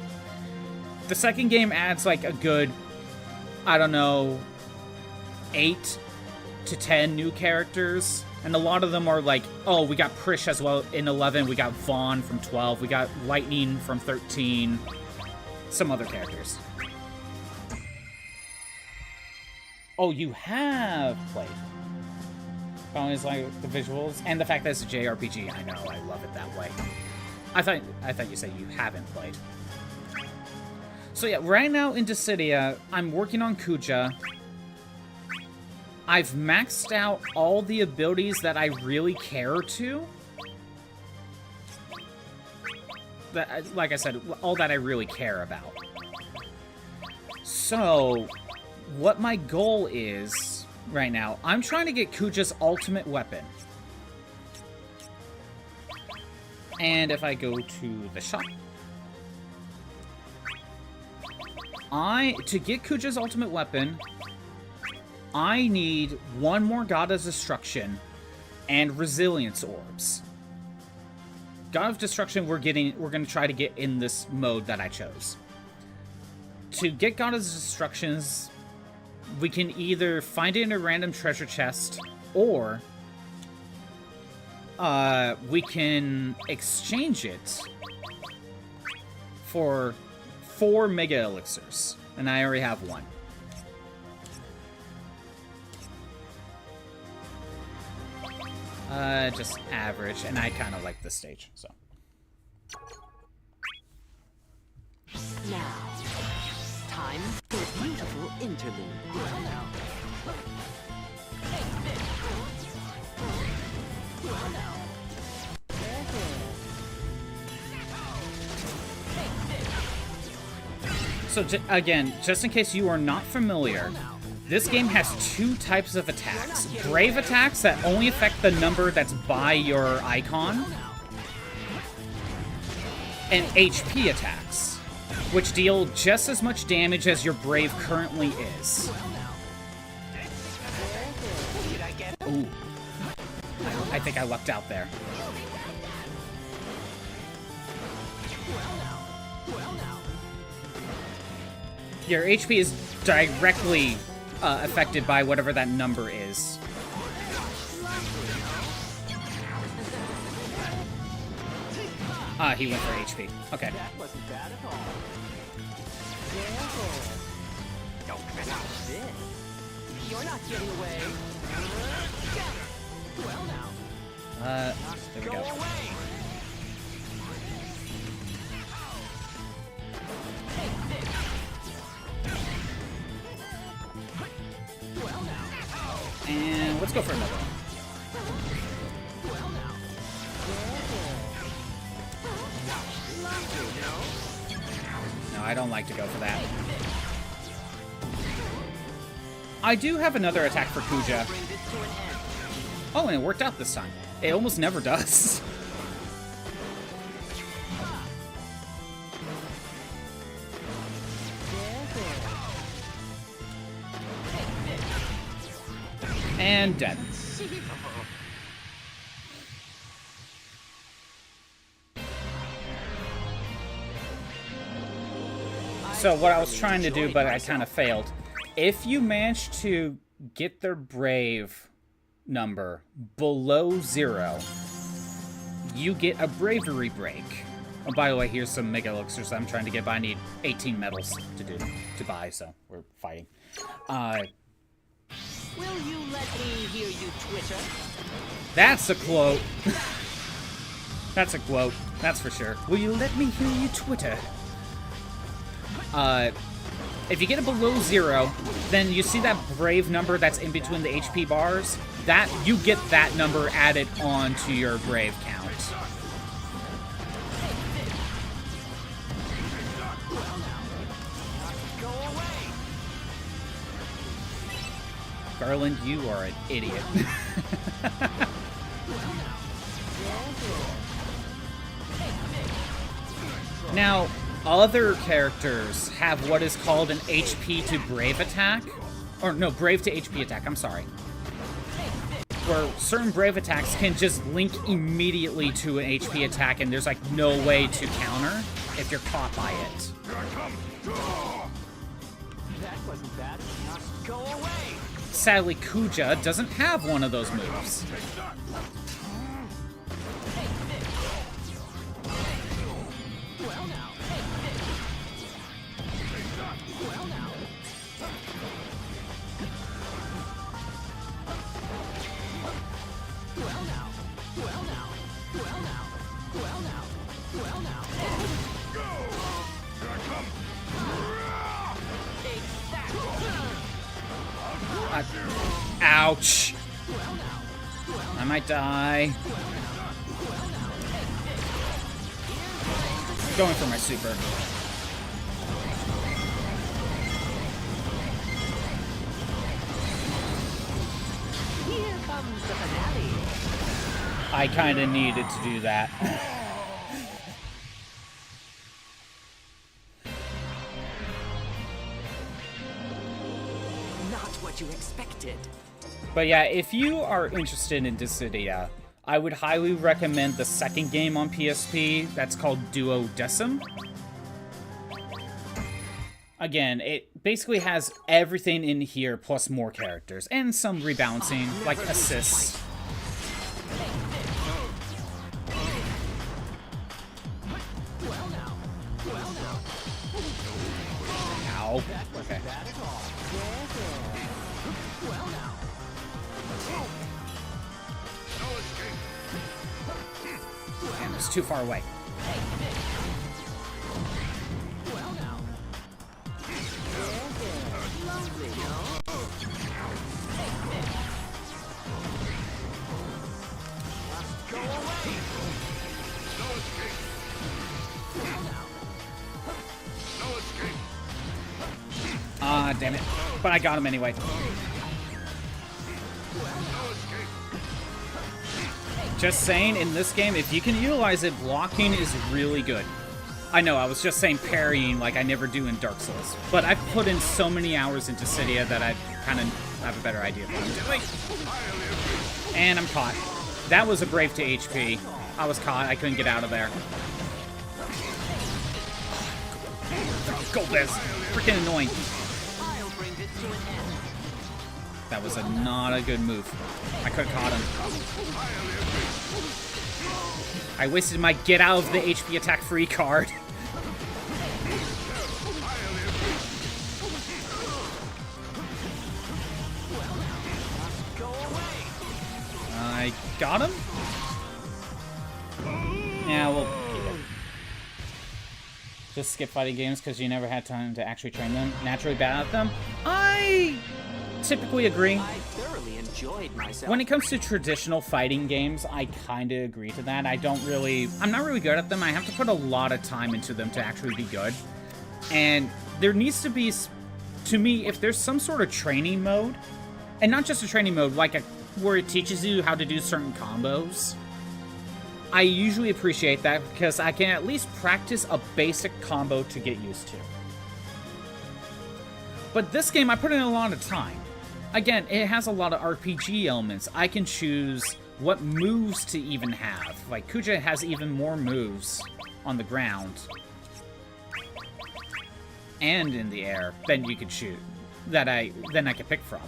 The second game adds like a good, I don't know, 8 to 10 new characters. And a lot of them are like, oh, we got Prish as well in 11, we got Vaughn from 12, we got Lightning from 13, some other characters. Oh, you have played. Always like the visuals and the fact that it's a JRPG. I know, I love it that way. I thought you said you haven't played. So yeah, right now in Dissidia, I'm working on Kuja. I've maxed out all the abilities that I really care to. Like I said, all that I really care about. So, what my goal is right now, I'm trying to get Kuja's ultimate weapon. And if I go to the shop, to get Kuja's ultimate weapon, I need one more God of Destruction and Resilience Orbs. God of Destruction we're gonna try to get in this mode that I chose. To get God of Destructions, we can either find it in a random treasure chest, or we can exchange it for 4 Mega Elixirs, and I already have one. Just average, and I kind of like this stage, so. Now, time for a beautiful interlude. So, again, just in case you are not familiar, this game has 2 types of attacks. Brave attacks that only affect the number that's by your icon, and HP attacks, which deal just as much damage as your Brave currently is. Ooh. I think I lucked out there. Your HP is directly affected by whatever that number is. He went for HP. Okay. That wasn't bad at all. Don't finish this. You're not getting away. Well now. There we go. And let's go for another one. No, I don't like to go for that. I do have another attack for Kuja. Oh, and it worked out this time. It almost never does. And dead. So what I was trying to do, but I kind of failed. If you manage to get their Brave number below 0, you get a Bravery break. Oh, by the way, here's some Mega Elixirs I'm trying to get, but I need 18 medals to buy, so we're fighting. Will you let me hear you twitter? That's a quote. That's a quote. That's for sure. Will you let me hear you twitter? If you get it below 0, then you see that Brave number that's in between the HP bars? That, you get that number added onto your Brave count. Garland, you are an idiot. Now, other characters have what is called an HP to Brave attack. Or, no, Brave to HP attack, I'm sorry. Where certain Brave attacks can just link immediately to an HP attack, and there's, like, no way to counter if you're caught by it. That wasn't bad. Go away! Sadly, Kuja doesn't have one of those moves. Well now. Well now. Well now. Well now. Well now. Well now. Well now. Ouch. I might die. Going for my super. Here comes the finale. I kind of needed to do that. Not what you expected. But yeah, if you are interested in Dissidia, I would highly recommend the second game on PSP that's called Duodecim. Again, it basically has everything in here plus more characters and some rebalancing, like assists. Ow. Okay. Damn, it's too far away. Ah, damn it. But I got him anyway. Just saying, in this game, if you can utilize it, blocking is really good. I know, I was just saying parrying like I never do in Dark Souls. But I've put in so many hours into Dissidia that I kind of have a better idea of what I'm doing. And I'm caught. That was a Brave to HP. I was caught. I couldn't get out of there. Go, Biz. Freaking annoying. That was not a good move. I could have caught him. I wasted my get out of the HP attack free card. I got him? Yeah, we'll keep it. Just skip fighting games because you never had time to actually train them. Naturally bad at them? I typically agree. I thoroughly enjoyed myself. When it comes to traditional fighting games, I kind of agree to that. I'm not really good at them. I have to put a lot of time into them to actually be good. And there needs to be, to me, if there's some sort of training mode, and not just a training mode, like where it teaches you how to do certain combos, I usually appreciate that because I can at least practice a basic combo to get used to. But this game, I put in a lot of time. Again, it has a lot of RPG elements. I can choose what moves to even have. Like, Kuja has even more moves on the ground and in the air than you could shoot, than I could pick from.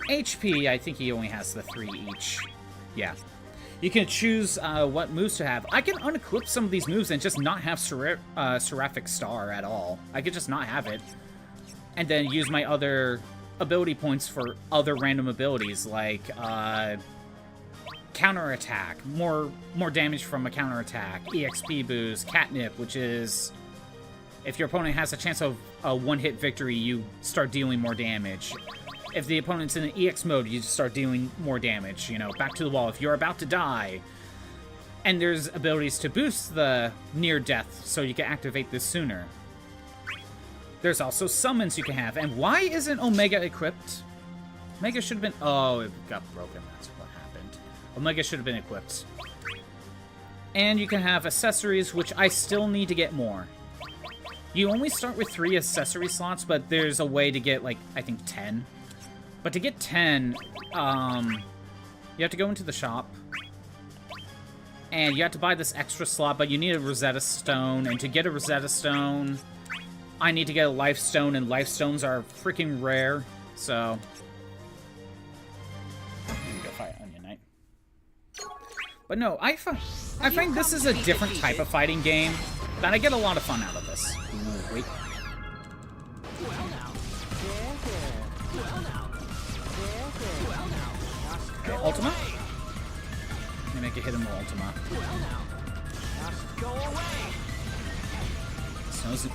HP, I think he only has the 3 each. Yeah. You can choose what moves to have. I can unequip some of these moves and just not have Seraphic Star at all. I could just not have it. And then use my other ability points for other random abilities, like counterattack, more damage from a counterattack, EXP boost, catnip, which is if your opponent has a chance of a one-hit victory, you start dealing more damage. If the opponent's in an EX mode, you just start dealing more damage, you know, back to the wall if you're about to die. And there's abilities to boost the near death, so you can activate this sooner. There's also summons you can have. And why isn't Omega equipped? Omega should have been... Oh, it got broken. That's what happened. Omega should have been equipped. And you can have accessories, which I still need to get more. You only start with 3 accessory slots, but there's a way to get, like, I think 10. But to get 10, you have to go into the shop. And you have to buy this extra slot, but you need a Rosetta Stone. And to get a Rosetta Stone, I need to get a Life Stone, and Life Stones are freaking rare. So, I'm gonna go fight Onion Knight. But no, I find this is a different type of fighting game, that I get a lot of fun out of this. Ooh, wait. Okay, Ultima? I'm gonna make a hit him with Ultima.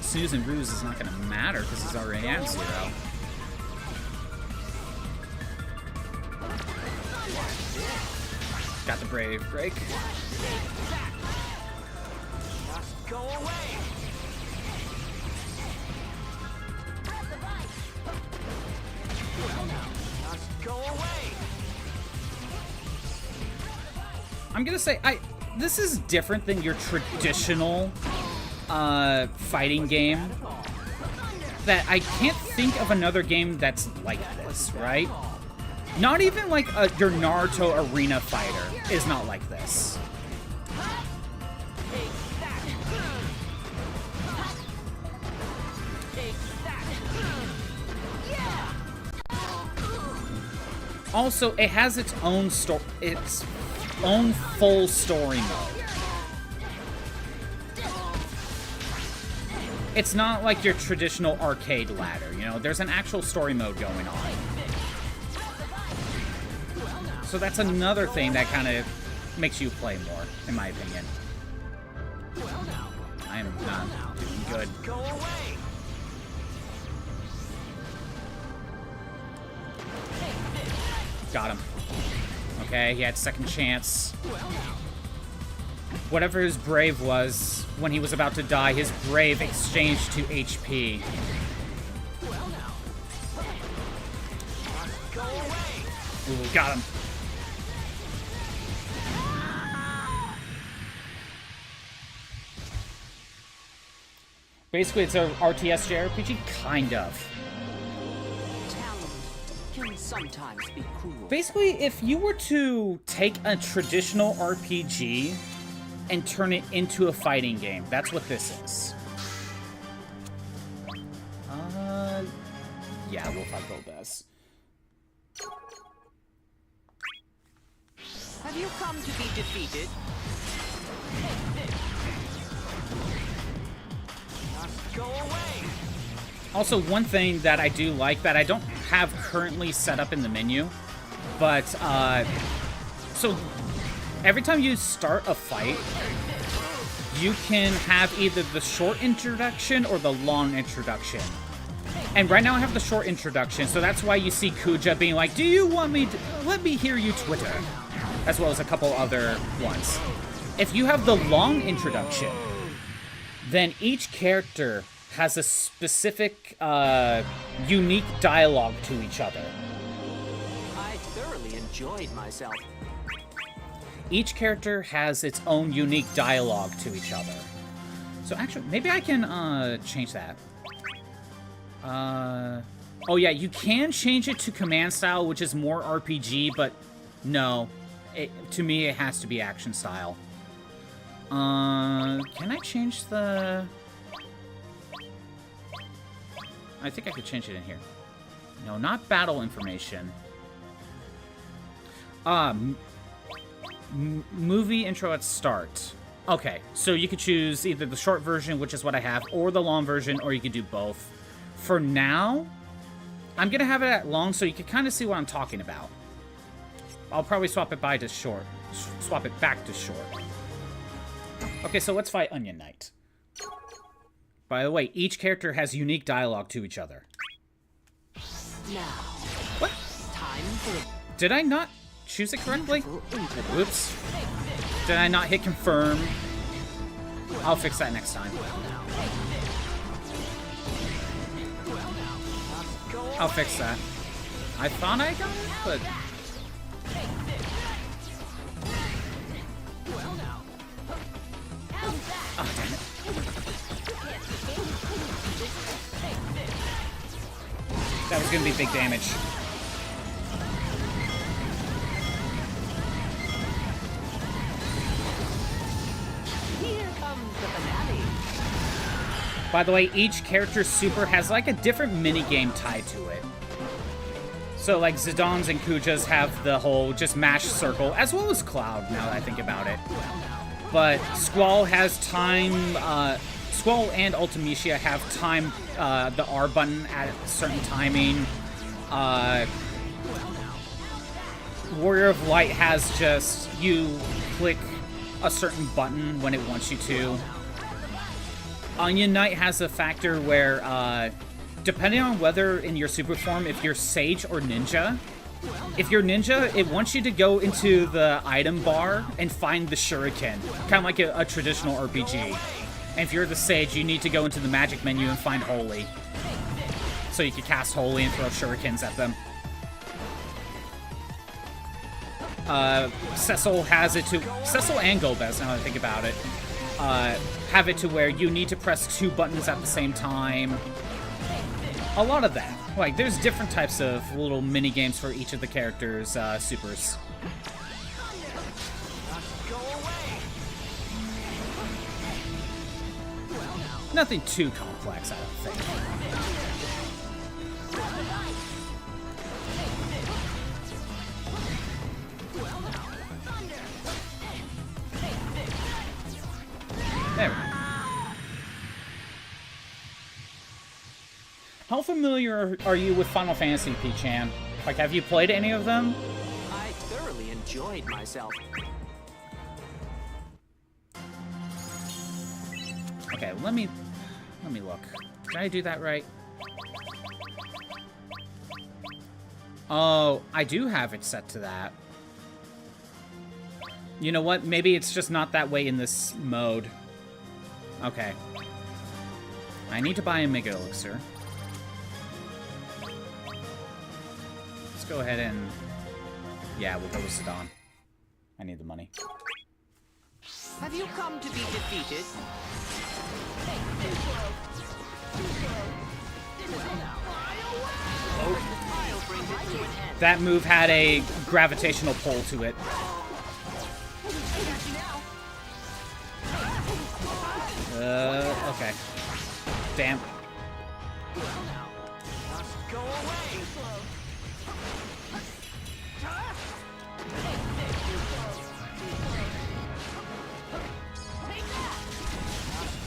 Snooze and Ruse is not gonna matter because he's already at 0. Got the Brave Break. Go away. Just go away. I'm gonna say, this is different than your traditional fighting game. That I can't think of another game that's like this, right? Not even like your Naruto Arena Fighter is not like this. Also, it has its own full story mode. It's not like your traditional arcade ladder, you know? There's an actual story mode going on. So that's another thing that kind of makes you play more, in my opinion. I am not doing good. Got him. Okay, he had second chance. Whatever his Brave was, when he was about to die, his Brave exchanged to HP. Ooh, got him. Basically, it's a RTS JRPG, kind of. Can sometimes be cruel. Basically, if you were to take a traditional RPG and turn it into a fighting game, that's what this is. Yeah, we'll fight Golbez. Have you come to be defeated? Just go away. Also, one thing that I do like that I don't have currently set up in the menu, but, so every time you start a fight, you can have either the short introduction or the long introduction. And right now I have the short introduction, so that's why you see Kuja being like, do you want me to, let me hear you Twitter, as well as a couple other ones. If you have the long introduction, then each character has a specific, unique dialogue to each other. I thoroughly enjoyed myself. Each character has its own unique dialogue to each other. So actually, maybe I can, change that. Oh yeah, you can change it to command style, which is more RPG, but no. To me, it has to be action style. Can I change the... I think I could change it in here. No, not battle information. Movie intro at start. Okay, so you could choose either the short version, which is what I have, or the long version, or you could do both. For now, I'm gonna have it at long so you can kind of see what I'm talking about. I'll probably swap it back to short. Okay, so let's fight Onion Knight. By the way, each character has unique dialogue to each other. Now, What? time for Did I not choose it correctly? Whoops. Did I not hit confirm? I'll fix that next time. I'll fix that. I thought I got it, but... That was gonna be big damage. Here comes the finale. By the way, each character's super has like a different mini-game tied to it. So like Zidane's and Kuja's have the whole just mash circle, as well as Cloud, now that I think about it. But Squall has time, Squall and Ultimecia have time, the R button at a certain timing. Warrior of Light has just, you click a certain button when it wants you to. Onion Knight has a factor where, depending on whether in your super form, if you're Sage or Ninja, if you're Ninja, it wants you to go into the item bar and find the Shuriken, kind of like a traditional RPG. And if you're the Sage, you need to go into the magic menu and find Holy, so you can cast Holy and throw Shurikens at them. Cecil has it to... Cecil and Golbez, now that I think about it, have it to where you need to press 2 buttons at the same time. A lot of that. Like, there's different types of little mini-games for each of the characters' supers. Nothing too complex, I don't think. There we go. How familiar are you with Final Fantasy, P-chan? Like, have you played any of them? I thoroughly enjoyed myself. Okay, let me look. Did I do that right? Oh, I do have it set to that. You know what? Maybe it's just not that way in this mode. Okay. I need to buy a Mega Elixir. Let's go ahead and... Yeah, we'll go with Zidane. I need the money. Have you come to be defeated? That move had a gravitational pull to it. Okay. Damn.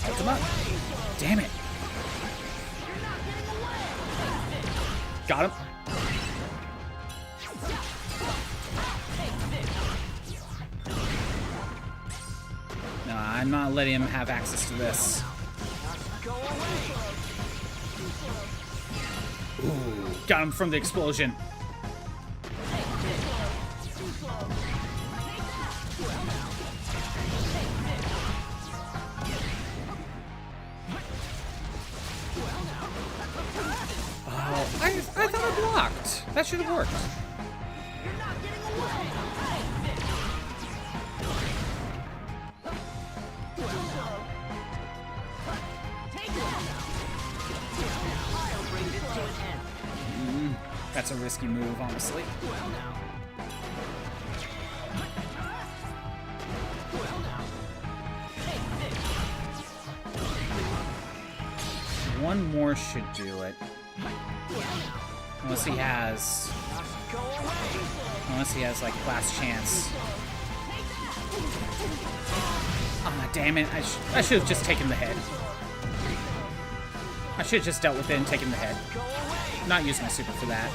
Lift him up. Damn it. Got him. No, I'm not letting him have access to this. Ooh, got him from the explosion. Oh, I thought I blocked. That should have worked. That's a risky move, honestly. One more should do it. Unless he has... like, last chance. Ah, damn it. I should have just taken the head. I should have just dealt with it and taken the head. Not using my super for that.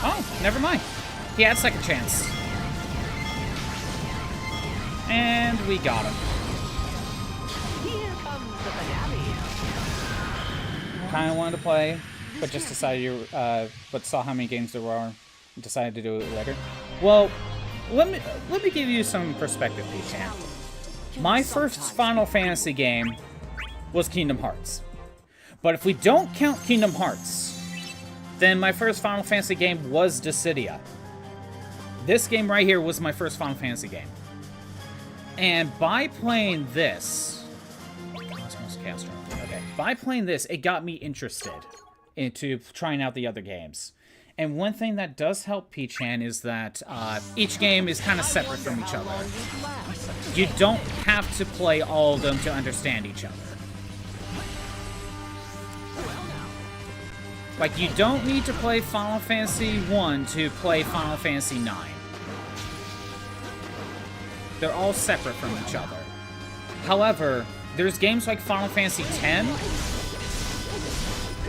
Oh, never mind. He had second chance. And we got him. Kinda wanted to play, but just decided but saw how many games there were and decided to do it later. Well, let me give you some perspective, P-chan. My first Final Fantasy game was Kingdom Hearts. But if we don't count Kingdom Hearts, then my first Final Fantasy game was Dissidia. This game right here was my first Final Fantasy game. And by playing this... Cosmos Castro. Okay. By playing this, it got me interested into trying out the other games. And one thing that does help P-Chan is that each game is kind of separate from each other. You don't have to play all of them to understand each other. Like, you don't need to play Final Fantasy 1 to play Final Fantasy 9. They're all separate from each other. However, there's games like Final Fantasy X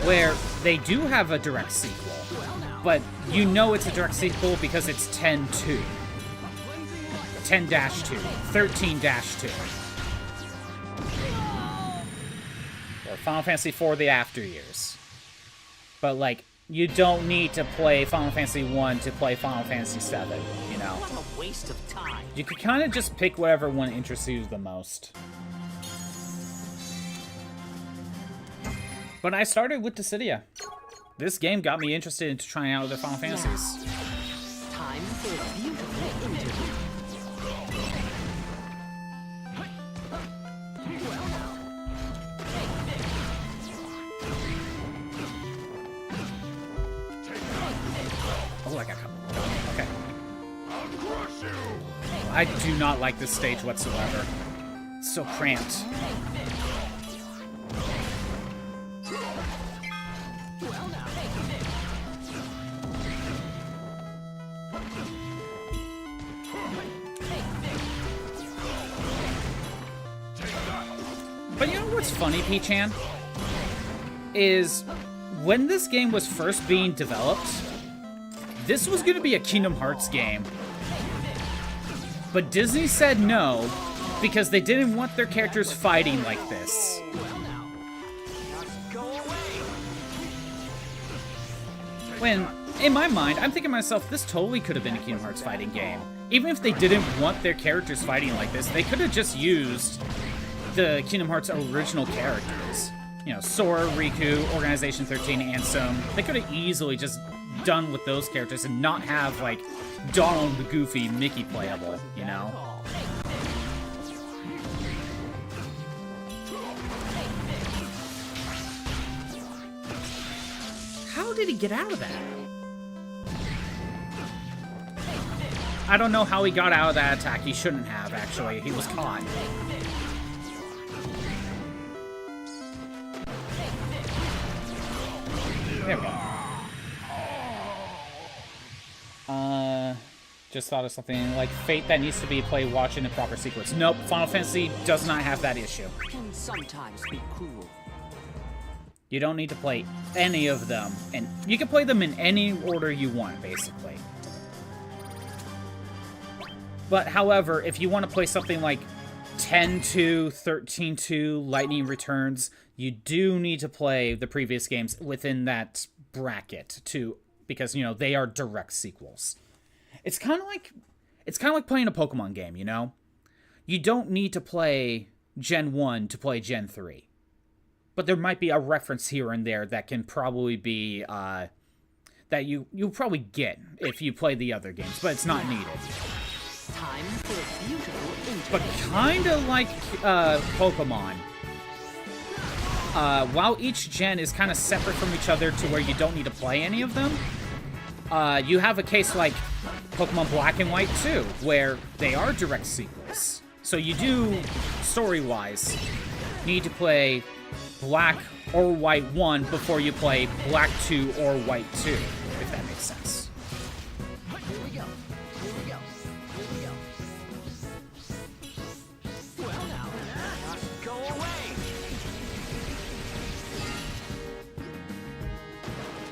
where they do have a direct sequel, but you know it's a direct sequel because it's 10-2. 10-2. 13-2. Or Final Fantasy IV The After Years. But, like, you don't need to play Final Fantasy 1 to play Final Fantasy 7, you know? What a waste of time. You could kind of just pick whatever one interests you the most. But I started with Dissidia. This game got me interested into trying out other Final Fantasies. Time for a beautiful interview. Oh, I got covered. Okay. I do not like this stage whatsoever. It's so cramped. But you know what's funny, P-Chan? Is when this game was first being developed, this was going to be a Kingdom Hearts game. But Disney said no because they didn't want their characters fighting like this. When, in my mind, I'm thinking to myself, this totally could have been a Kingdom Hearts fighting game. Even if they didn't want their characters fighting like this, they could have just used the Kingdom Hearts original characters. You know, Sora, Riku, Organization 13, Ansem. They could have easily just done with those characters and not have, like, Donald the Goofy Mickey playable, you know? How did he get out of that? I don't know how he got out of that attack. He shouldn't have, actually. He was caught. There we go. Just thought of something like Fate that needs to be played watching the proper sequence. Nope, Final Fantasy does not have that issue. Can sometimes be cruel. You don't need to play any of them, and you can play them in any order you want, basically. But, however, if you want to play something like 10-2, 13-2, Lightning Returns, you do need to play the previous games within that bracket, too, because, you know, they are direct sequels. It's kind of like playing a Pokemon game, you know? You don't need to play Gen 1 to play Gen 3. But there might be a reference here and there that can probably be, that you'll probably get if you play the other games, but it's not needed. Time for a beautiful interview. But kind of like Pokemon, while each gen is kind of separate from each other to where you don't need to play any of them, you have a case like Pokemon Black and White 2, where they are direct sequels. So you do, story-wise, need to play Black or White 1 before you play Black 2 or White 2, if that makes sense. Here we go. Here we go. Here we go. Well now, go away.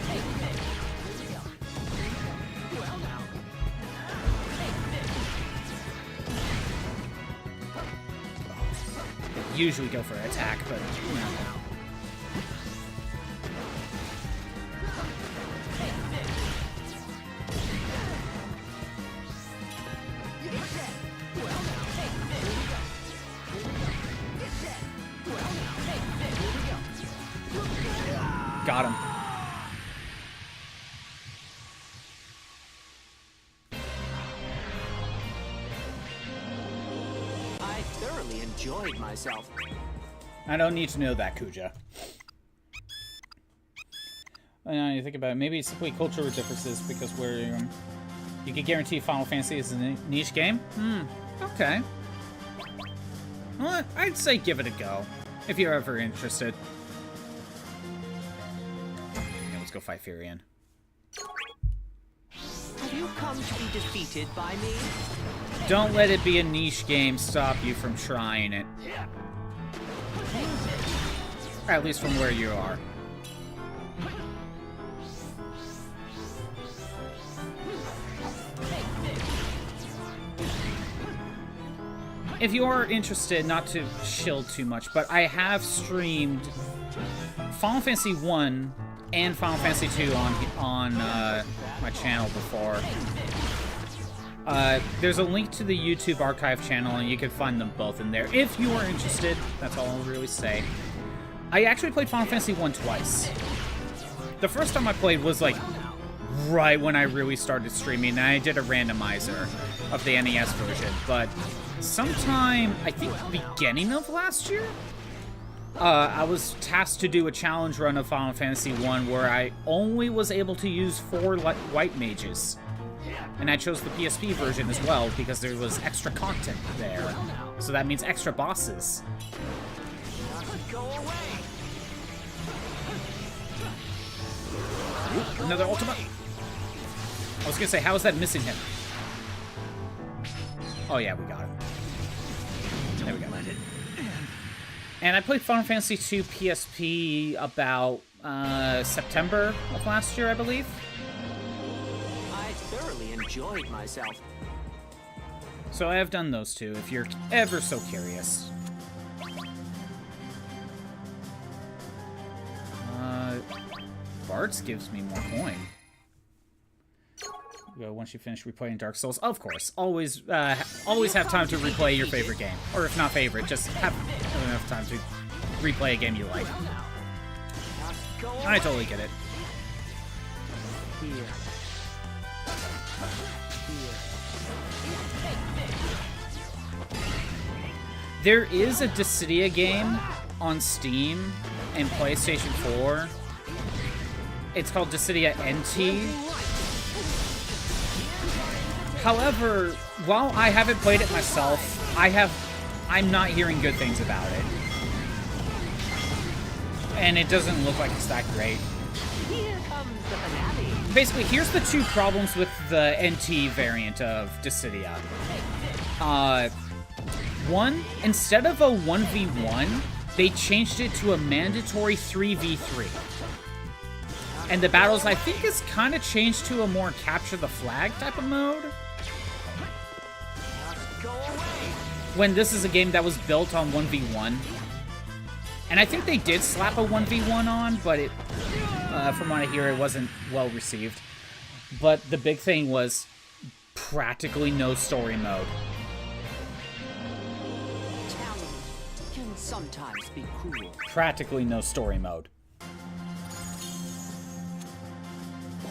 Here we go. Well now. Usually go for an attack, but you know. Got him. I enjoyed myself. I don't need to know that, Kuja. You think about it, maybe it's simply cultural differences because you can guarantee Final Fantasy is a niche game? Okay. Well, I'd say give it a go, if you're ever interested. Yeah, let's go fight Furion. Have you come to be defeated by me? Don't let it be a niche game stop you from trying it. At least from where you are. If you are interested, not to shill too much, but I have streamed Final Fantasy 1 and Final Fantasy 2 on my channel before. There's a link to the YouTube archive channel, and you can find them both in there. If you are interested, that's all I'll really say. I actually played Final Fantasy 1 twice. The first time I played was, like, right when I really started streaming, and I did a randomizer of the NES version, but sometime, I think, beginning of last year, I was tasked to do a challenge run of Final Fantasy 1 where I only was able to use 4 white mages. And I chose the PSP version as well because there was extra content there. So that means extra bosses. Ooh, another ultimate. I was gonna say, how is that missing him? Oh yeah, we got him. There we go. And I played Final Fantasy 2 PSP about September of last year, I believe. I thoroughly enjoyed myself. So I have done those two, if you're ever so curious. Bart's gives me more coin. Once you finish replaying Dark Souls, of course, always have time to replay your favorite game, or if not favorite, just have enough time to replay a game you like. I totally get it. There is a Dissidia game on Steam and PlayStation 4. It's called Dissidia NT. However, while I haven't played it myself, I'm not hearing good things about it. And it doesn't look like it's that great. Here comes the finale. Basically, here's the two problems with the NT variant of Dissidia. One, instead of a 1v1, they changed it to a mandatory 3v3. And the battles, I think, is kind of changed to a more capture the flag type of mode. When this is a game that was built on 1v1. And I think they did slap a 1v1 on, but it, from what I hear, it wasn't well received. But the big thing was practically no story mode. Challenge can sometimes be cruel. Practically no story mode.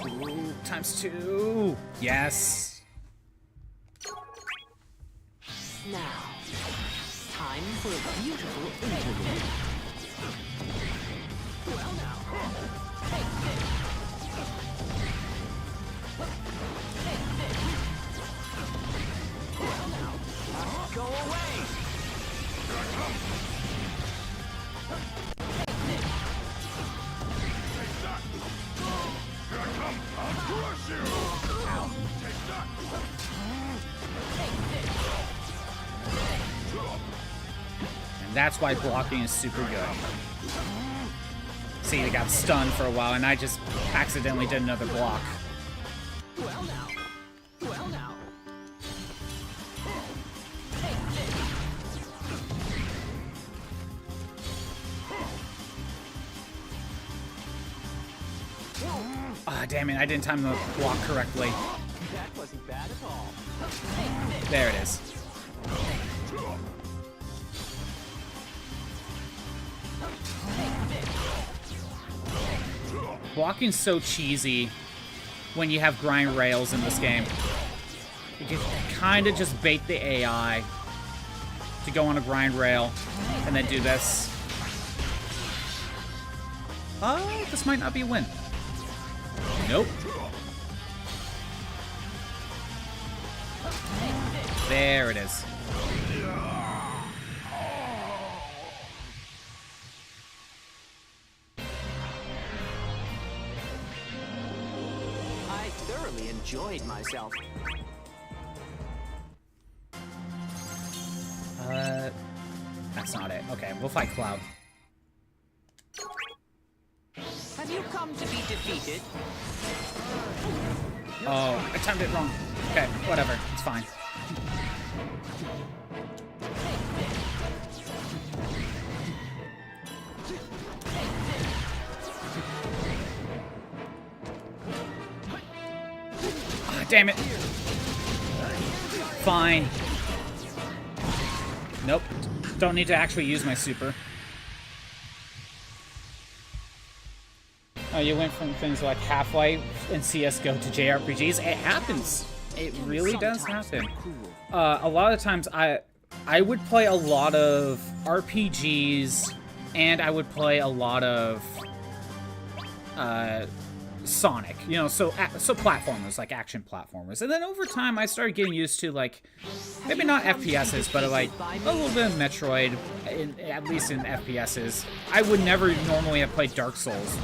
Ooh, ×2. Yes. Now, time for a beautiful interlude. Well now. Well now. Go away. And that's why blocking is super good. See, they got stunned for a while, and I just accidentally did another block. Well now. Well now. Ah, damn it, I didn't time the block correctly. That wasn't bad at all. There it is. Blocking's so cheesy when you have grind rails in this game. You can kind of just bait the AI. to go on a grind rail and then do this. This might not be a win. Nope. There it is. I thoroughly enjoyed myself. That's not it. Okay, we'll fight Cloud. Have you come to be defeated? Oh, I timed it wrong. Okay, whatever. It's fine. Ah, damn it. Fine. Nope. Don't need to actually use my super. Oh, you went from things like Half-Life and CSGO to JRPGs. It happens. It really does happen. A lot of times I would play a lot of RPGs and I would play a lot of Sonic, you know, so platformers, like action platformers. And then over time I started getting used to, like, maybe not FPSs, but like a little bit of Metroid, at least in FPSs. I would never normally have played Dark Souls.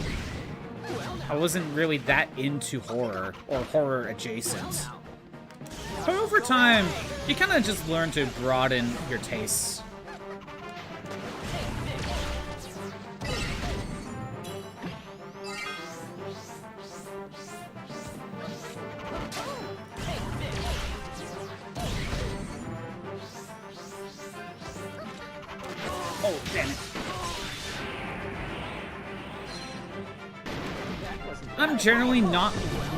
I wasn't really that into horror or horror adjacent. But over time, you kind of just learn to broaden your tastes. Oh, damn it. I'm generally not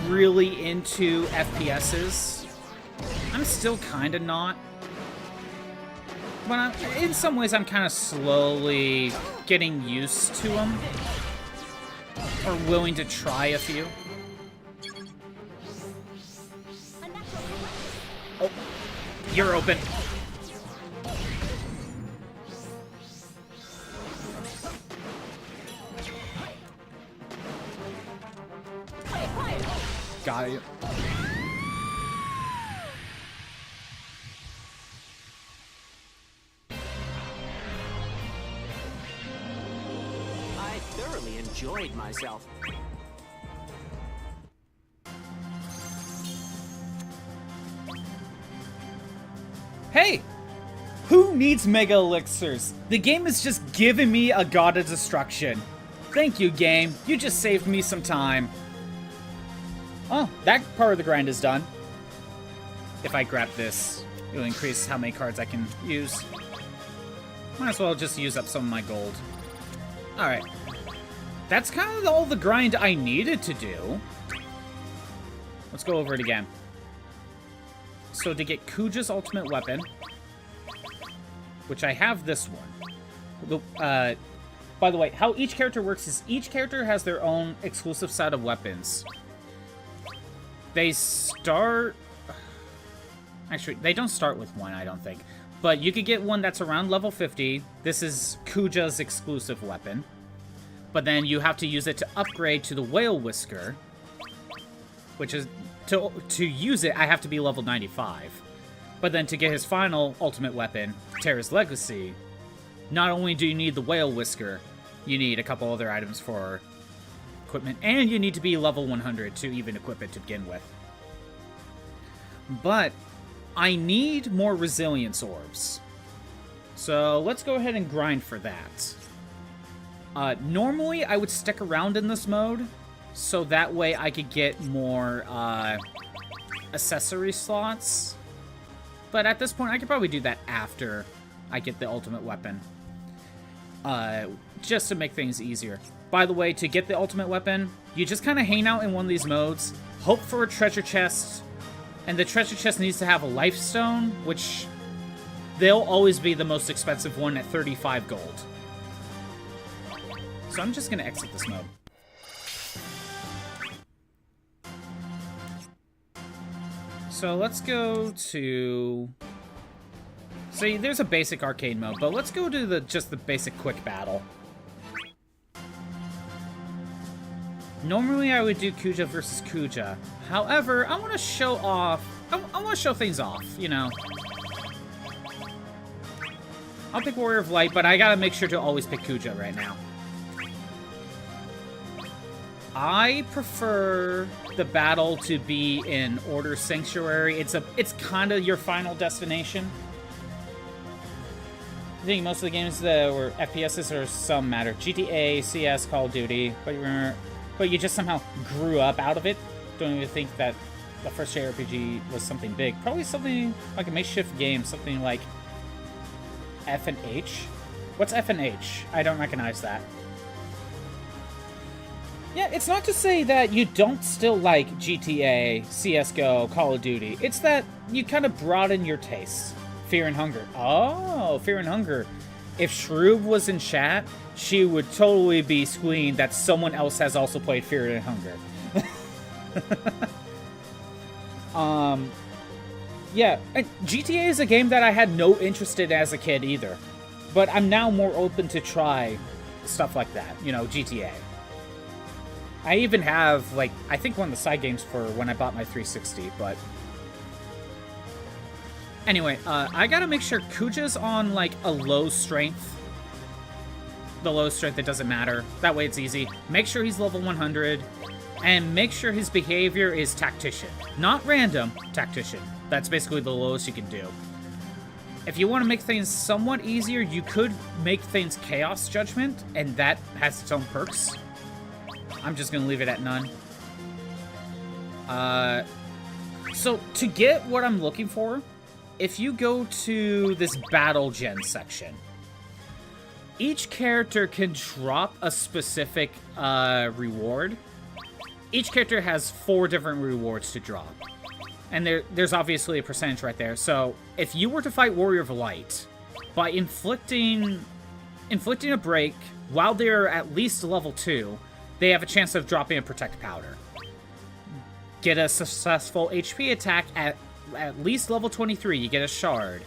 really into FPSs. I'm still kind of not. But in some ways, I'm kind of slowly getting used to them. Or willing to try a few. Oh, you're open. Got you. I thoroughly enjoyed myself. Hey! Who needs Mega Elixirs? The game is just giving me a God of Destruction. Thank you, game. You just saved me some time. Oh, that part of the grind is done. If I grab this, it'll increase how many cards I can use. Might as well just use up some of my gold. Alright. That's kind of all the grind I needed to do. Let's go over it again. So to get Kuja's ultimate weapon, which I have this one. By the way, how each character works is each character has their own exclusive set of weapons. They start... Actually, they don't start with one, I don't think. But you could get one that's around level 50. This is Kuja's exclusive weapon. But then you have to use it to upgrade to the Whale Whisker. Which is... To use it, I have to be level 95. But then to get his final ultimate weapon, Terra's Legacy, not only do you need the Whale Whisker, you need a couple other items for equipment, and you need to be level 100 to even equip it to begin with. But I need more resilience orbs. So let's go ahead and grind for that. Normally, I would stick around in this mode, so that way I could get more accessory slots. But at this point, I could probably do that after I get the ultimate weapon. Just to make things easier. By the way, to get the ultimate weapon, you just kind of hang out in one of these modes, hope for a treasure chest, and the treasure chest needs to have a life stone, which they'll always be the most expensive one at 35 gold. So I'm just going to exit this mode. So let's go to See, there's a basic arcade mode, but let's go to just the basic quick battle. Normally I would do Kuja versus Kuja. However, I want to show off... I want to show things off, you know. I'll pick Warrior of Light, but I gotta make sure to always pick Kuja right now. I prefer the battle to be in Order Sanctuary. It's kind of your final destination. I think most of the games that were FPSs or some matter. GTA, CS, Call of Duty, but you just somehow grew up out of it. Don't even think that the first JRPG was something big. Probably something like a makeshift game, something like F and H. What's F and H? I don't recognize that. Yeah, it's not to say that you don't still like GTA, CSGO, Call of Duty. It's that you kind of broaden your tastes. Fear and Hunger. Oh, Fear and Hunger. If Shroob was in chat, she would totally be squealing that someone else has also played Fear and Hunger. Yeah, GTA is a game that I had no interest in as a kid either. But I'm now more open to try stuff like that, you know, GTA. I even have, like, I think one of the side games for when I bought my 360, but... Anyway, I gotta make sure Kuja's on, like, a low strength. The low strength, it doesn't matter. That way it's easy. Make sure he's level 100. And make sure his behavior is Tactician. Not random, Tactician. That's basically the lowest you can do. If you want to make things somewhat easier, you could make things Chaos Judgment, and that has its own perks. I'm just going to leave it at none. So, to get what I'm looking for, if you go to this Battle Gen section, each character can drop a specific reward. Each character has 4 different rewards to drop. And there's obviously a percentage right there. So, if you were to fight Warrior of Light, by inflicting a break while they're at least level 2, they have a chance of dropping a Protect Powder. Get a successful HP attack at least level 23, you get a Shard.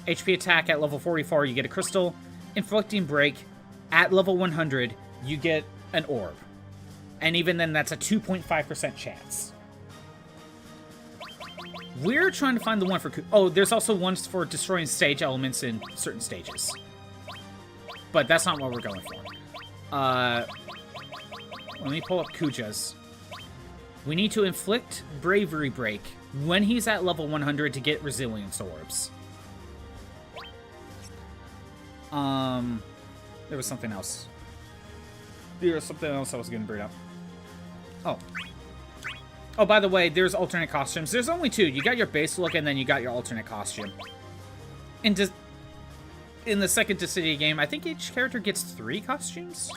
HP attack at level 44, you get a Crystal. Inflicting break at level 100, you get an Orb. And even then, that's a 2.5% chance. We're trying to find the one for... Oh, there's also ones for destroying stage elements in certain stages. But that's not what we're going for. Let me pull up Kuja's. We need to inflict Bravery Break when he's at level 100 to get Resilience Orbs. There was something else. There was something else I was going to bring up. Oh. Oh, by the way, there's alternate costumes. There's only 2. You got your base look, and then you got your alternate costume. In the second Dissidia game, I think each character gets 3 costumes.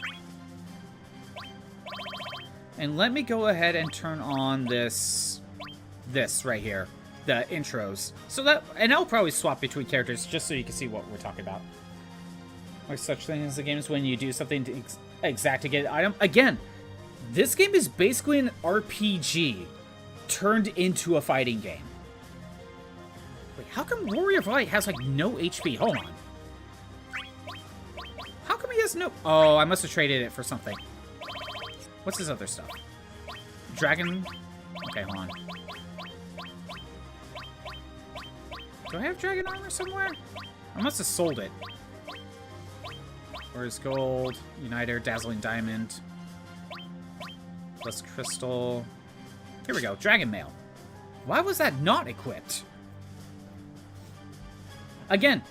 And let me go ahead and turn on this right here, the intros. So that, and I'll probably swap between characters just so you can see what we're talking about. Like such things as the games when you do something to exact to get an item. Again, this game is basically an RPG turned into a fighting game. Wait, how come Warrior of Light has like no HP? Hold on. How come he has no... Oh, I must have traded it for something. What's his other stuff? Dragon... Okay, hold on. Do I have dragon armor somewhere? I must have sold it. Where's gold? Uniter, dazzling diamond. Plus crystal. Here we go, dragon mail. Why was that not equipped? Again,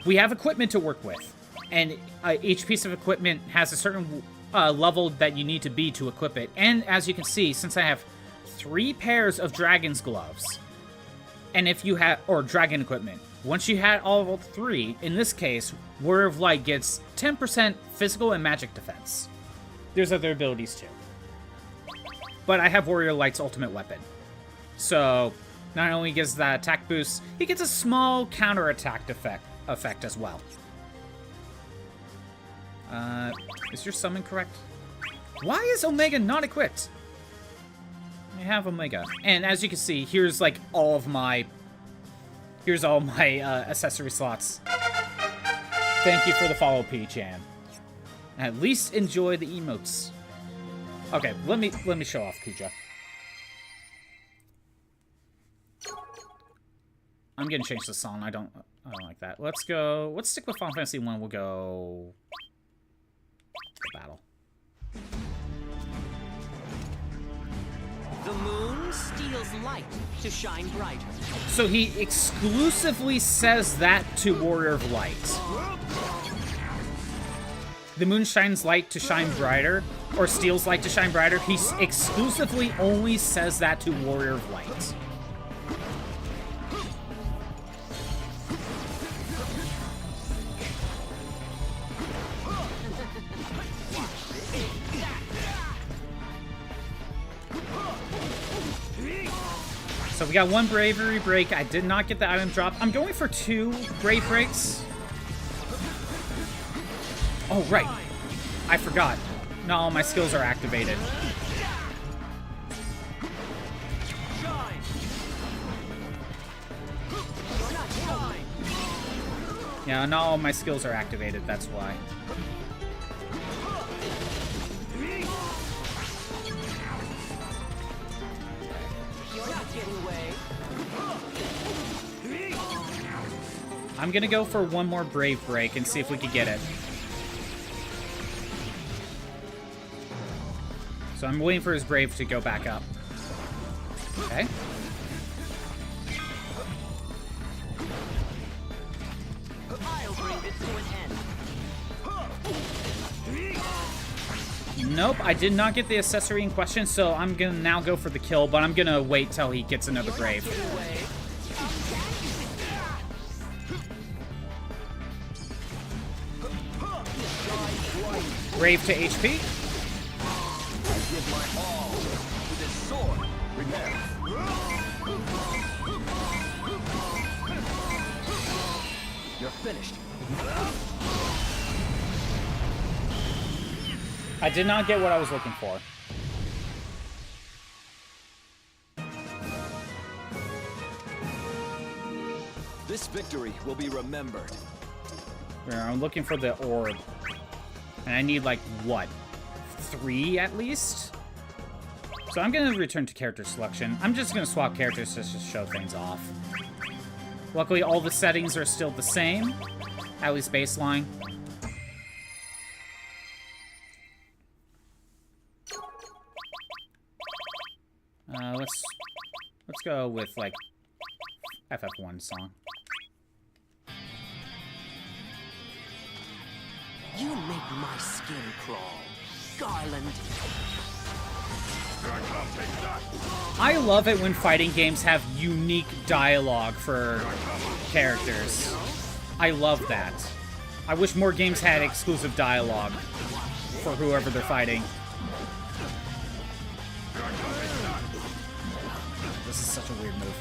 we have equipment to work with. And each piece of equipment has a certain level that you need to be to equip it. And as you can see, since I have 3 pairs of dragon's gloves, and if you have, or dragon equipment, once you had all 3, in this case, Warrior of Light gets 10% physical and magic defense. There's other abilities too. But I have Warrior of Light's ultimate weapon. So, not only gets that attack boost, he gets a small counter-attack effect as well. Is your summon correct? Why is Omega not equipped? I have Omega. And as you can see, here's like all of my Here's all my accessory slots. Thank you for the follow, P-chan. At least enjoy the emotes. Okay, let me show off Kuja. I'm gonna change the song. I don't like that. Let's stick with Final Fantasy 1. We'll go battle. The moon steals light to shine brighter. So he exclusively says that to Warrior of Light. The moon shines light to shine brighter, or steals light to shine brighter. He exclusively only says that to Warrior of Light. So we got one bravery break. I did not get the item drop. I'm going for 2 brave breaks. Oh, right. I forgot. Not all my skills are activated. Yeah, not all my skills are activated. That's why. I'm gonna go for one more brave break and see if we can get it. So I'm waiting for his brave to go back up. Okay. I'll bring this to an end. Nope, I did not get the accessory in question, so I'm gonna now go for the kill, but I'm gonna wait till he gets another brave. Brave to HP. Give my all to this sword. Prepare. You're finished. I did not get what I was looking for. This victory will be remembered. I'm looking for the orb. And I need, like, what? 3 at least? So I'm going to return to character selection. I'm just going to swap characters just to show things off. Luckily, all the settings are still the same. At least baseline. Let's go with, like, FF1 song. You make my skin crawl, Garland. I love it when fighting games have unique dialogue for characters. I love that. I wish more games had exclusive dialogue for whoever they're fighting. This is such a weird move.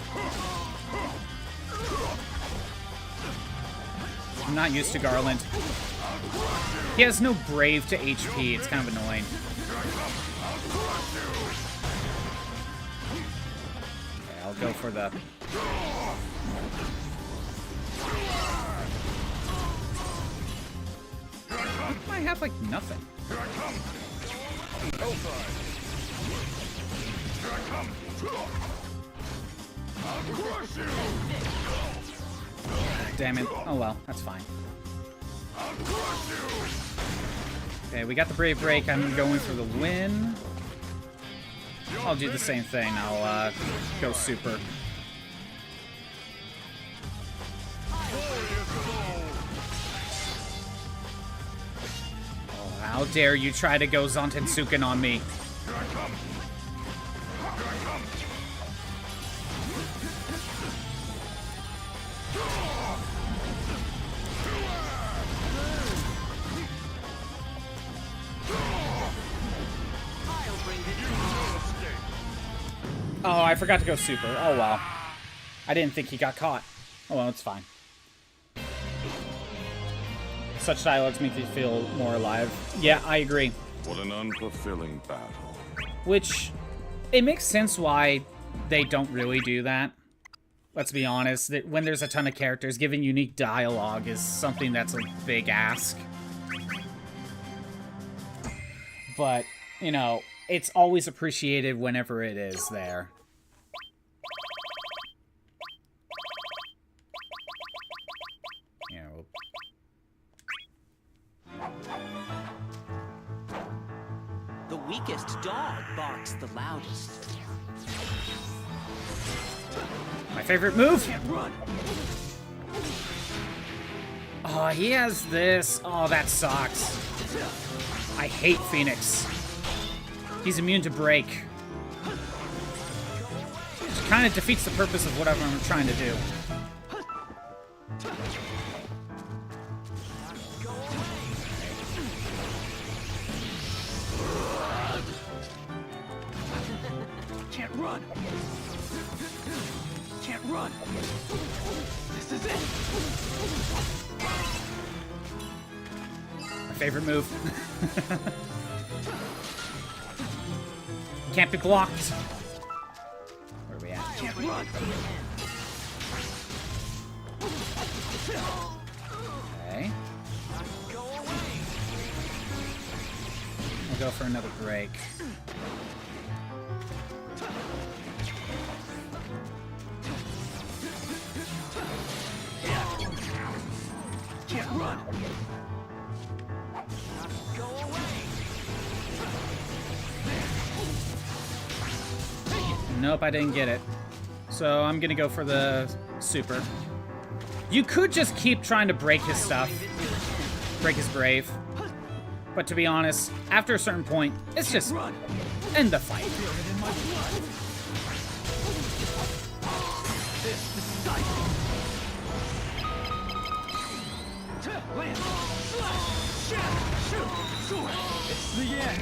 I'm not used to Garland. He has no brave to HP. It's kind of annoying. Okay, I'll go for the... I have, like, nothing. Damn it. Oh well, that's fine. Okay, we got the brave break. I'm going for the win. I'll do the same thing. I'll go super. Oh, how dare you try to go Zantetsuken on me. Oh, I forgot to go super. Oh, well. I didn't think he got caught. Oh, well, it's fine. Such dialogues make you feel more alive. Yeah, I agree. What an unfulfilling battle. Which, it makes sense why they don't really do that. Let's be honest, that when there's a ton of characters, giving unique dialogue is something that's a big ask. But, you know, it's always appreciated whenever it is there. The weakest dog barks the loudest. My favorite move? Run. Oh, he has this. Oh, that sucks. I hate Phoenix. He's immune to break. Which kind of defeats the purpose of whatever I'm trying to do. Can't run. Can't run. This is it. My favorite move. Can't be blocked. Where are we at? Can't run. Okay. I'll go for another break. Can't run. Nope, I didn't get it. So I'm gonna go for the super. You could just keep trying to break his stuff. Break his brave. But to be honest, after a certain point, it's just end the fight. It's the end.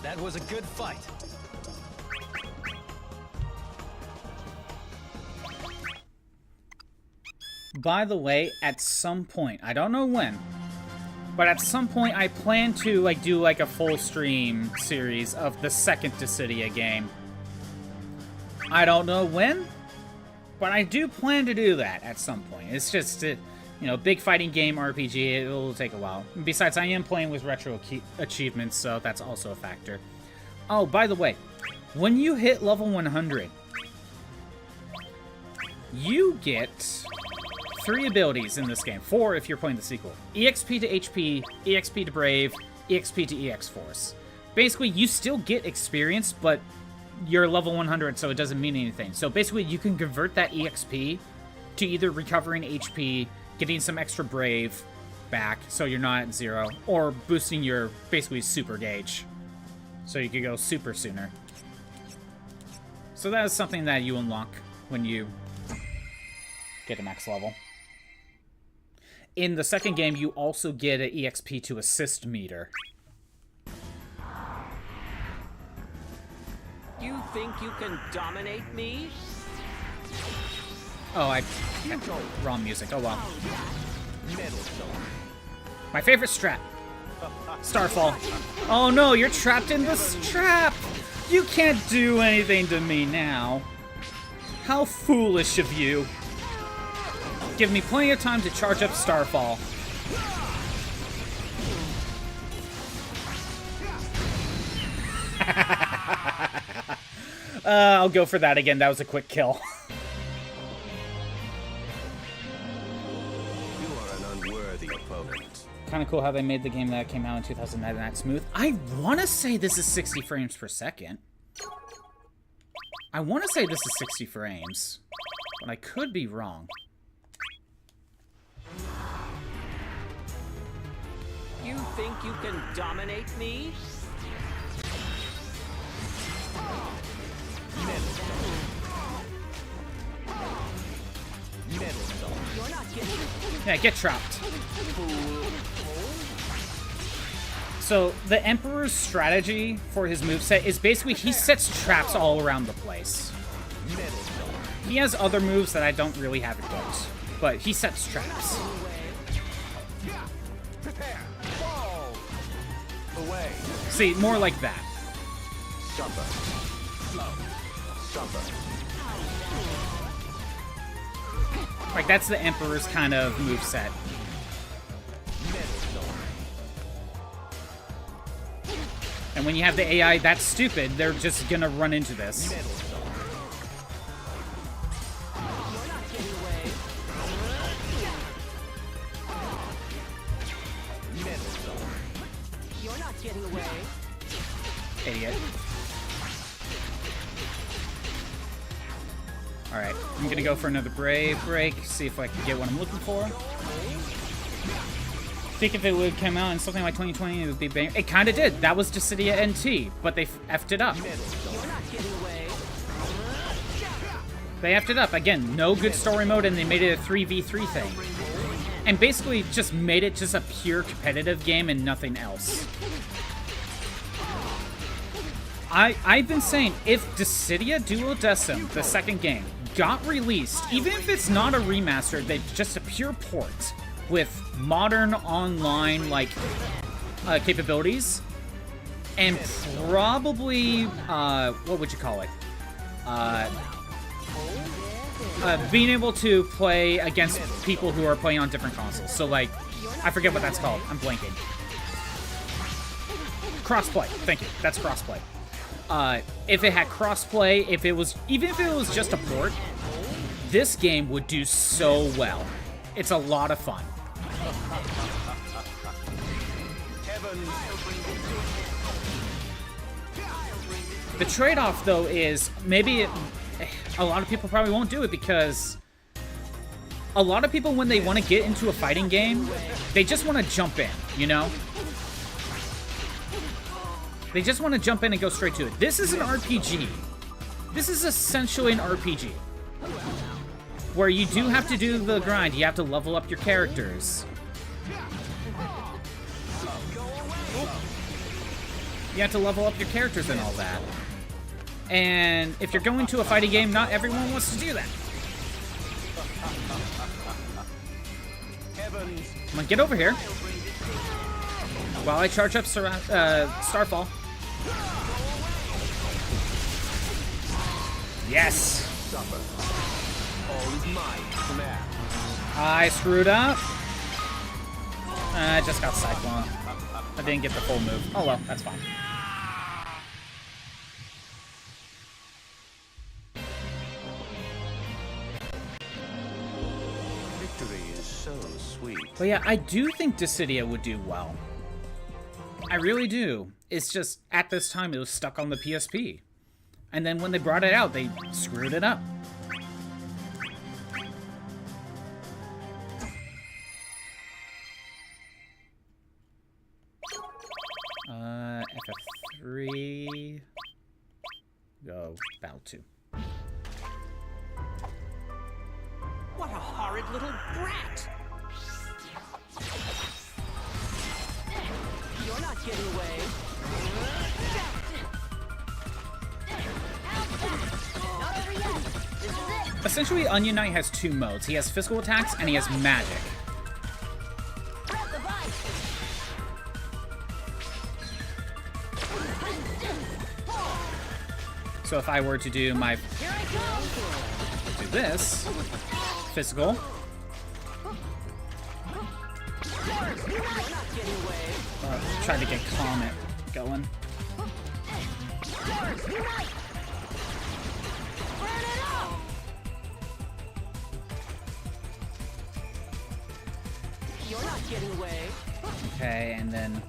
That was a good fight. By the way, at some point, I don't know when, but at some point I plan to do a full stream series of the second Dissidia game. I don't know when, but I do plan to do that at some point. It's just, you know, big fighting game RPG, it will take a while. Besides, I am playing with retro achievements, so that's also a factor. Oh, by the way, when you hit level 100, you get 3 abilities in this game. 4 if you're playing the sequel. EXP to HP, EXP to Brave, EXP to EX Force. Basically, you still get experience, but you're level 100, so it doesn't mean anything. So basically, you can convert that EXP to either recovering HP, getting some extra Brave back, so you're not at 0, or boosting your, basically, super gauge. So you can go super sooner. So that is something that you unlock when you get to max level. In the second game, you also get an EXP to assist meter. You think you can dominate me? Oh, wrong music. Oh well. My favorite strat. Starfall. Oh no, you're trapped in this trap! You can't do anything to me now. How foolish of you. Give me plenty of time to charge up Starfall. I'll go for that again. That was a quick kill. You are an unworthy opponent. Kind of cool how they made the game that came out in 2009 that smooth. I want to say this is 60 frames per second. I want to say this is 60 frames, but I could be wrong. You think you can dominate me? You're not getting it. Yeah, get trapped. So, the Emperor's strategy for his moveset is basically he sets traps all around the place. He has other moves that I don't really have equipped. but he sets traps. Prepare. Fall. Away. See, more like that. Stumper. Slow. Stumper. Like, that's the Emperor's kind of moveset. And when you have the AI that's stupid, they're just gonna run into this. You're not getting away. Idiot. Alright, I'm gonna go for another Brave break, see if I can get what I'm looking for. I think if it would come out in something like 2020, it would be bang. It kinda did. That was Dissidia NT, but they effed it up. You're not getting away. They effed it up. Again, no good story mode, and they made it a 3v3 thing. And basically just made it just a pure competitive game and nothing else. I've been saying, if Dissidia Duodecim, the second game, got released, even if it's not a remaster, that's just a pure port with modern online, like, capabilities, and probably, what would you call it? Being able to play against people who are playing on different consoles. So, like, I forget what that's called. I'm blanking. Crossplay. Thank you. That's crossplay. If it had crossplay, even if it was just a port, this game would do so well. It's a lot of fun. The trade-off, though, is maybe a lot of people probably won't do it because a lot of people, when they want to get into a fighting game, they just want to jump in, you know? They just want to jump in and go straight to it. This is an RPG. This is essentially an RPG. Where you do have to do the grind. You have to level up your characters. You have to level up your characters and all that. And if you're going to a fighting game, not everyone wants to do that. Come on, get over here. While I charge up Starfall. Yes! I screwed up. I just got Cyclone. I didn't get the full move. Oh well, that's fine. Victory is so sweet. But yeah, I do think Dissidia would do well. I really do. It's just, at this time, it was stuck on the PSP. And then when they brought it out, they screwed it up. FF3. Go Battle 2. What a horrid little brat! You're not getting away. Essentially, Onion Knight has two modes. He has physical attacks and he has magic. So if I were to do my... do this... physical... try to get Comet going. You're not getting away. Okay, and then...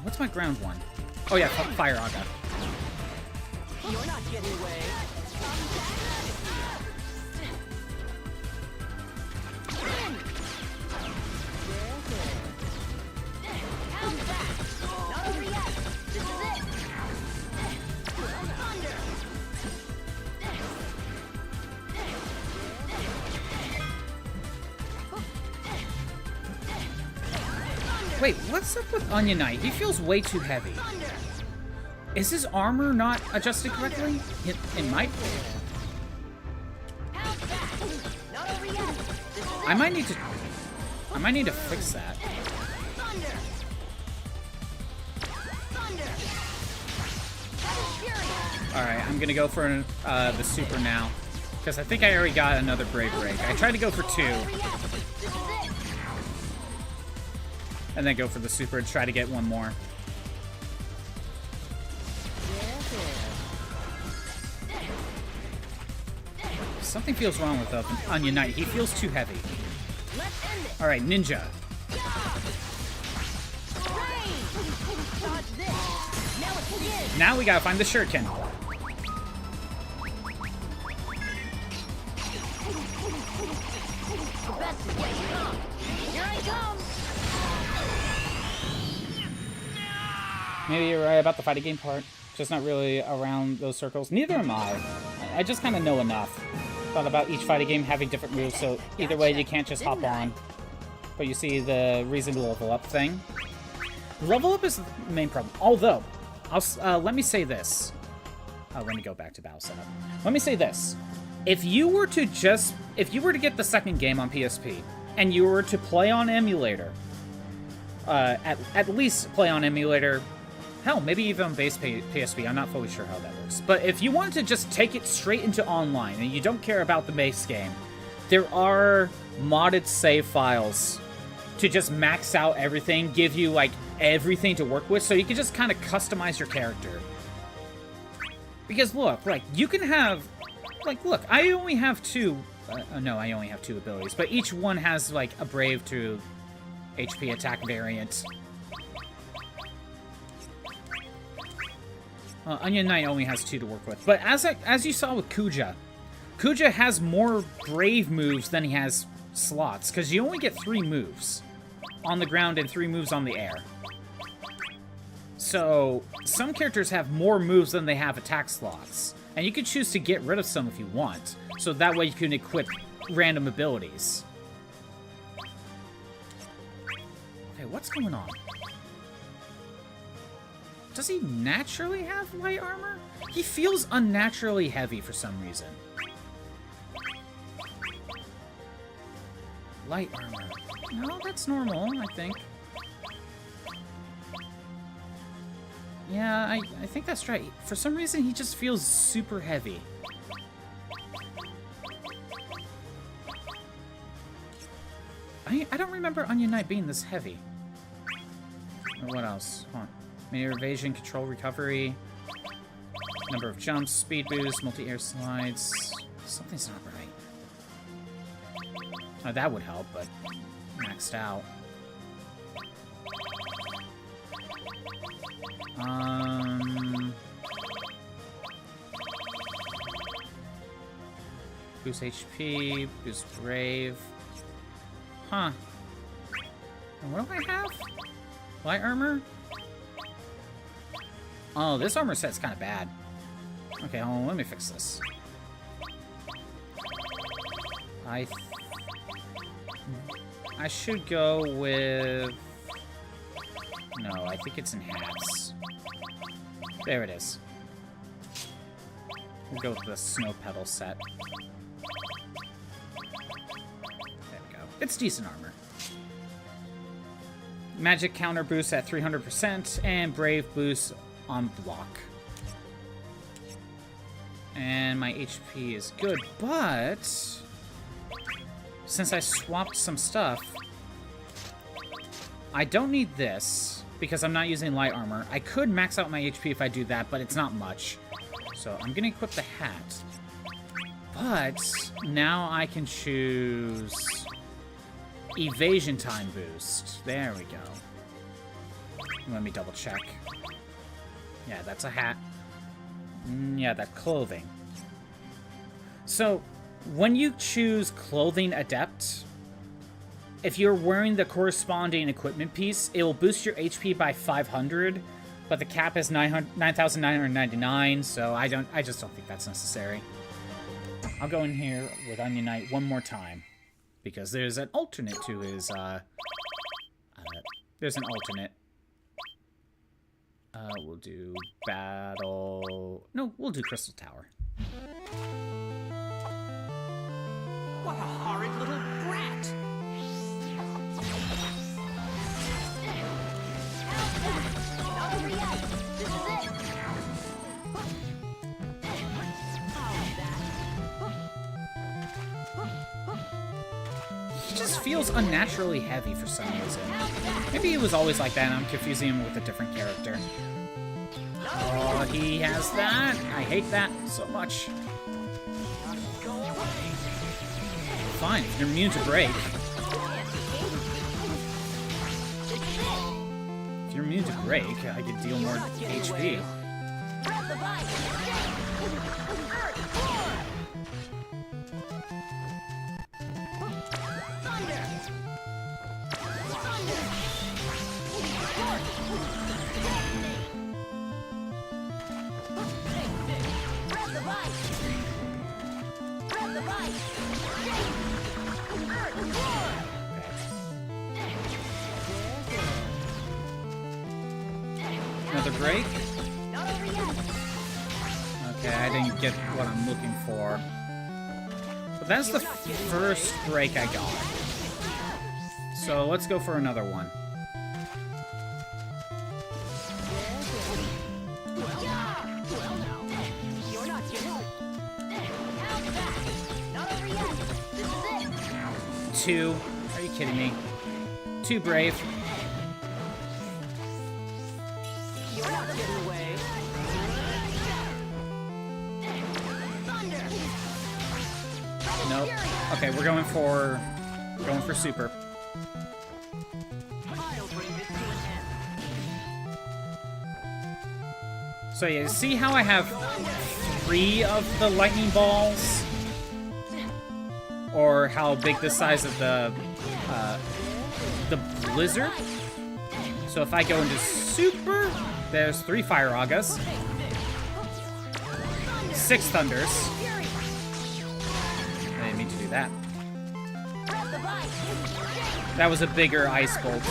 What's my ground one? Oh yeah, Fire Aga. You're not getting away. Wait, what's up with Onion Knight? He feels way too heavy. Is his armor not adjusted correctly? It might be. I might need to fix that. Alright, I'm gonna go for the super now. Because I think I already got another Brave Break. I tried to go for 2. And then go for the super and try to get one more. Something feels wrong with Onion Knight. He feels too heavy. Alright, Ninja. Now we gotta find the shuriken. Maybe you're right about the fighting game part. Just not really around those circles. Neither am I. I just kind of know enough. Thought about each fighting game having different moves, so either way you can't just hop on. But you see the reason to level up thing. Level up is the main problem. Although, let me say this. Let me go back to battle setup. Let me say this. If you were to get the second game on PSP, and you were to play on emulator, at least play on emulator, hell, maybe even on base PSP, I'm not fully sure how that works. But if you wanted to just take it straight into online, and you don't care about the base game, there are modded save files to just max out everything, give you, like, everything to work with, so you can just kind of customize your character. Because, look, like, you can have... Like, look, I only have 2... no, I only have 2 abilities, but each one has, like, a Brave to HP attack variant. Onion Knight only has 2 to work with. But as you saw with Kuja, Kuja has more Brave moves than he has slots, because you only get 3 moves on the ground and 3 moves on the air. So, some characters have more moves than they have attack slots. And you can choose to get rid of some if you want. So that way you can equip random abilities. Okay, what's going on? Does he naturally have light armor? He feels unnaturally heavy for some reason. Light armor. No, that's normal, I think. Yeah, I think that's right. For some reason, he just feels super heavy. I don't remember Onion Knight being this heavy. Or what else? Hold on. Meter evasion, control recovery, number of jumps, speed boost, multi-air slides. Something's not right. Oh, that would help, but maxed out. Boost HP, boost Brave. Huh. And what do I have? Light armor? Oh, this armor set's kind of bad. Okay, hold on, let me fix this. I should go with... No, I think it's in hats. There it is. We'll go with the snow pedal set. There we go. It's decent armor. Magic counter boost at 300% and Brave boost on block. And my HP is good, but since I swapped some stuff, I don't need this because I'm not using light armor. I could max out my HP if I do that, but it's not much. So I'm gonna equip the hat. But now I can choose evasion time boost. There we go. Let me double check. Yeah, that's a hat. Yeah, that clothing. So, when you choose Clothing Adept, if you're wearing the corresponding equipment piece, it will boost your HP by 500, but the cap is 9,999, so I just don't think that's necessary. I'll go in here with Onion Knight one more time, because there's an alternate to his, there's an alternate. We'll do battle... No, we'll do Crystal Tower. What a horrid little brat! He just feels unnaturally heavy for some reason. Maybe he was always like that and I'm confusing him with a different character. Oh, he has that. I hate that so much. Fine, if you're immune to break. If you're immune to break, I can deal more HP. Another break? Okay, I didn't get what I'm looking for. But that's the first break I got. So let's go for another one. Two. Are you kidding me? Too brave. Nope. Okay, we're going for super. So yeah, see how I have 3 of the lightning balls? Or how big the size of the blizzard? So if I go into super, there's 3 fire agas, 6 thunders. I didn't mean to do that. That was a bigger ice bolt.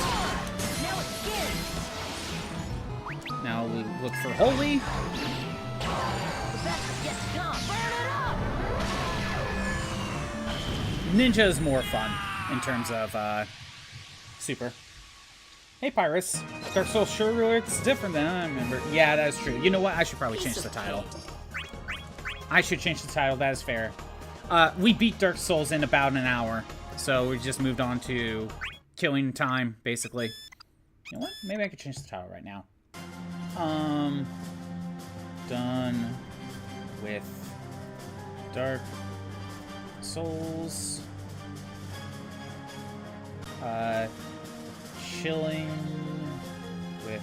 Now we look for holy. Ninja is more fun in terms of super. Hey Pyrus, Dark Souls sure looks different than I remember. Yeah, that is true. You know what? I should probably change the title. I should change the title. That is fair. We beat Dark Souls in about an hour, so we just moved on to killing time, basically. You know what? Maybe I could change the title right now. Done with Dark Souls. Chilling with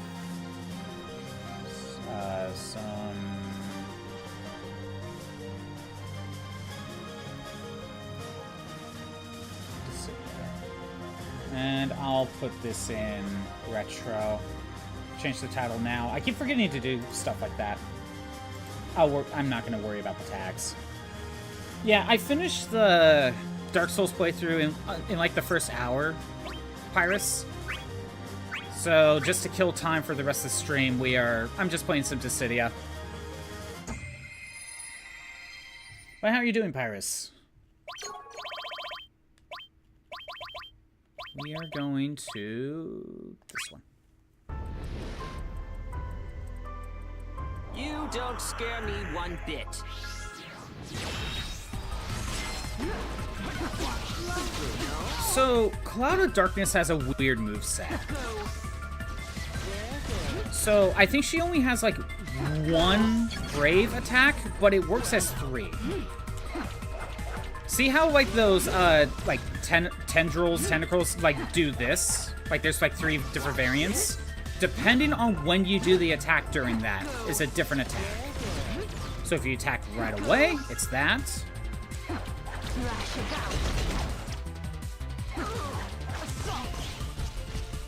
some and I'll put this in retro. Change the title now. I keep forgetting to do stuff like that. I'm not going to worry about the tags. Yeah, I finished the Dark Souls playthrough in like the first hour, Pyrus. So just to kill time for the rest of the stream, I'm just playing some Dissidia. Well, how are you doing, Pyrus? We are going to this one. You don't scare me one bit. So, Cloud of Darkness has a weird moveset. So, I think she only has, like, 1 Brave attack, but it works as 3. See how, like, those, like, tentacles, like, do this? Like, there's, like, 3 different variants? Depending on when you do the attack during that, is a different attack. So if you attack right away, it's that.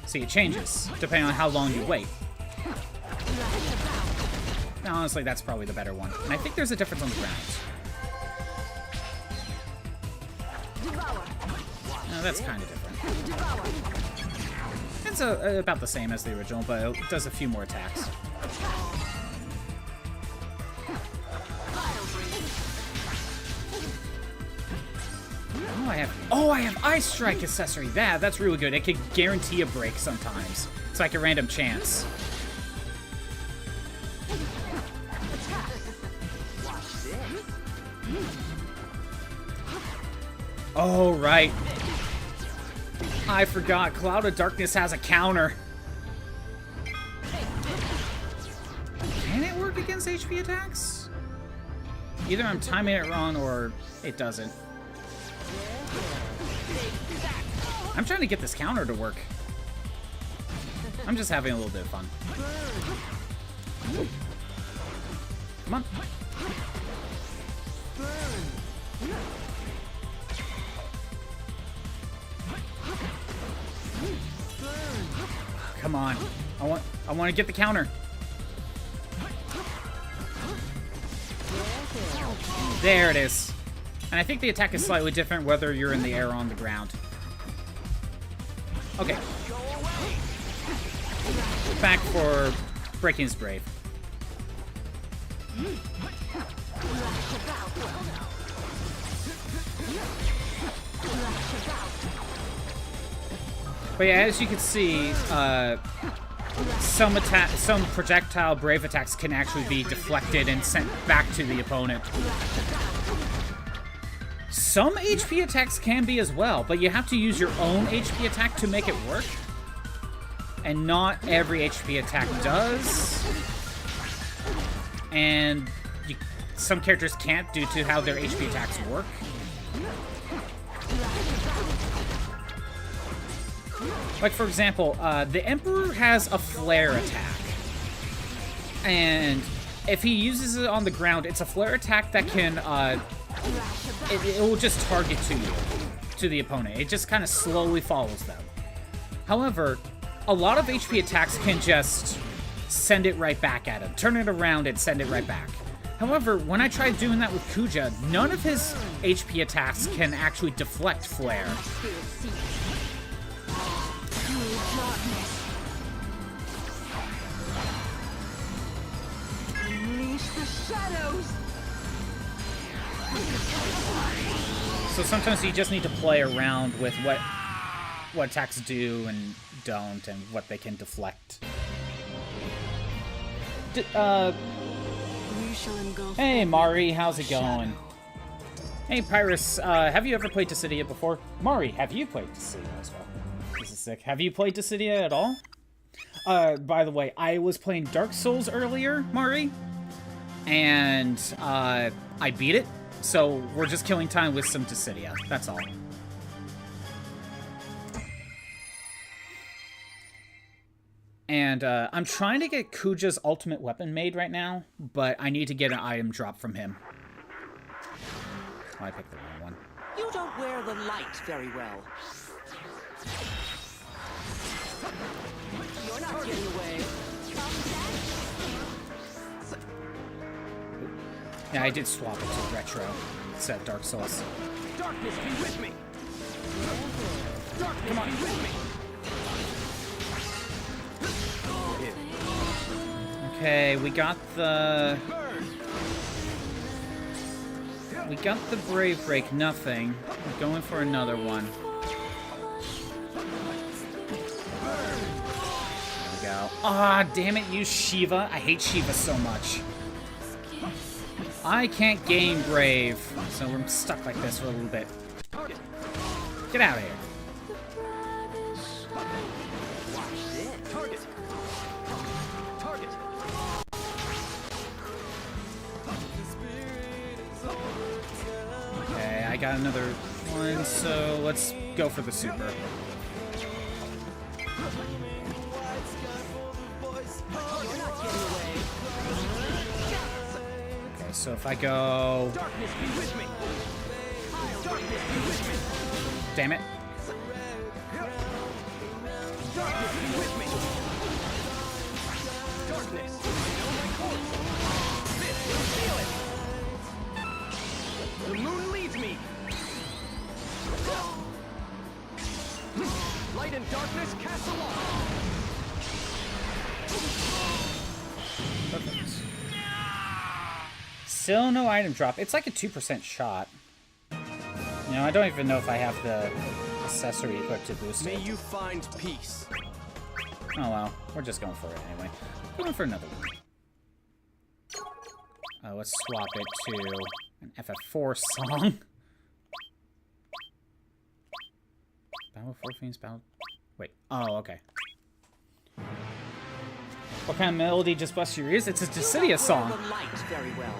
See, it changes, depending on how long you wait. Now, honestly, that's probably the better one. And I think there's a difference on the ground. No, that's kind of different. It's about the same as the original, but it does a few more attacks. I have Ice Strike accessory. That's really good. It could guarantee a break sometimes. It's like a random chance. Oh, right. I forgot. Cloud of Darkness has a counter. Can it work against HP attacks? Either I'm timing it wrong or it doesn't. I'm trying to get this counter to work. I'm just having a little bit of fun. Come on. Come on. I want to get the counter. There it is. And I think the attack is slightly different whether you're in the air or on the ground. Okay. Back for breaking his brave. But yeah, as you can see, some projectile brave attacks can actually be deflected and sent back to the opponent. Some HP attacks can be as well, but you have to use your own HP attack to make it work. And not every HP attack does. And some characters can't due to how their HP attacks work. Like, for example, the Emperor has a flare attack. And if he uses it on the ground, it's a flare attack that can, it will just target to the opponent. It just kind of slowly follows them. However, a lot of HP attacks can just send it right back at him. Turn it around and send it right back. However, when I tried doing that with Kuja, none of his HP attacks can actually deflect flare. So sometimes you just need to play around with what attacks do and don't, and what they can deflect. Hey Mari, how's it going? Hey Pyrus, have you ever played Dissidia before? Mari, have you played Dissidia as well? This is sick. Have you played Dissidia at all? By the way, I was playing Dark Souls earlier, Mari, and I beat it. So we're just killing time with some Dissidia. That's all. And I'm trying to get Kuja's ultimate weapon made right now, but I need to get an item drop from him. Oh, I picked the wrong one. You don't wear the light very well. You're not getting away. Yeah, I did swap it to retro instead of Dark Souls. Darkness be with me. Darkness Come on. be with me. Okay, we got the Brave Break, nothing. We're going for another one. There we go. Ah, damn it, use Shiva. I hate Shiva so much. I can't gain Brave, so we're stuck like this for a little bit. Get out of here. Okay, I got another one, so let's go for the super. Okay, so if I go... Darkness be with me. Darkness be with me. Damn it. Darkness be with me. Darkness, know my course. This will seal it. The moon leads me. Light and darkness cast aloft. Perfect. Still no item drop. It's like a 2% shot. You know, I don't even know if I have the accessory equipped to boost May it. you find peace. Oh well, we're just going for it anyway. Going for another one. Let's swap it to an FF4 song. Battle for Fiends, Battle... Wait. Oh, okay. What kind of melody just busts your ears? It's a Dissidia song. The light very well.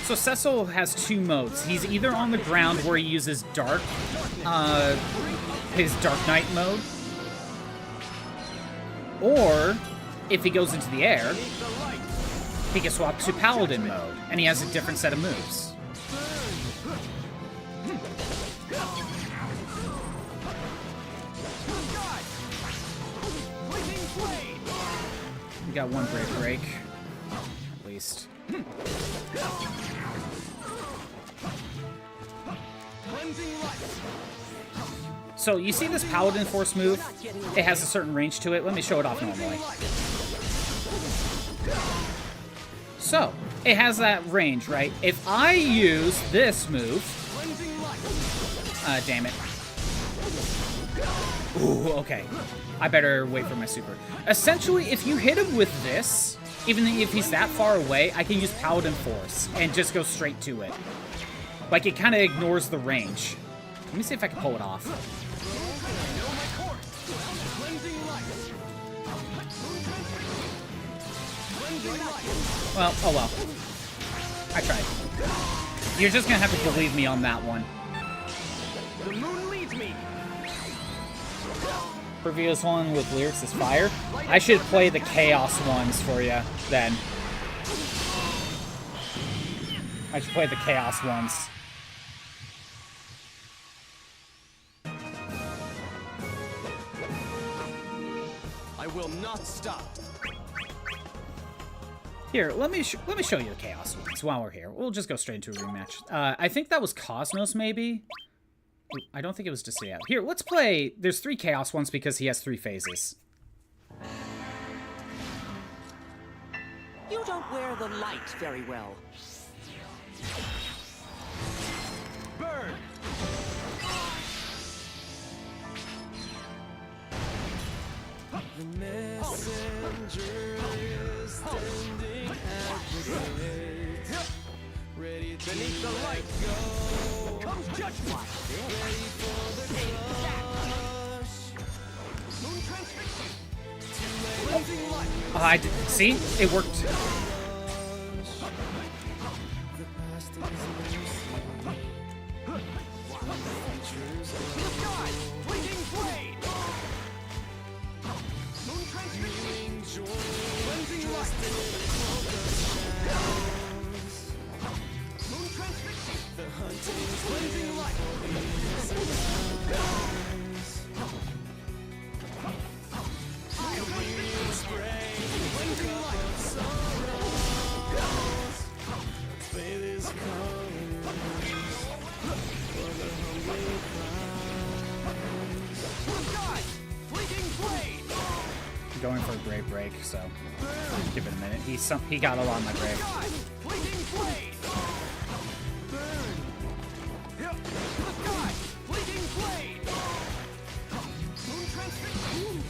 So Cecil has two modes. He's either on the ground where he uses dark, his Dark Knight mode, or if he goes into the air, he can swap to Paladin mode, and he has a different set of moves. We got one break, at least. So, you see this Paladin Force move? It has a certain range to it. Let me show it off normally. So, it has that range, right? If I use this move... damn it. Ooh, okay. I better wait for my super. Essentially, if you hit him with this, even if he's that far away, I can use Paladin Force and just go straight to it. Like, it kind of ignores the range. Let me see if I can pull it off. Well, oh well. I tried. You're just gonna have to believe me on that one. The moon leads me. Previous one with lyrics is fire. I should play the Chaos ones for you, then. I should play the Chaos ones. I will not stop. Here, let me show you the Chaos ones while we're here. We'll just go straight into a rematch. I think that was Cosmos, maybe? I don't think it was Dissidia. Here, let's play... There's 3 Chaos ones because he has 3 phases. You don't wear the light very well. Burn. The messenger is standing at the gate, ready to Beneath the light go. comes judgment. Ready for the crush. Moon transfixing. Cleansing light. I did, see? It worked. The past is mercy. Future's Sky, fleeting blade. Moon transfixing. Cleansing light. Moon transfixing. the hunting Cleansing light. spray. Cleansing light. Faith is calling for the hungry Sky, fleeting blade. I'm going for a Grave Break, so give it a minute. He got a lot on my grave. Sky, fleeting blade. Burn. Yep. Sky, fleeting blade. Moon transfixing.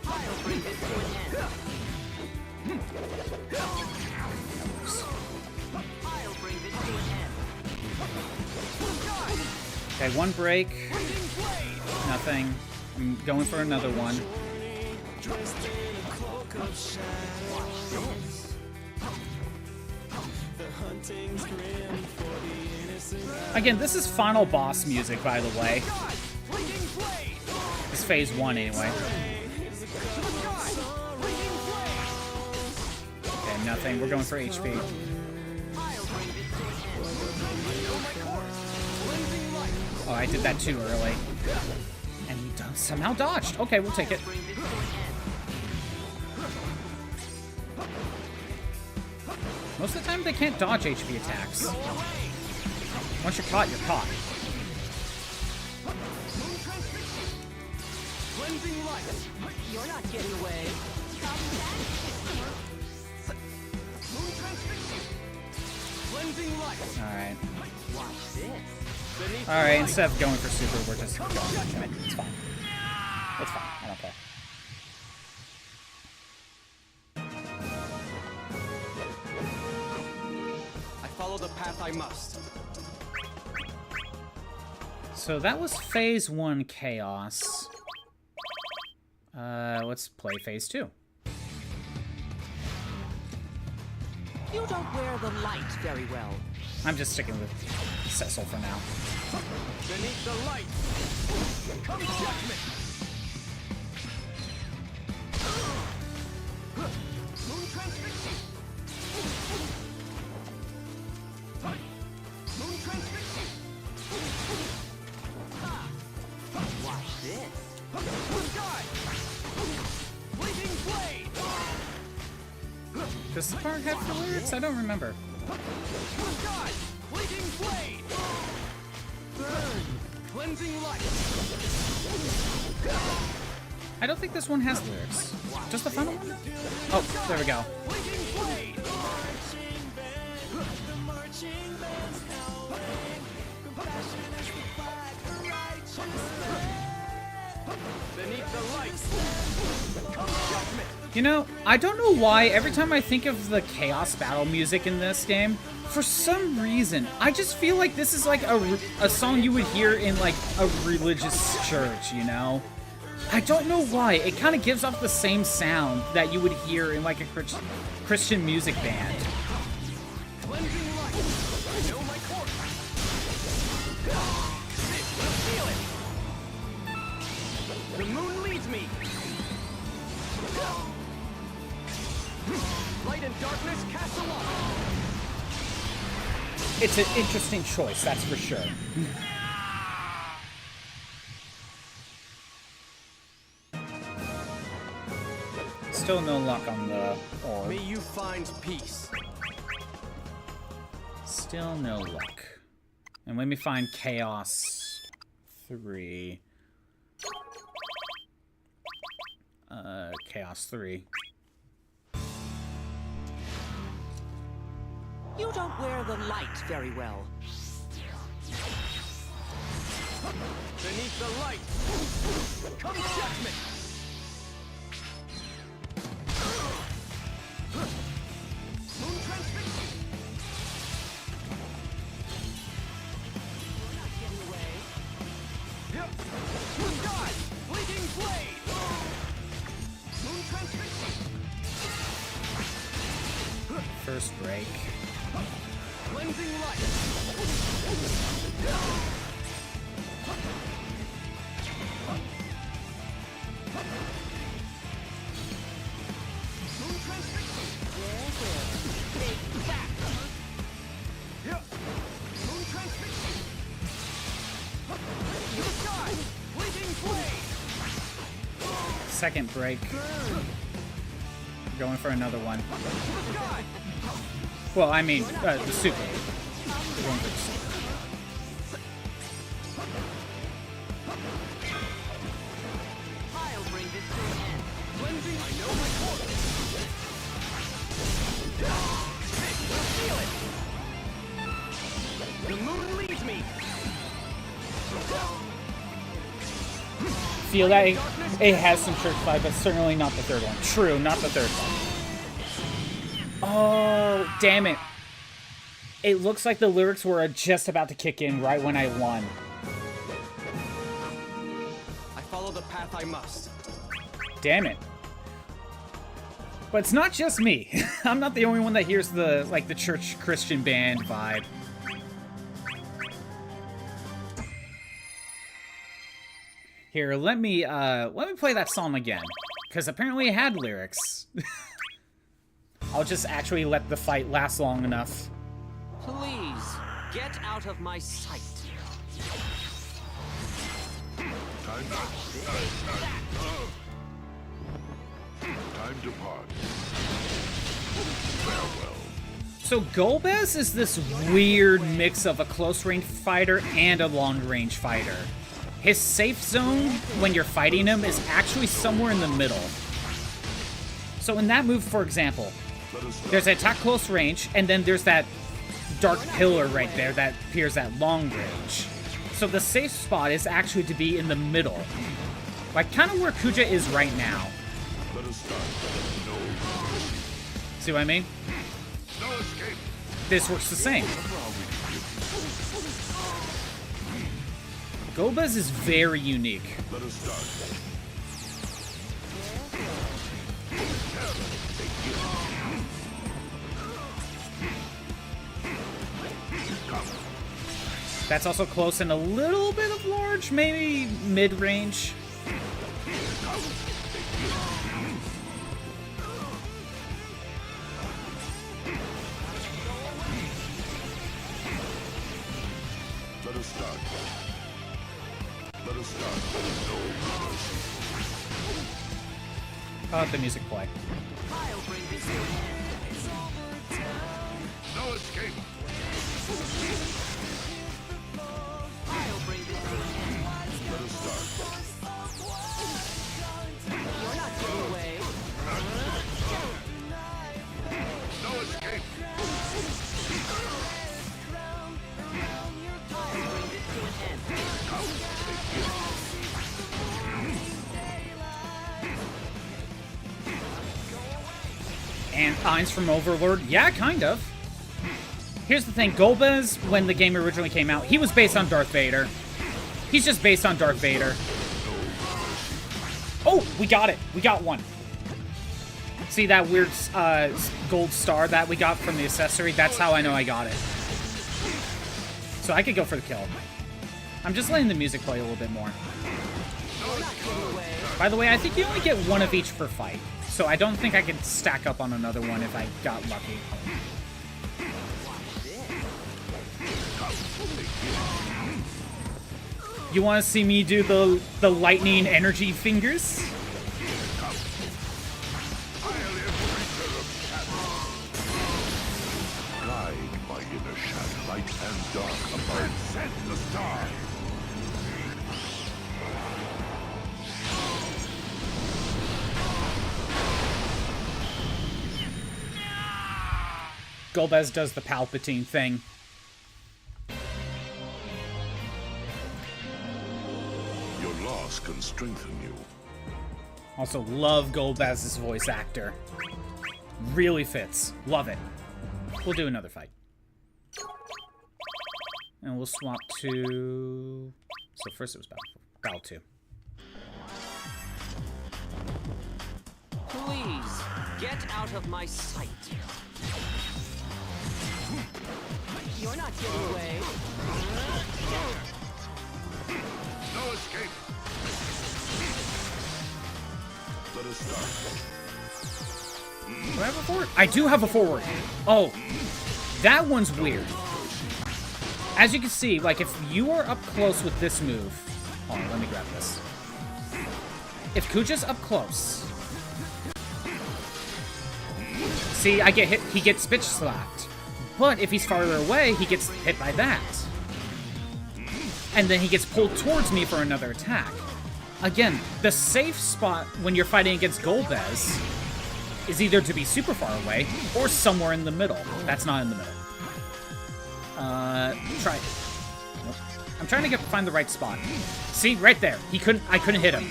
I'll bring this to an end. I'll bring this to an end. Sky, Okay, one break. fleeting blade. Nothing. I'm going for another one. dressed in a cloak of shadows. The hunting's grim for the innocent. Again, this is final boss music, by the way. Sky, fleeting blade. This is phase 1, anyway. Sky, fleeting blade. Okay, nothing. We're going for HP. I'll bring this to an end. Know my course. Cleansing light. Oh, I did that too early. And he somehow dodged. Okay, we'll take it. Bring this to an end. Most of the time, they can't dodge HP attacks. Once you're caught, you're caught. Moon transfixing. Cleansing light. You're not getting away. Moon transfixing. Cleansing light. Alright. Watch this. Beneath the Alright, light. instead of going for super, we're just going. Okay, it's fine. It's fine. I don't care. I follow the path I must. So that was phase 1 chaos. Let's play phase 2. You don't wear the light very well. I'm just sticking with Cecil for now. Beneath the light. Come judgment. Moon transfixing. Moon transfixing. Watch this. Sky. Blazing blade. Does the part have the lyrics? I don't remember. Sky. Blazing blade. Burn. Cleansing light. I don't think this one has lyrics. Just the final one? Oh, there we go. Blazing blade. Marching band, the marching band's howling. Compassion is the flag for righteousness. Beneath the light. Come judgment. You know, I don't know why every time I think of the chaos battle music in this game, for some reason, I just feel like this is like a song you would hear in like a religious church, you know? I don't know why. It kind of gives off the same sound that you would hear in like a Christian music band. Cleansing light. I know my course. Feel it. The moon leads me. Light and darkness cast along. It's an interesting choice, that's for sure. Still no luck on the orb. May you find peace. Still no luck. And let me find Chaos 3. Chaos 3. You don't wear the light very well. Beneath the light. Come judgment. Moon transfixing. We're not getting away. Yep. Sky. Bleeding blade. Moon transfixing. First break. Cleansing light. Moon transfixing. Take that. Yep. Moon transfixing. Sky. Bleeding blade. Second break. Going for another one. Sky. Well, I mean, the super. Going for the super. I'll bring this to an end. Cleansing. I know my course. Feel it. The moon leads me. Feel that it has some church vibe, but certainly not the third one. True, not the third one. Oh, damn it. It looks like the lyrics were just about to kick in right when I won. I follow the path I must. Damn it. But it's not just me. I'm not the only one that hears the, like, the church Christian band vibe. Here, let me play that song again. Because apparently it had lyrics. I'll just actually let the fight last long enough. Please, get out of my sight. Time to part. Farewell. So Golbez is this weird mix of a close-range fighter and a long-range fighter. His safe zone, when you're fighting him, is actually somewhere in the middle. So in that move, for example, there's an attack close range, and then there's that dark pillar right there that appears at long range. So the safe spot is actually to be in the middle. Like, kind of where Kuja is right now. See what I mean? This works the same. Golbez is very unique. That's also close and a little bit of large, maybe mid-range. Let us start. Let us start. I'll let the music play. I'll bring this to an end. No escape. I'll bring this to an end. Let us start. You're not getting away. No escape. I'll bring this to an end. And Ainz from Overlord? Yeah, kind of. Here's the thing, Golbez, when the game originally came out, he was based on Darth Vader. He's just based on Darth Vader. Oh, we got it. We got one. See that weird gold star that we got from the accessory? That's how I know I got it. So I could go for the kill. I'm just letting the music play a little bit more. By the way, I think you only get one of each per fight. So I don't think I could stack up on another one if I got lucky. You want to see me do the lightning energy fingers? Guide my inner shadow, light and dark above. Set the star. Golbez does the Palpatine thing. Your loss can strengthen you. Also, love Golbez's voice actor. Really fits. Love it. We'll do another fight. And we'll swap to... So first it was Battle 2. Please, get out of my sight. You're not getting away. No escape. Let us start. Do I have a forward? I do have a forward. Oh, that one's weird. As you can see, like, if you are up close with this move... Hold on, let me grab this. If Kuja's up close... See, I get hit, he gets bitch slapped. But if he's farther away, he gets hit by that. And then he gets pulled towards me for another attack. Again, the safe spot when you're fighting against Golbez is either to be super far away or somewhere in the middle. That's not in the middle. Try. Nope. I'm trying to find the right spot. See, right there. I couldn't hit him.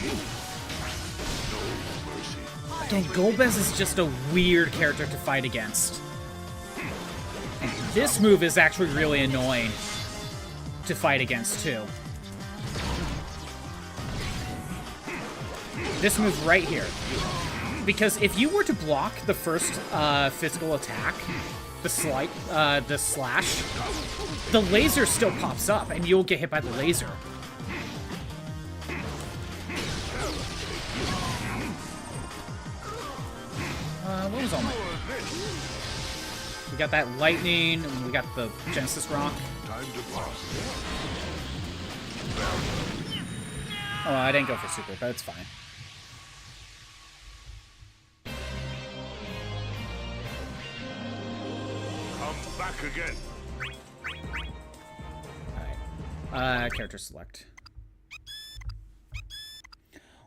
Again, Golbez is just a weird character to fight against. And this move is actually really annoying to fight against, too. This move right here. Because if you were to block the first physical attack, the slash, the laser still pops up, and you'll get hit by the laser. What was all my... We got that lightning, and we got the Genesis Rock. Time to pass. Oh, I didn't go for super, but it's fine. Come back again. Alright. Character select.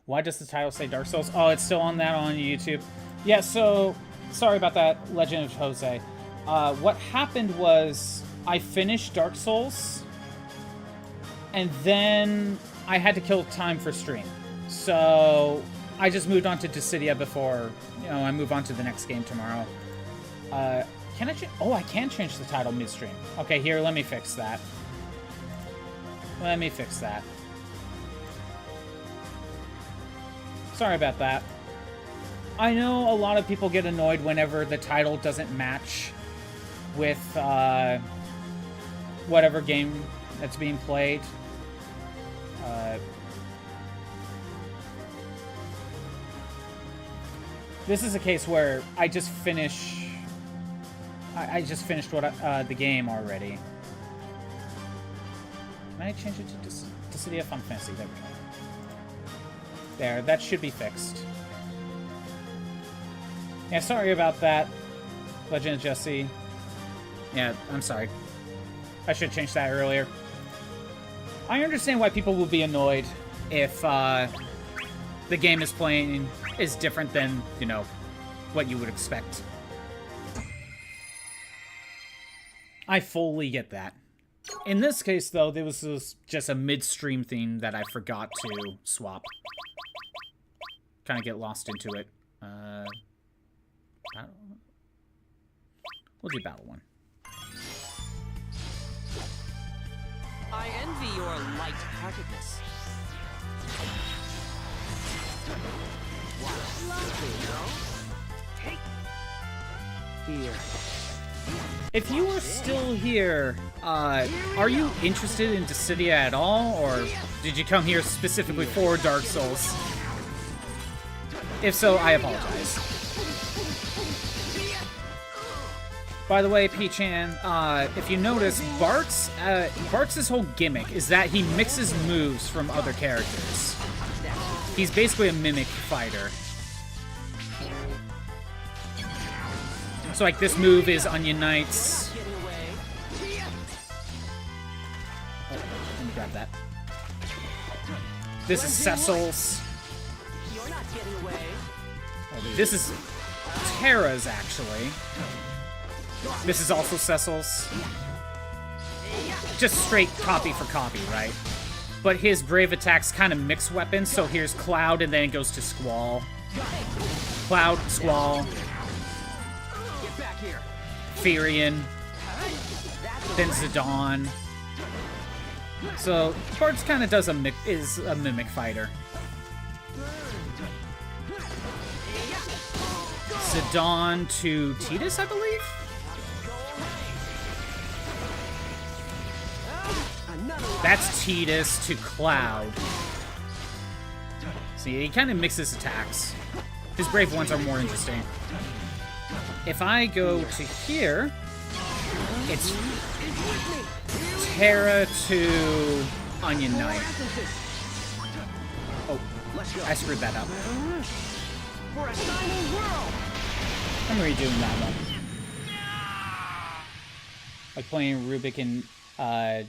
Why does the title say Dark Souls? Oh, it's still on YouTube. Yeah, so... Sorry about that, Legend of Jose. What happened was... I finished Dark Souls, and then I had to kill time for stream. So I just moved on to Dissidia before, you know, I move on to the next game tomorrow. Can I oh, I can change the title midstream. Okay, here, let me fix that. Let me fix that. Sorry about that. I know a lot of people get annoyed whenever the title doesn't match with whatever game that's being played. This is a case where I just finished what the game already. Can I change it to Dissidia Final Fantasy? There we go. There, that should be fixed. Yeah, sorry about that, Legend of Jesse. Yeah, I'm sorry. I should have changed that earlier. I understand why people will be annoyed if the game is different than, you know, what you would expect. I fully get that. In this case, though, there was just a midstream theme that I forgot to swap. Kind of get lost into it. We'll do Battle 1. I envy your light-heartedness. Here. If you are still here, are you interested in Dissidia at all, or did you come here specifically for Dark Souls? If so, I apologize. By the way, P-chan, if you notice, Bart's whole gimmick is that he mixes moves from other characters. He's basically a mimic fighter. So, like, this move is Onion Knights. Oh, let me grab that. This is Cecil's. Oh, this is Terra's, actually. This is also Cecil's. Just straight copy for copy, right? But his Brave attacks kind of mix weapons, so here's Cloud, and then it goes to Squall. Cloud, Squall. Firion. Then Zidane. So, Bart's kind of is a mimic fighter. Zidane to Tidus, I believe? That's Tidus to Cloud. See, he kind of mixes attacks. His Brave ones are more interesting. If I go to here, it's Terra to Onion Knight. Oh, I screwed that up. I'm redoing that one. Like playing Rubik in DOTA,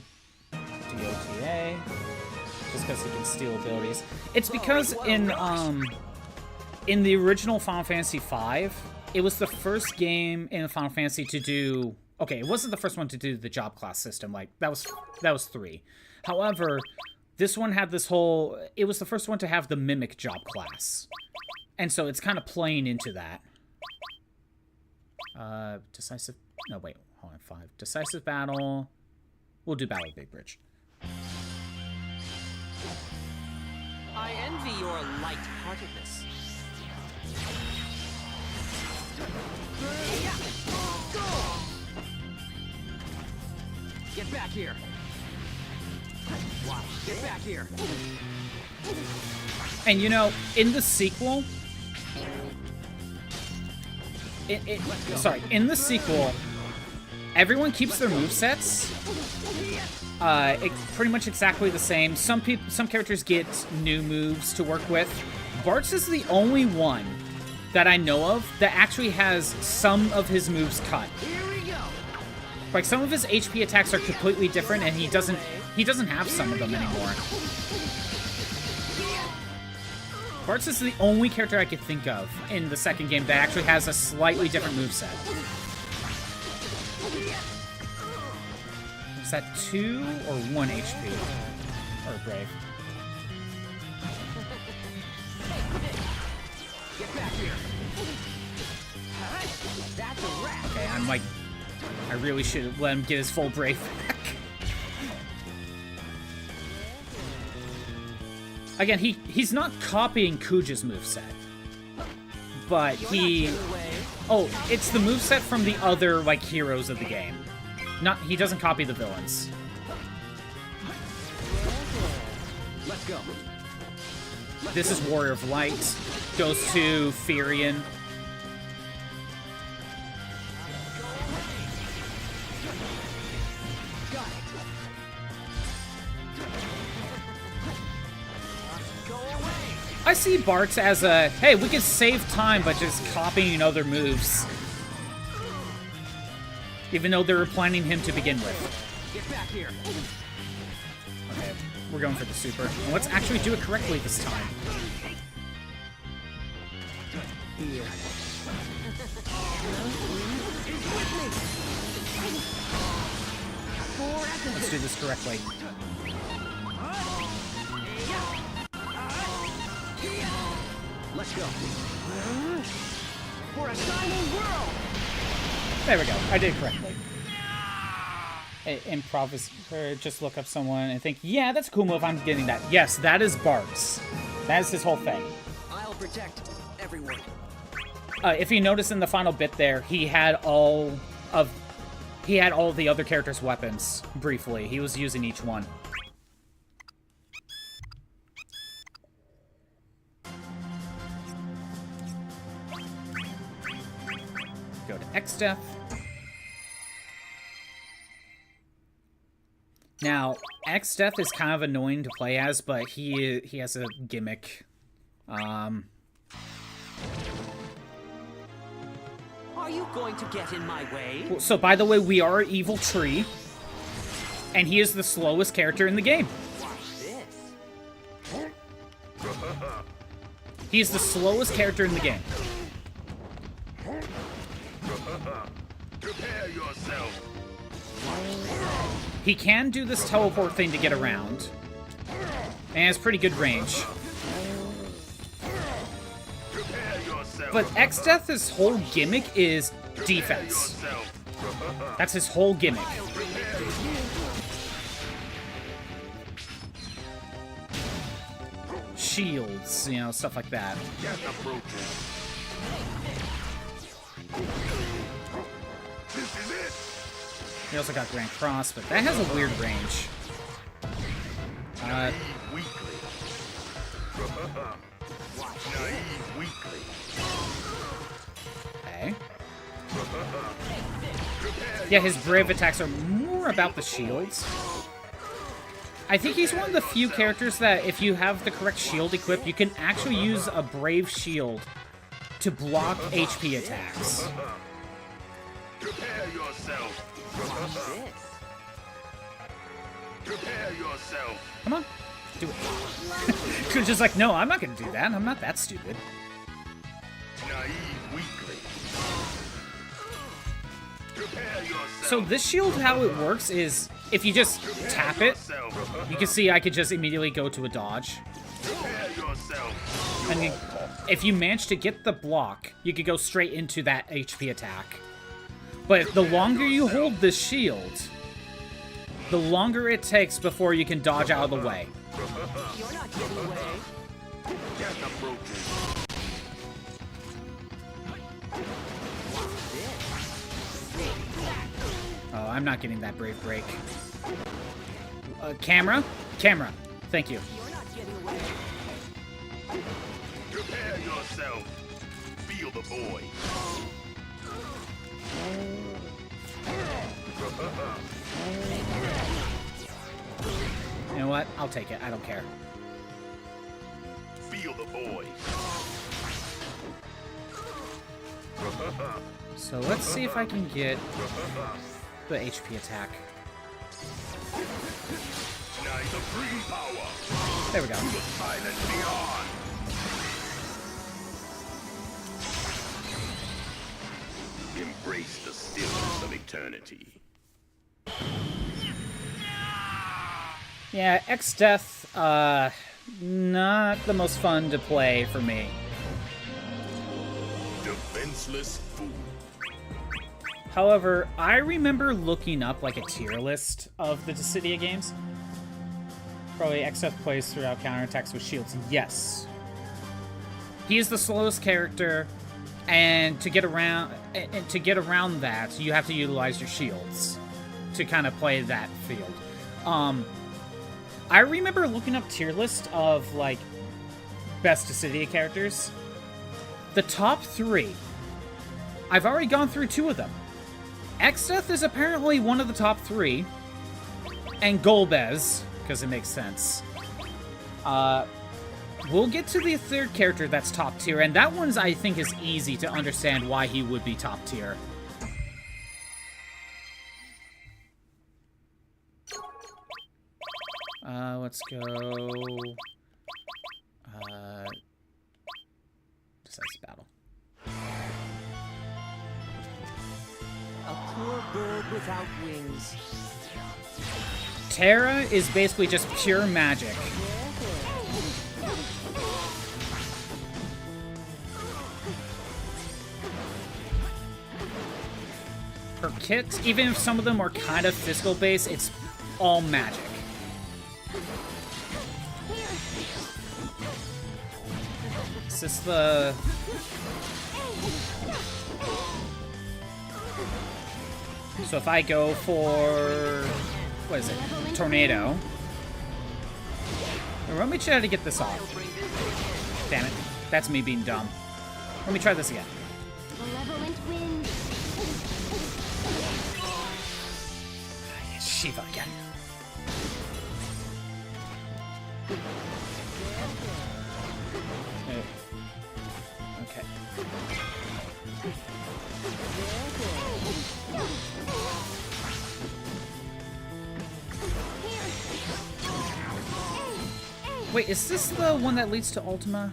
just because he can steal abilities. It's because in the original Final Fantasy V, it was the first game in Final Fantasy to do... Okay, it wasn't the first one to do the job class system. Like, that was 3. However, this one had this whole... It was the first one to have the Mimic job class. And so it's kind of playing into that. Decisive... No, wait. Hold on, 5. Decisive Battle. We'll do Battle of Big Bridge. I envy your light-heartedness. Get back here. Wow. Get back here. And you know, in the sequel, in the sequel, everyone keeps their movesets. Pretty much exactly the same. Some characters get new moves to work with. Bart's is the only one that I know of that actually has some of his moves cut. Like, some of his HP attacks are completely different, and he doesn't have some of them anymore. Bart's is the only character I could think of in the second game that actually has a slightly different moveset. Is that 2 or 1 HP? Or Brave? Get back here. That's a wrap. Okay, I'm like... I really should have let him get his full Brave back. Again, he's not copying Kuja's moveset. But he... Oh, it's the moveset from the other, like, heroes of the game. He doesn't copy the villains. Let's go. This is Warrior of Light. Goes to Furion. I see Bart's as a, hey, we can save time by just copying other moves. Even though they were planning him to begin with. Get back here. Okay, we're going for the super. And let's actually do it correctly this time. Here. Let's do this correctly. Let's go. For a shining world. There we go. I did it correctly. Just look up someone and think, yeah, that's a cool move. I'm getting that. Yes, that is Bart's. That is his whole thing. I'll protect everyone. If you notice in the final bit there, he had all the other characters' weapons briefly. He was using each one. Go to X-Death. Now, X-Death is kind of annoying to play as, but he has a gimmick. Are you going to get in my way? So, by the way, we are Evil Tree, and he is the slowest character in the game. Watch this. He is the slowest character in the game. Prepare yourself. He can do this teleport thing to get around, and has pretty good range. But X-Death's whole gimmick is defense. That's his whole gimmick. Shields, you know, stuff like that. He also got Grand Cross, but that has a weird range. Okay. Yeah, his Brave attacks are more about the shields. I think he's one of the few characters that, if you have the correct shield equipped, you can actually use a Brave shield to block HP attacks. Prepare yourself. Prepare yourself. Come on, do it. Kuja's like, no, I'm not gonna do that. I'm not that stupid. Naive weakling. Prepare yourself. So this shield, how it works is, if you just tap it, you can see I could just immediately go to a dodge. Prepare yourself. And if you manage to get the block, you could go straight into that HP attack. But the longer you hold this shield, the longer it takes before you can dodge out of the way. You're not getting away. Get approaching. Oh, I'm not getting that Brave Break. Camera? Camera. Thank you. You're not getting away. Prepare yourself. Feel the void. You know what? I'll take it. I don't care. Feel the void. So let's see if I can get the HP attack. Now supreme power. There we go. Silent beyond. Embrace the stillness of eternity. Yeah, X-Death, not the most fun to play for me. Defenseless fool. However, I remember looking up like a tier list of the Dissidia games. Probably X-Death plays throughout counterattacks with shields. Yes. He is the slowest character, and to get around that, you have to utilize your shields to kind of play that field. I remember looking up tier list of like best Dissidia characters. The top 3. I've already gone through 2 of them. X-Death is apparently one of the top 3, and Golbez, because it makes sense. We'll get to the 3rd character that's top tier, and that one's, I think, is easy to understand why he would be top tier. Let's go... Decisive battle. A poor bird without wings. Terra is basically just pure magic. Her kits, even if some of them are kind of physical based, it's all magic. Is this the... So if I go for... What is it? Tornado. Let me try to get this off. Damn it. That's me being dumb. Let me try this again. Shiva again. Okay. Wait, is this the one that leads to Ultima?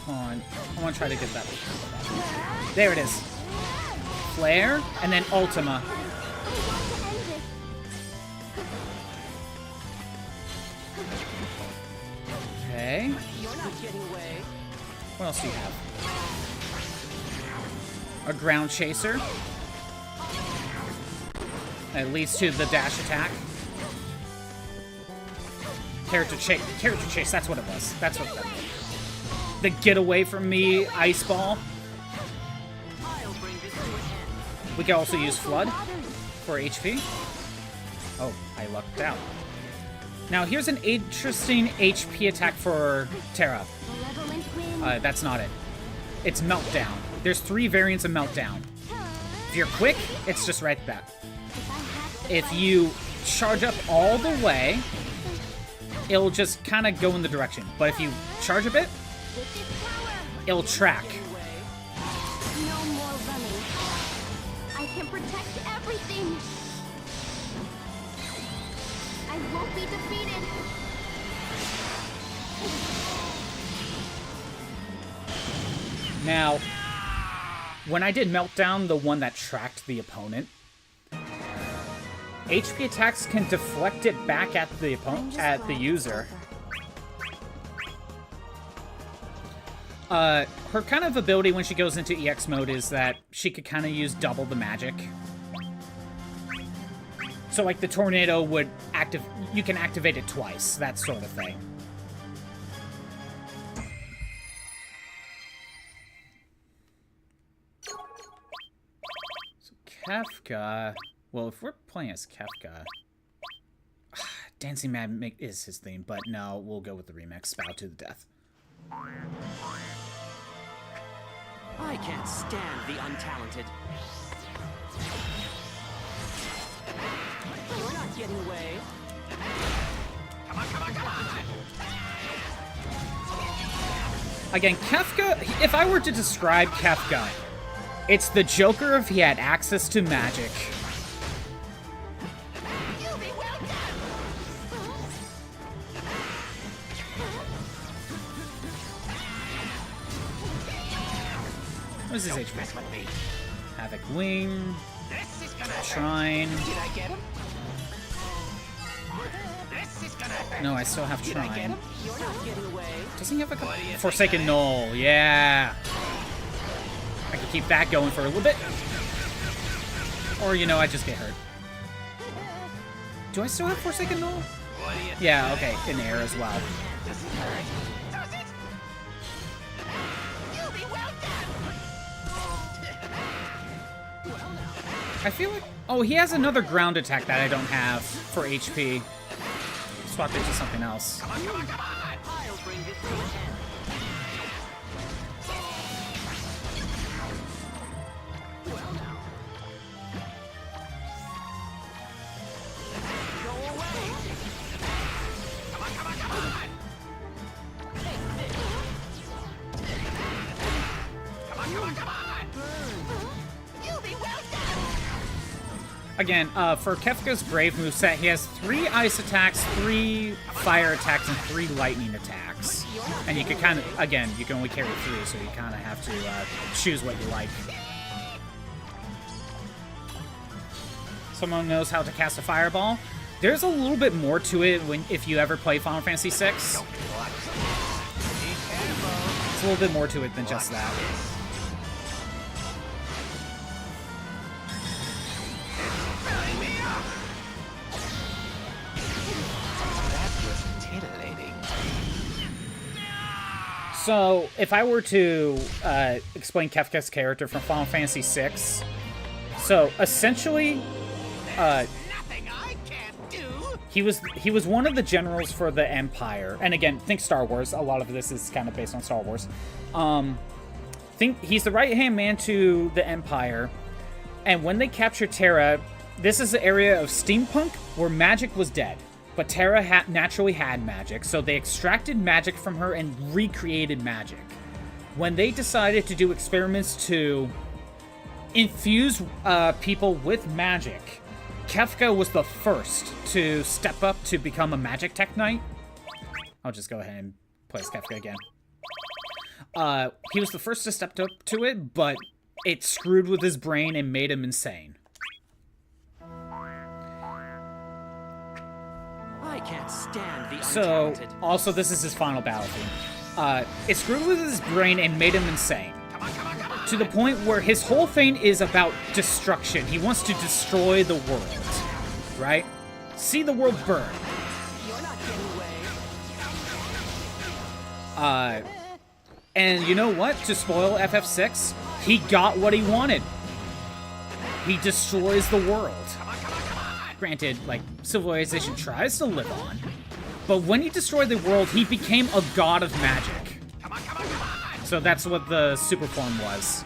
Hold on. I want to try to get that. There it is. Flare, and then Ultima. Okay. What else do you have? A ground chaser. That leads to the dash attack. Character chase, that's what it was. That's what that was. The get away from me ice ball. We can also use Flood for HP. Oh, I lucked out. Now, here's an interesting HP attack for Terra. That's not it. It's Meltdown. There's 3 variants of Meltdown. If you're quick, it's just right back. If you charge up all the way, it'll just kind of go in the direction. But if you charge a bit, it'll track. No more running. I can protect everything. I won't be defeated. Now, when I did Meltdown, the one that tracked the opponent, HP attacks can deflect it back at the opponent, at the user. Her kind of ability when she goes into EX mode is that she could kind of use double the magic. So like the tornado would you can activate it twice, that sort of thing. So Kefka, well, if we're playing as Kefka, Dancing Mad is his theme, but no, we'll go with the remix, Bow to the Death. I can't stand the untalented. We're not getting away. Come on, come on, come on! Again, Kefka, if I were to describe Kefka, it's the Joker if he had access to magic. What is his HP? Havoc Wing. This is Shrine. Did I get him? This is gonna hurt. No, I still have Did I get Shrine. him? You're not getting away. Doesn't he have like What do you a think Forsaken I- Knoll? Yeah. I can keep that going for a little bit. Or, you know, I just get hurt. Do I still have Forsaken Knoll? What do you think Yeah, I- okay, in air as well. Does it hurt? Does it? You'll be well done. I feel like... Oh, he has another ground attack that I don't have for HP. Swap it to something else. Come on, come on, come on. I'll bring this to an end. Well now. Go away. Come on, come on, come on. Take this. Come on, come on, come on. You'll be well done. Again, for Kefka's Brave moveset, he has 3 ice attacks, 3 fire attacks, and 3 lightning attacks. And you can kind of, again, you can only carry 3, so you kind of have to choose what you like. Someone knows how to cast a fireball. There's a little bit more to it if you ever play Final Fantasy VI. It's a little bit more to it than just that. That was titillating. So, if I were to explain Kefka's character from Final Fantasy VI, so essentially, Nothing I can't do. he was one of the generals for the Empire, and again, think Star Wars. A lot of this is kind of based on Star Wars. Think he's the right-hand man to the Empire, and when they captured Terra, this is the area of steampunk where magic was dead. But Terra naturally had magic, so they extracted magic from her and recreated magic. When they decided to do experiments to infuse people with magic, Kefka was the first to step up to become a magic tech knight. I'll just go ahead and place Kefka again. He was the first to step up to it, but it screwed with his brain and made him insane. I can't stand the So, untalented. also, this is his final battle theme. It screwed with his brain and made him insane. To the point where his whole thing is about destruction. He wants to destroy the world. Right? See the world burn. You're not getting away. And you know what? To spoil FF6, he got what he wanted. He destroys the world. Granted, like, civilization tries to live on. But when he destroyed the world, he became a god of magic. So that's what the super form was.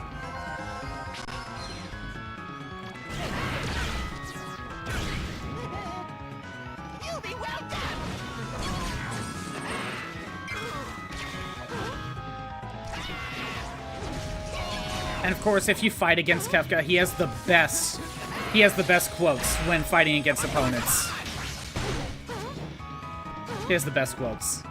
You'll be well done. And of course, if you fight against Kefka, he has the best quotes when fighting against opponents. He has the best quotes.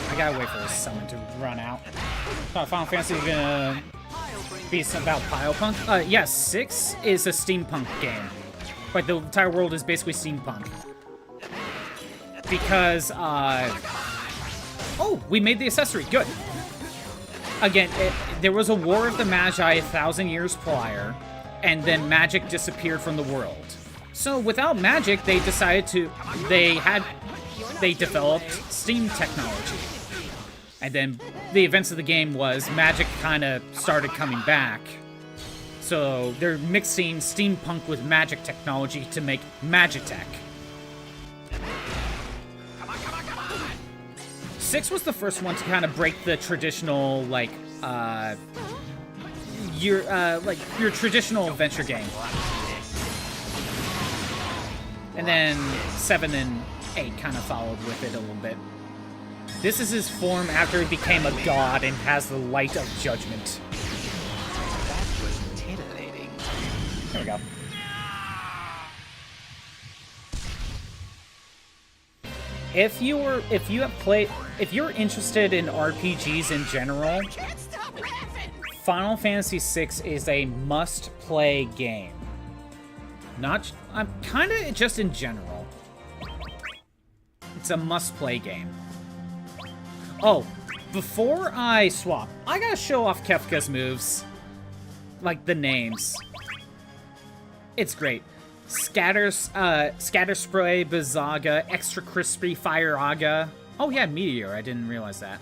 I gotta wait for his summon to run out. Final Fantasy is gonna be about Pyopunk. Yes, 6 is a steampunk game. Like, the entire world is basically steampunk. Because, oh, we made the accessory. Good. Again, there was a War of the Magi 1,000 years prior, and then magic disappeared from the world. So, without magic, they decided to... They developed steam technology. And then the events of the game was magic kind of started coming back. So they're mixing steampunk with magic technology to make Magitech. 6 was the first one to kind of break the traditional, like, your traditional adventure game. And then 7 and 8 kind of followed with it a little bit. This is his form after he became a god and has the light of judgment. That was go. If you're interested in RPGs in general, Final Fantasy VI is a must-play game. I'm kind of just in general. It's a must-play game. Oh, before I swap, I gotta show off Kefka's moves. Like, the names. It's great. Scatter Spray, Bazaga, Extra Crispy, Fire Aga. Oh yeah, Meteor. I didn't realize that.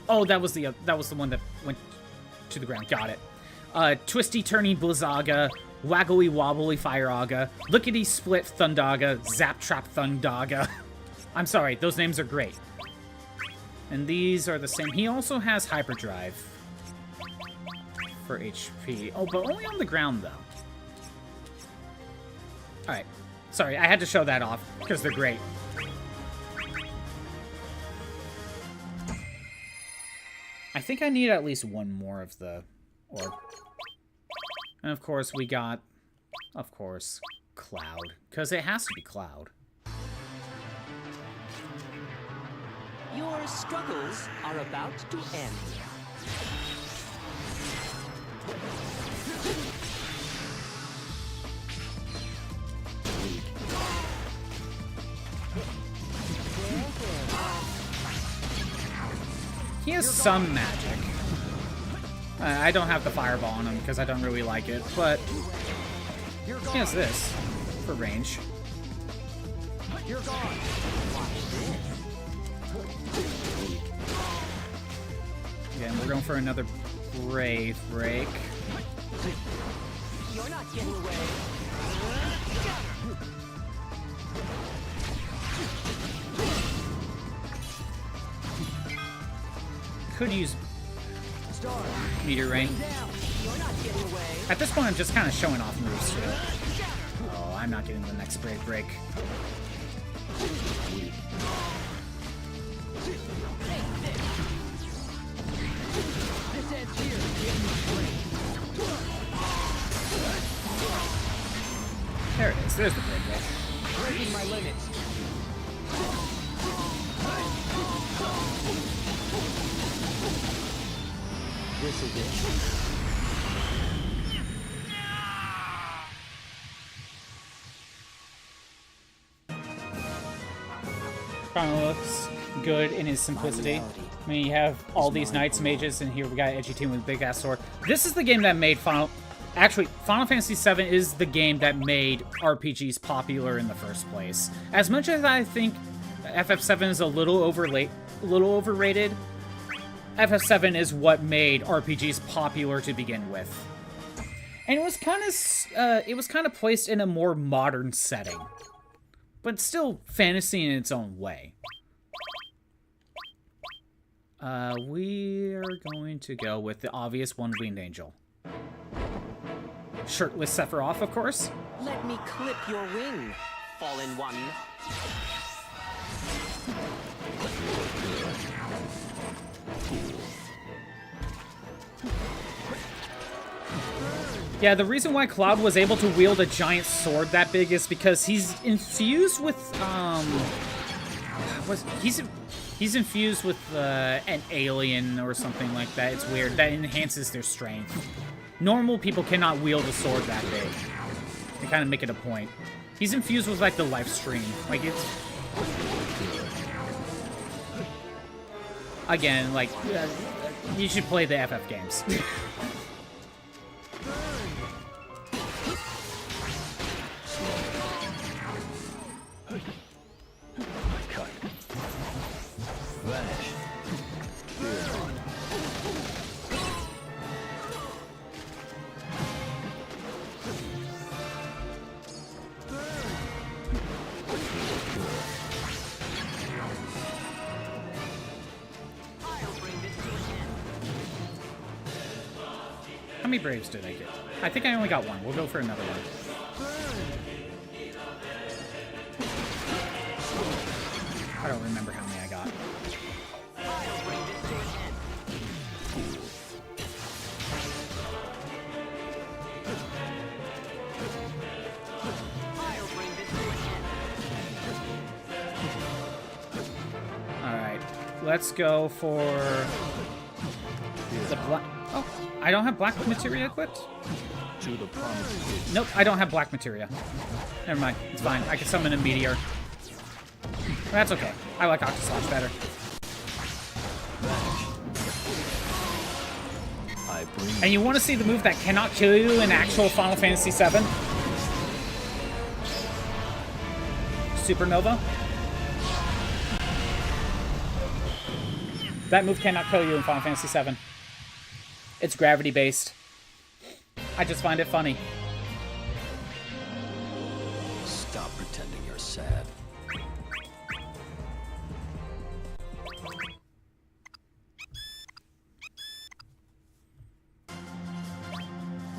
Oh, that was the one that went to the ground. Got it. Twisty Turny Blizzaga, Waggly Wobbly Fire Aga, Lickety Split Thundaga, Zap Trap Thundaga. I'm sorry, those names are great. And these are the same. He also has Hyperdrive for HP. Oh, but only on the ground, though. Alright. Sorry, I had to show that off, because they're great. I think I need at least one more of the orb. And of course, we got, Cloud. Because it has to be Cloud. Your struggles are about to end. He has some magic. I don't have the fireball on him because I don't really like it, but he has this for range. Again, we're going for another Brave Break. You're not getting away. Could use Meteor Rain. At this point, I'm just kind of showing off moves to it. Oh, I'm not getting the next Brave Break. There it is. There's the Brave Break. Breaking my limits. This is it. Kind of looks good in his simplicity. I mean, you have all these knights, mages, and here we got Edgy Team with a big-ass sword. This is the game that made Actually, Final Fantasy VII is the game that made RPGs popular in the first place. As much as I think FF7 is a little overrated, FF7 is what made RPGs popular to begin with. And it was kind of placed in a more modern setting, but still fantasy in its own way. We are going to go with the obvious one, Winged Angel. Shirtless Sephiroth, of course. Let me clip your wing, fallen one. Yeah, the reason why Cloud was able to wield a giant sword that big is because he's infused with, he's infused with, an alien or something like that. It's weird. That enhances their strength. Normal people cannot wield a sword that big. They kind of make it a point. He's infused with, like, the life stream. Like, it's... Again, like, you should play the FF games. How many Braves did I get? I think I only got one. We'll go for another one. I don't remember how many I got. let's go for the black. Oh, I don't have black materia equipped? To the promised. Nope, I don't have black materia. Never mind, it's fine. I can summon a meteor. That's okay. I like Octoslash better. And you want to see the move that cannot kill you in actual Final Fantasy VII? Supernova? That move cannot kill you in Final Fantasy VII. It's gravity-based. I just find it funny. Stop pretending you're sad.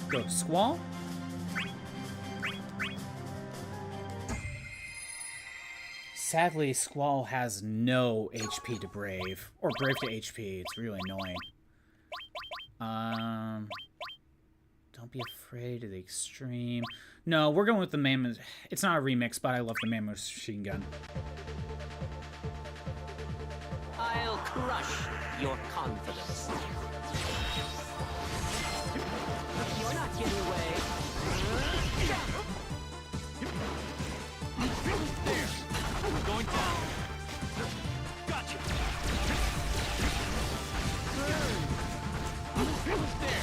Go to Squall. Sadly, Squall has no HP to Brave. Or Brave to HP. It's really annoying. Don't be afraid of the extreme. No, we're going with the Mammoth. It's not a remix, but I love the Mammoth machine gun. I'll crush your confidence. You're not getting away. There. We're going down. Gotcha. There.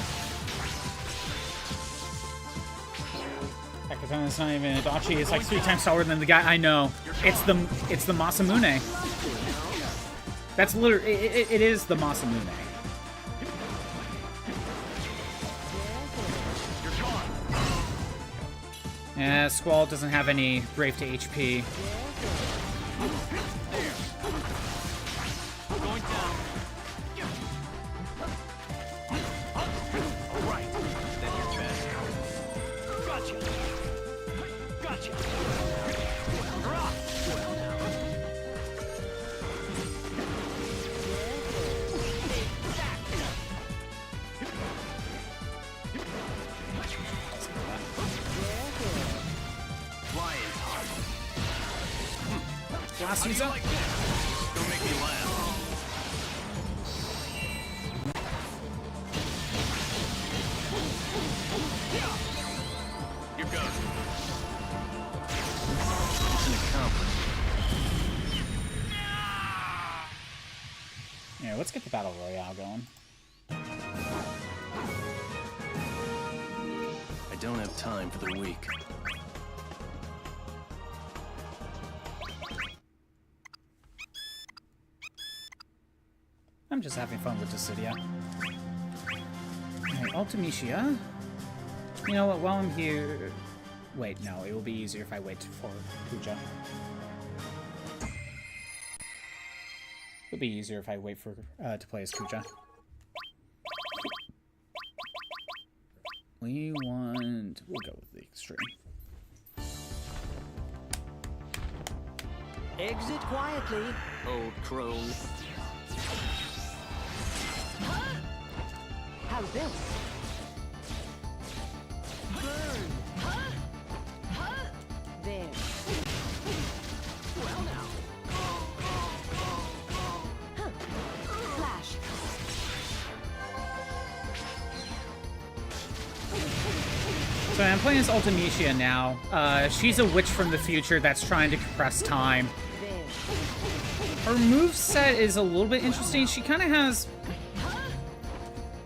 It's not even a Adachi. It's like 3 times taller than the guy. I know. It's the Masamune. That's literally it is the Masamune. Yeah, Squall doesn't have any Brave to HP. Going down. All right. Then you're best. Gotcha. Gotcha. Hurrah. Well now. Flying hard. Last season. Like this? Don't make me laugh. Here goes. Mission accomplished. Yeah, let's get the Battle Royale going. I don't have time for the weak. I'm just having fun with Dissidia. Alright, Ultimecia. You know what, while I'm here... Wait, no, it will be easier if I wait for Kuja. It'll be easier if I wait for to play as Kuja. We'll go with the extreme. Exit quietly, old crone. How's this? Burn. There. Well now. Flash. So I'm playing as Ultimecia now. She's a witch from the future that's trying to compress time. Her moveset is a little bit interesting. She kind of has...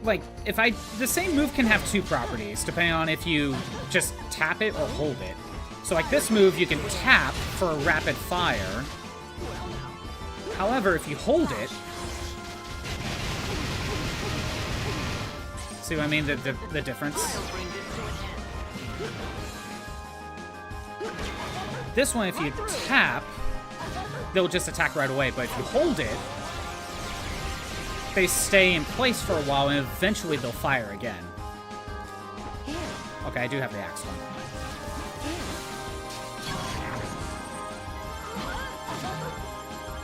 Like, the same move can have 2 properties, depending on if you just tap it or hold it. So like this move, you can tap for a rapid fire. However, if you hold it... See what I mean? The difference? This one, if you tap, they'll just attack right away. But if you hold it, they stay in place for a while, and eventually they'll fire again. Okay, I do have the axe one.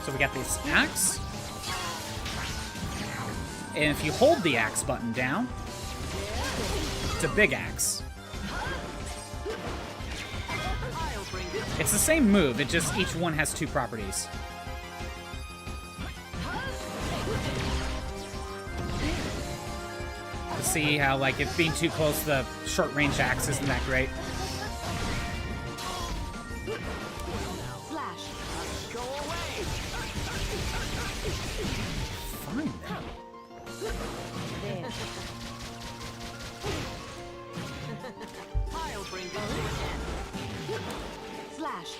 So we got this axe. And if you hold the axe button down, it's a big axe. It's the same move, it just each one has 2 properties. see how, like, if being too close to the short-range axe isn't that great. Slash. Go away! Fine, then. There. I'll bring this to an end. Slash.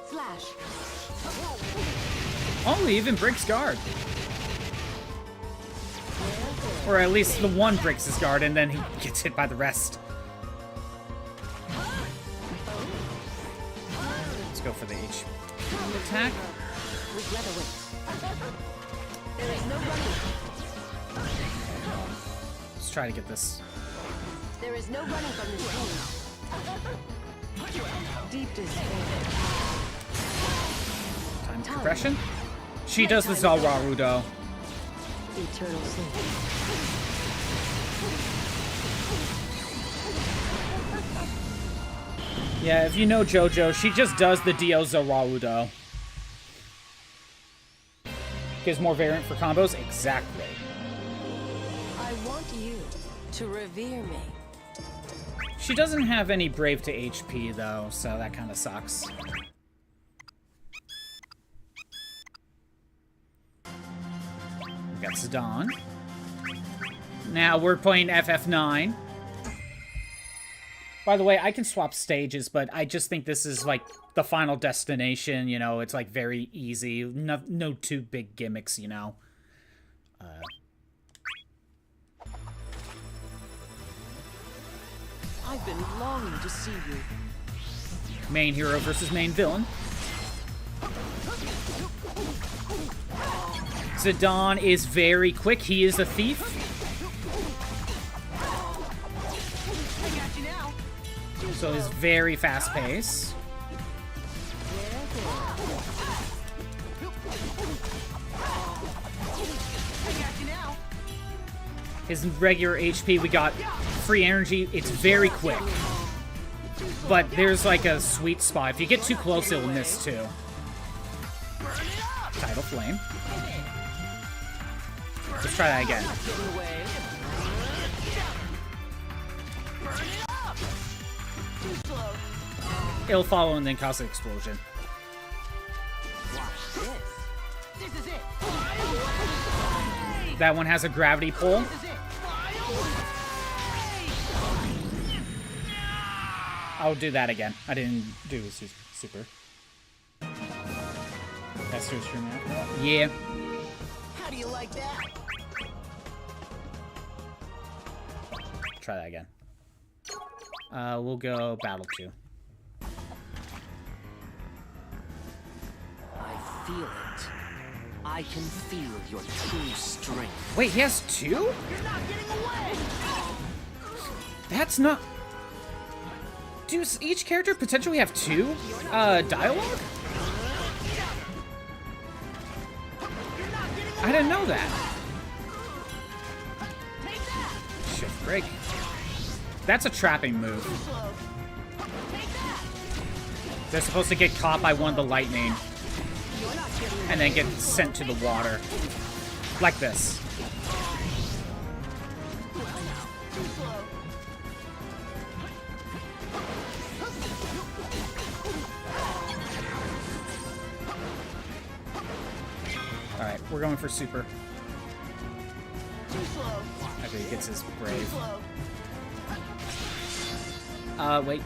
Slash. Oh, he even breaks guard. Or at least the one breaks his guard, and then he gets hit by the rest. Let's go for the HP attack. Regret awaits. There is no running. Let's try to get this. There is no running from this pain. Deep despair. Time compression. She does the Zalraru, though. Eternal sin. Yeah, if you know JoJo, she just does the Dio Zalraru. Gives more variant for combos? Exactly. I want you to revere me. She doesn't have any Brave to HP, though, so that kind of sucks. We got Zidane. Now we're playing FF9. By the way, I can swap stages, but I just think this is, like, the final destination, you know? It's, like, very easy. No too big gimmicks, you know? I've been longing to see you. Main hero versus main villain. Zidane is very quick. He is a thief. So he's very fast paced. His regular HP, we got free energy. It's very quick. But there's like a sweet spot. If you get too close, it'll miss too. Tidal Flame. Let's try that again. It'll follow and then cause an explosion. That one has a gravity pull. I'll do that again. I didn't do a super. That's your stream now? Yeah. How do you like that? Try that again. We'll go Battle 2. I feel it. I can feel your true strength. Wait, he has 2? You're not getting away! That's not... Does each character potentially have 2 dialogue? I didn't know that. Shift break. That's a trapping move. They're supposed to get caught by one of the lightning and then get sent to the water. Like this. Alright, we're going for super. After he gets his brave. Wait.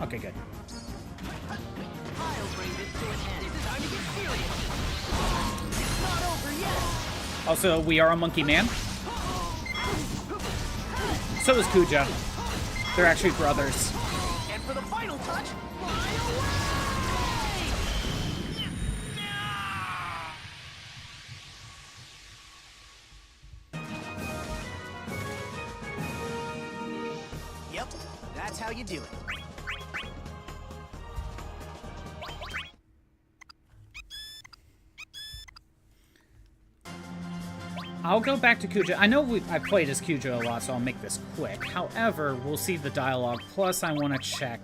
Okay, good. Also, we are a monkey man. So is Kuja. They're actually brothers. And for the final touch, yep, that's how you do it. I'll go back to Kuja. I know I played as Kuja a lot, so I'll make this quick. However, we'll see the dialogue. Plus, I want to check...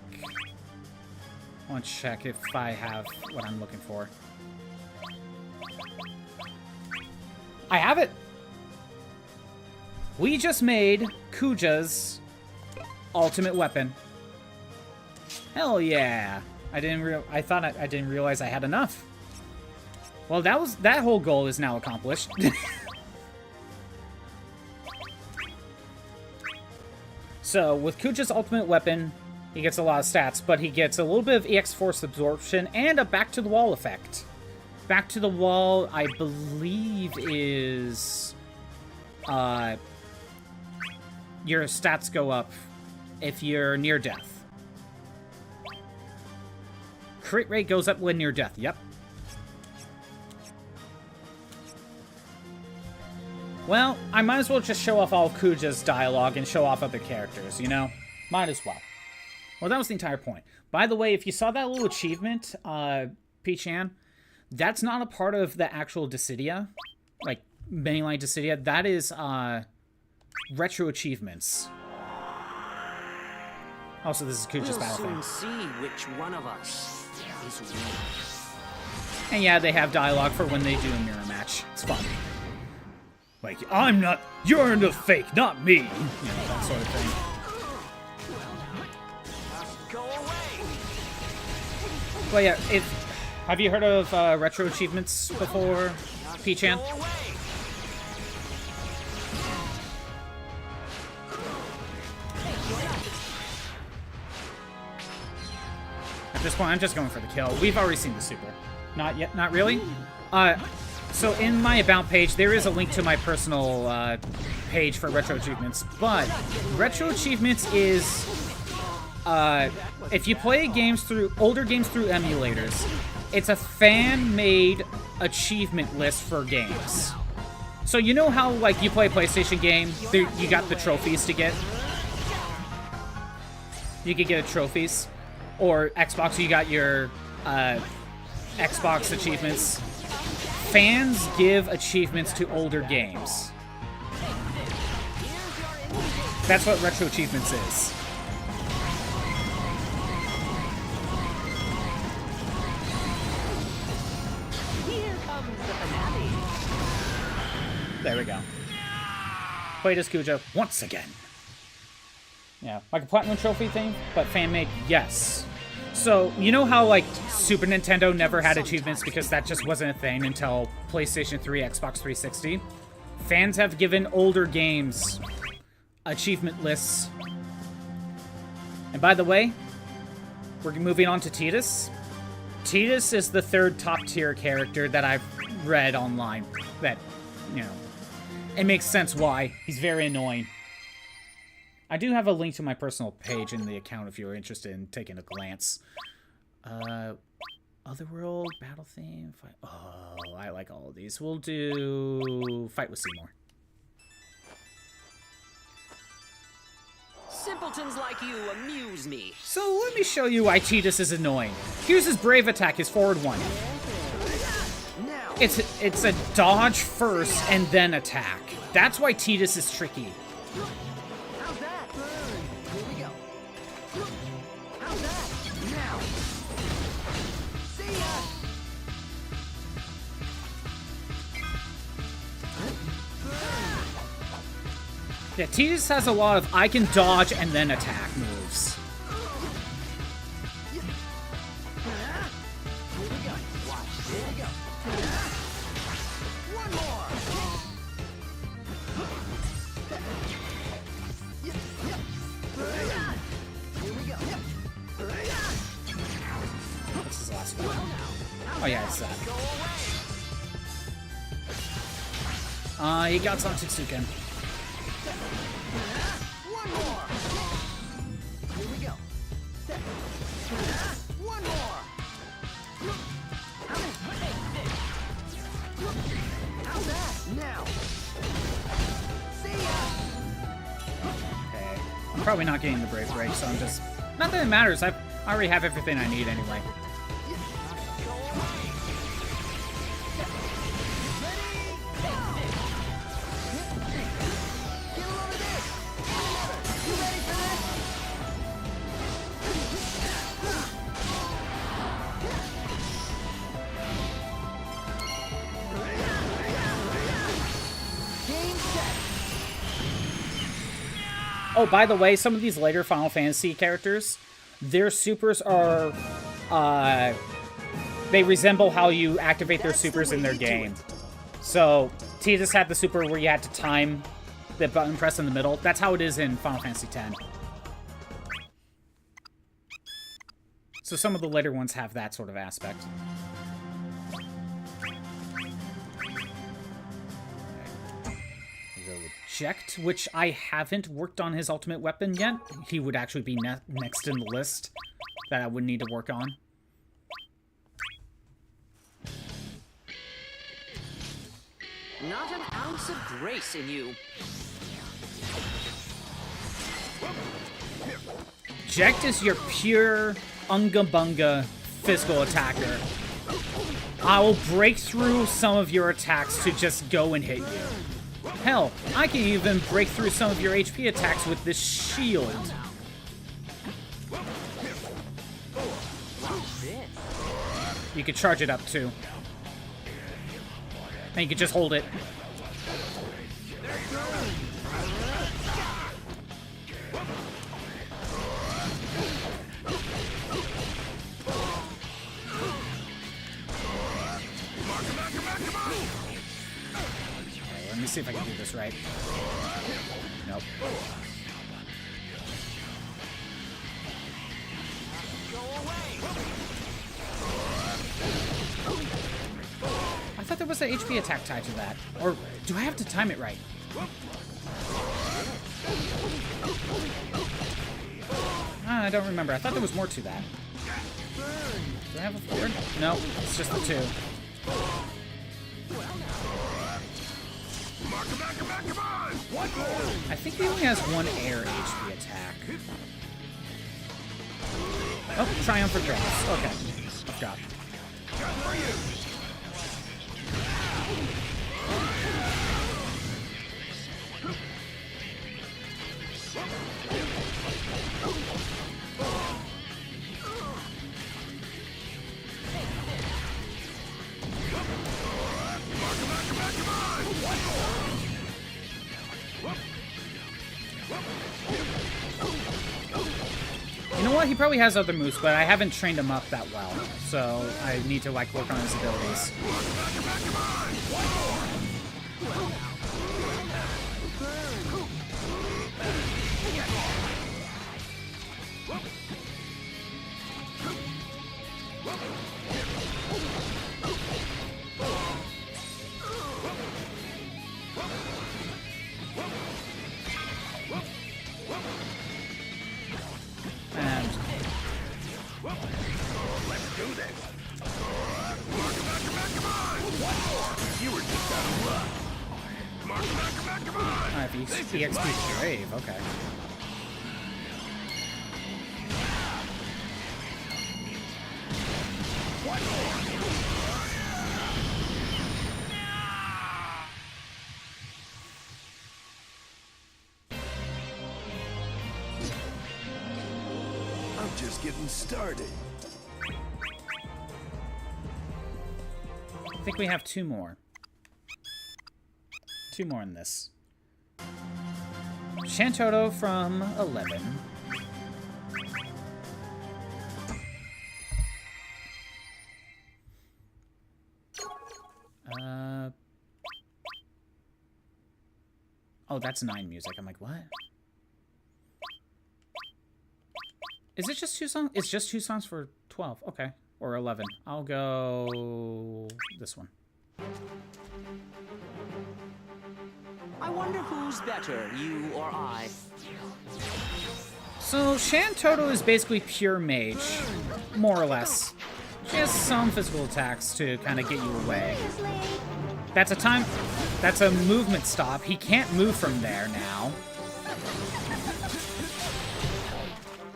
if I have what I'm looking for. I have it. We just made Kuja's ultimate weapon. Hell yeah! I didn't realize I had enough. Well, that whole goal is now accomplished. So with Kuja's ultimate weapon, he gets a lot of stats, but he gets a little bit of EX Force absorption and a back to the wall effect. Back to the wall, I believe, is your stats go up if you're near death. Crit rate goes up when near death, yep. Well, I might as well just show off all of Kuja's dialogue and show off other characters, you know? Might as well. Well, that was the entire point. By the way, if you saw that little achievement, P-chan, that's not a part of the actual Dissidia, like, mainline Dissidia. That is, retro achievements. Also, this is Kuja's battle thing. We'll soon see which one of us is winning. And yeah, they have dialogue for when they do a mirror match. It's fun. Like, I'm not, you're the fake, not me. You know, that sort of thing. Go away. But yeah, have you heard of retro achievements before, P-chan? Go away. At this point, I'm just going for the kill. We've already seen the super. Not yet, not really? So in my About page, there is a link to my personal page for Retro Achievements, but Retro Achievements is, if you play older games through emulators, it's a fan-made achievement list for games. So you know how, like, you play a PlayStation game, you got the trophies to get? You could get trophies. Or Xbox, you got your Xbox achievements. Fans give achievements to older games. That's what Retro Achievements is. Here comes the finale. There we go. Played as Kuja once again. Yeah, like a Platinum Trophy thing, but fan-made, yes. So, you know how, like, Super Nintendo never had achievements because that just wasn't a thing until PlayStation 3, Xbox 360? Fans have given older games achievement lists. And by the way, we're moving on to Tidus. Tidus is the third top-tier character that I've read online. That, you know, it makes sense why. He's very annoying. I do have a link to my personal page in the account if you're interested in taking a glance. Otherworld, Battle Theme, Fight... Oh, I like all of these. We'll do Fight with Seymour. Simpletons like you amuse me. So let me show you why Tidus is annoying. Here's his Brave attack, his forward one. It's a dodge first and then attack. That's why Tidus is tricky. How's that? Here we go. How's that? Now. See ya. Yeah, Tidus has a lot of I can dodge and then attack moves. Here we go. Watch. Here we go. One more. Here we go. What's his last one? Oh yeah, it's that. He got some Tsuken. One more. Here we go. One more. How's that? Now. See ya. Okay. I'm probably not getting the Brave Break, so I'm just... Not that it matters, I already have everything I need anyway. Oh, by the way, some of these later Final Fantasy characters, their supers are, they resemble how you activate their supers in their game. So, Tidus had the super where you had to time the button press in the middle. That's how it is in Final Fantasy X. So some of the later ones have that sort of aspect. Checked, which I haven't worked on his ultimate weapon yet. He would actually be next in the list that I would need to work on. Not an ounce of grace in you. Jekt is your pure Unga Bunga physical attacker. I will break through some of your attacks to just go and hit you. Hell, I can even break through some of your HP attacks with this shield. You could charge it up too. And you could just hold it. Let me see if I can do this right. Nope. I thought there was an HP attack tied to that. Or do I have to time it right? I don't remember. I thought there was more to that. Do I have a forward? No, it's just the two. I think he only has one air HP attack. Oh, Triumphant Drops. Okay. I forgot. You know what? He probably has other moves, but I haven't trained him up that well. So I need to, like, work on his abilities. EXP Brave, okay. I'm just getting started. I think we have two more. Two more in this. Shantoto from 11. Oh, that's 9 music. I'm like, what? Is it just 2 songs? It's just 2 songs for 12. Okay. Or 11. I'll go this one. I wonder who's better, you or I. So, Shantoto is basically pure mage, more or less. She has some physical attacks to kind of get you away. That's a movement stop. He can't move from there now.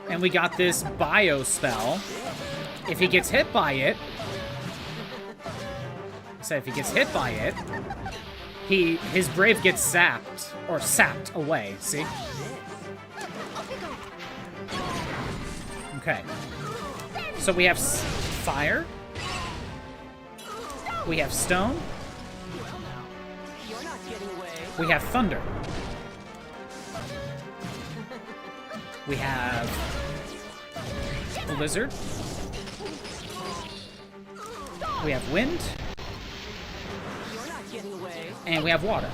And we got this bio spell. If he gets hit by it, his brave gets sapped away, see? Okay. So we have fire. We have stone. We have thunder. We have Blizzard. We have Wind. And we have Water.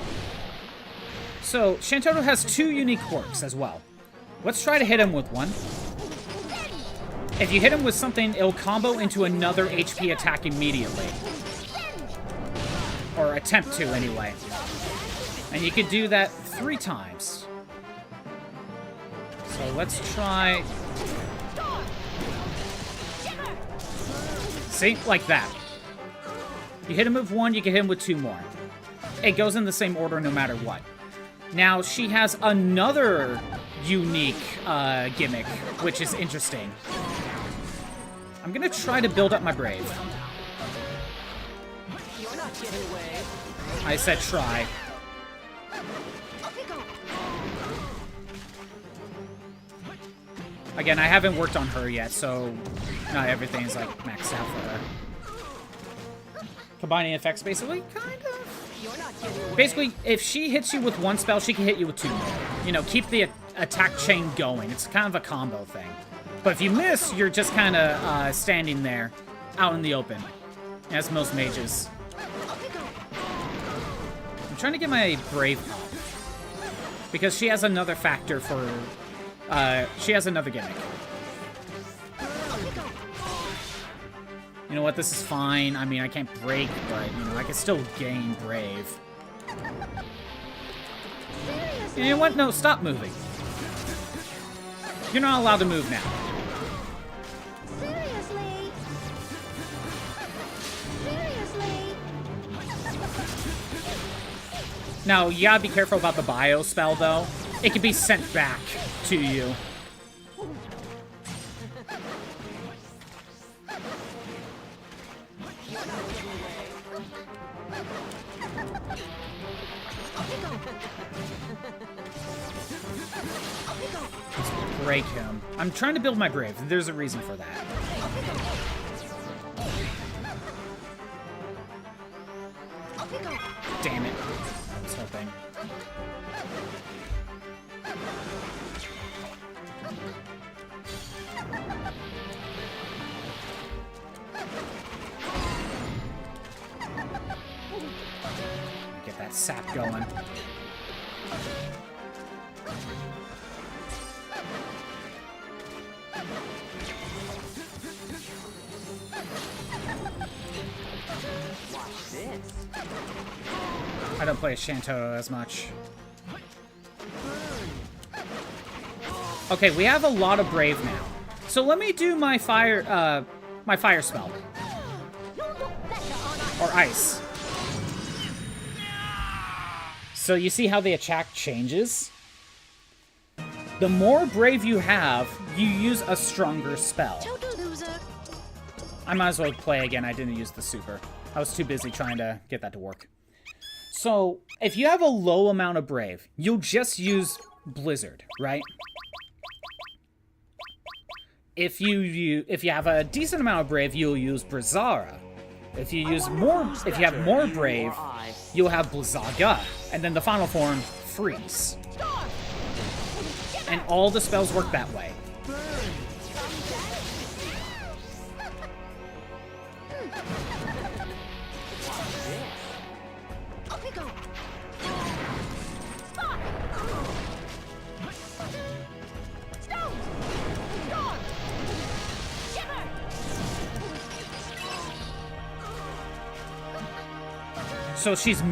So, Shantotto has 2 unique quirks as well. Let's try to hit him with one. If you hit him with something, it'll combo into another HP attack immediately. Or attempt to, anyway. And you could do that 3 times. So let's try... See? Like that. You hit him with 1, you can hit him with 2 more. It goes in the same order no matter what. Now, she has another unique gimmick, which is interesting. I'm gonna try to build up my Brave. You're not getting away. I said try. Again, I haven't worked on her yet, so not everything's like maxed out for her. Combining effects, basically, kind of. Basically, if she hits you with 1 spell, she can hit you with 2 more. You know, keep the attack chain going. It's kind of a combo thing. But if you miss, you're just kind of standing there, out in the open, as most mages. I'm trying to get my Brave up, because she has another factor for... she has another gimmick. You know what, this is fine. I mean, I can't break, but, you know, I can still gain Brave. You know what? No, stop moving. You're not allowed to move now. Seriously? Seriously? Now, you gotta be careful about the bio spell, though. It can be sent back to you. Let's break him. I'm trying to build my Brave. There's a reason for that. Damn it. I was hoping. Get that sap going. I don't play Shantotto as much. Okay, we have a lot of Brave now. So let me do my fire spell. Or ice. So you see how the attack changes? The more Brave you have, you use a stronger spell. I might as well play again. I didn't use the super. I was too busy trying to get that to work. So, if you have a low amount of Brave, you'll just use Blizzard, right? If you have a decent amount of Brave, you'll use Brazzara. If you have more Brave, you'll have Blizzaga, and then the final form, Freeze. And all the spells work that way. So she's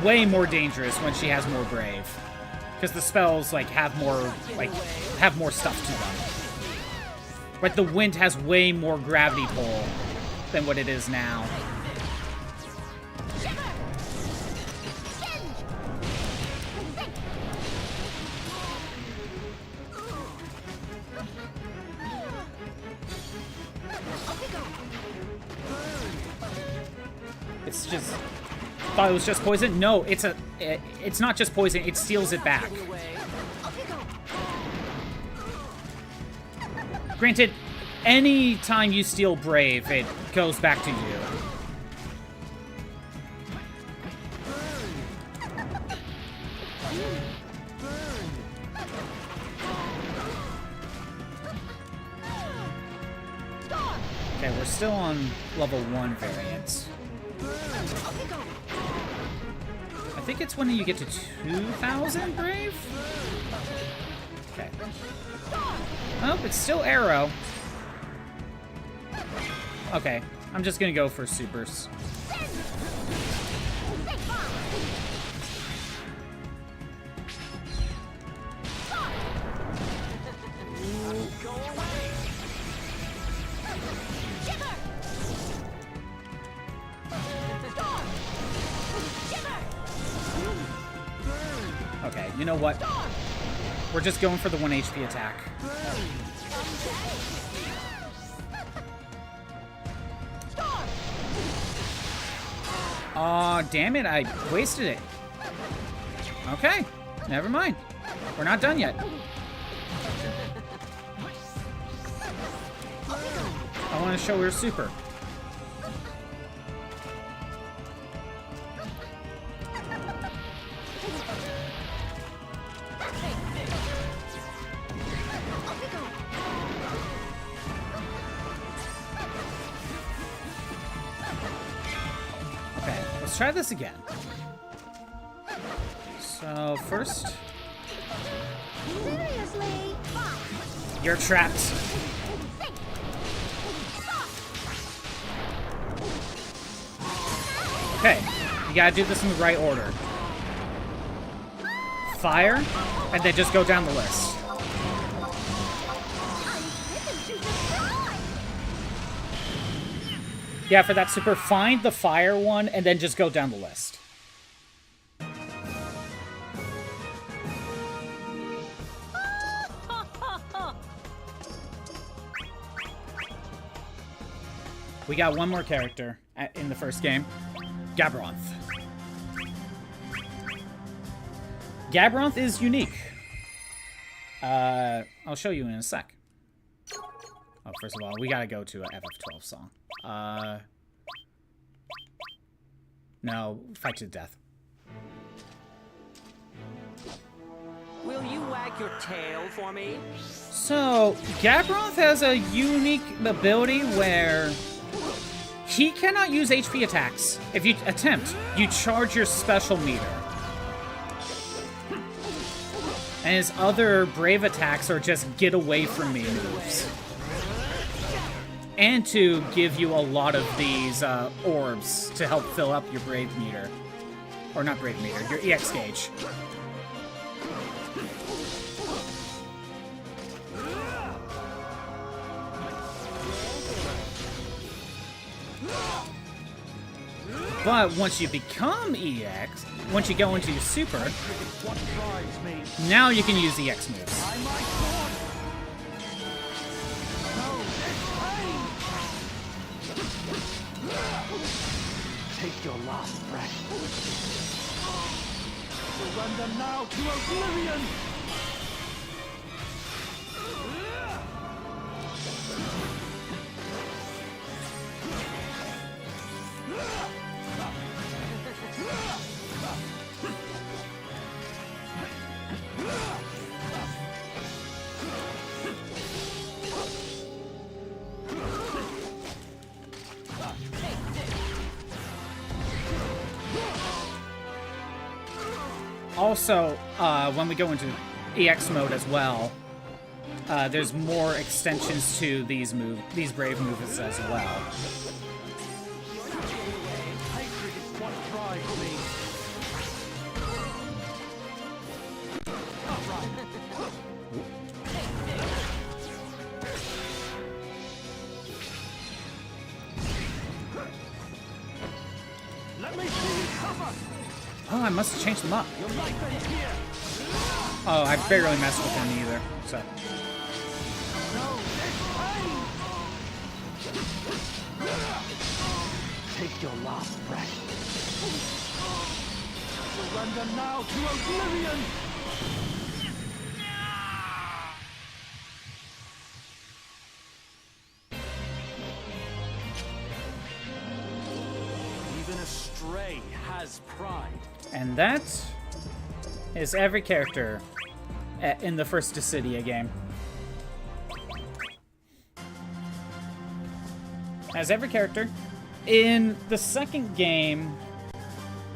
way more dangerous when she has more Brave. Because the spells, like, have more stuff to them. Like, the Wind has way more gravity pull than what it is now. It's just... Thought it was just poison? No, it's not just poison, it steals it back. Granted, any time you steal Brave, it goes back to you. Okay, we're still on level 1 variants. I think it's when you get to 2,000 Brave? Okay. Oh, it's still Arrow. Okay, I'm just gonna go for supers. Okay, you know what? We're just going for the 1 HP attack. Aw, damn it, I wasted it. Okay, never mind. We're not done yet. I want to show her super. Okay, let's try this again. So, first... Seriously? You're trapped. Okay, you gotta do this in the right order. Fire, and then just go down the list. Yeah, for that super, find the fire one, and then just go down the list. We got one more character in the first game. Gabronth. Gabronth is unique. I'll show you in a sec. Oh, first of all, we gotta go to a FF12 song. No, fight to the death. Will you wag your tail for me? So, Gabronth has a unique ability where he cannot use HP attacks. If you attempt, you charge your special meter. And his other brave attacks are just get away from me moves. And to give you a lot of these orbs to help fill up your brave meter. Or not brave meter, your EX gauge. But once you become EX, once you go into your super, now you can use EX moves. Take your last breath. Surrender now to oblivion! Also, when we go into EX mode as well, there's more extensions to these brave moves as well. Oh, I must have changed them up. Oh, I barely messed with them either, so. Take your last breath. Surrender now to oblivion! Even a stray has pride. And that is every character in the first Dissidia game. Has every character. In the second game,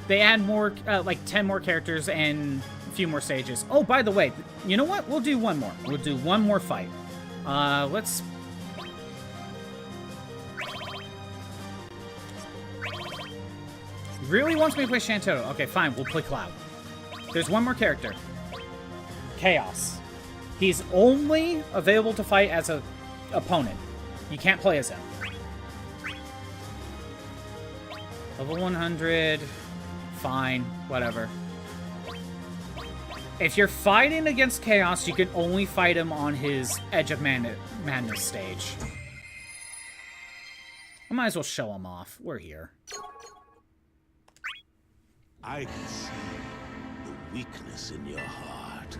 they add more, like 10 more characters and a few more stages. Oh, by the way, you know what? We'll do one more. We'll do one more fight. Let's... Really wants me to play Shantotto. Okay, fine. We'll play Cloud. There's one more character. Chaos. He's only available to fight as a opponent. You can't play as him. Level 100. Fine. Whatever. If you're fighting against Chaos, you can only fight him on his Edge of Madness stage. I might as well show him off. We're here. I can see the weakness in your heart.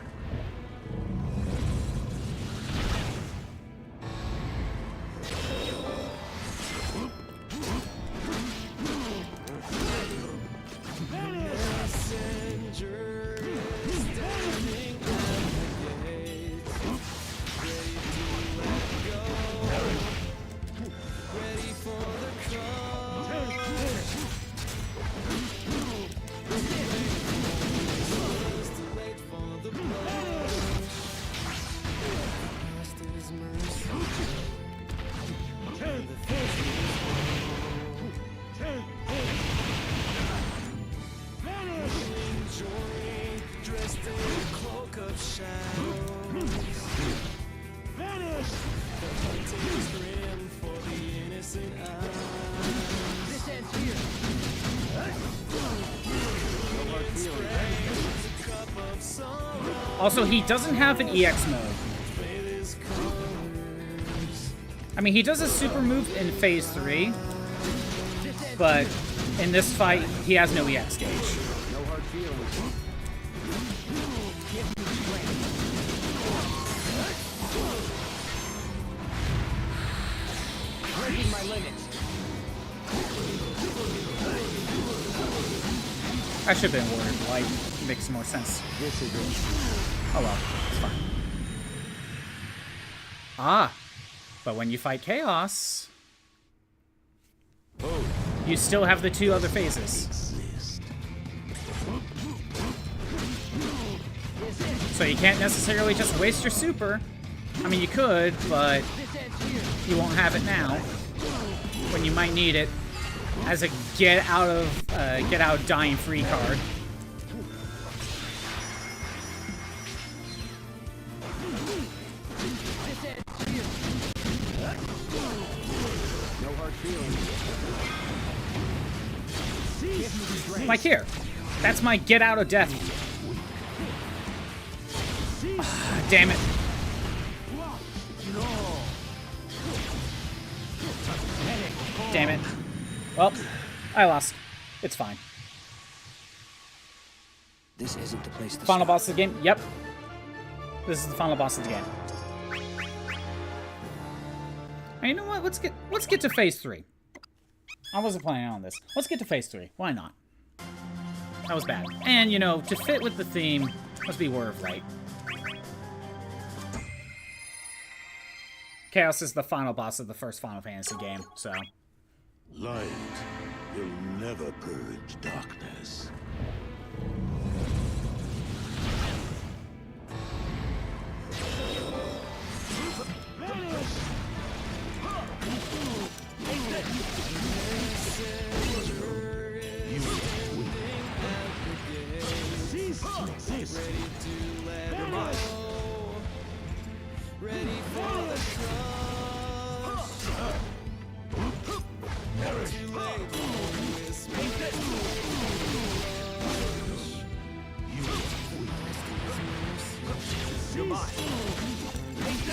Also, he doesn't have an EX mode. I mean, he does a super move in Phase 3, but in this fight, he has no EX gauge. No hard feelings. Breaking my limits. I should have been worded light. Makes more sense. This is it. Oh well, it's fine. Ah, but when you fight Chaos, you still have the two other phases. So you can't necessarily just waste your super. I mean, you could, but you won't have it now. When you might need it as a get out dying free card. Like here. That's my get out of death. Ah, damn it. Damn it. Well, I lost. It's fine. This isn't the place to Final stop. boss of the game? Yep. This is the final boss of the game. Hey, you know what? Let's get to Phase 3. I wasn't planning on this. Let's get to Phase 3. Why not? That was bad. And, you know, to fit with the theme, let's be Word of Light. Chaos is the final boss of the first Final Fantasy game, so... Light will never purge darkness.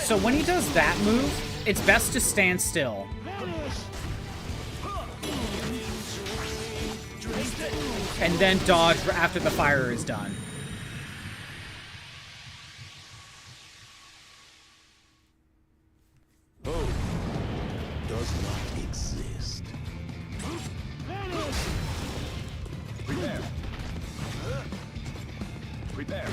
So when he does that move, it's best to stand still. And then dodge after the fire is done. Hope does not exist. Prepare. Prepare.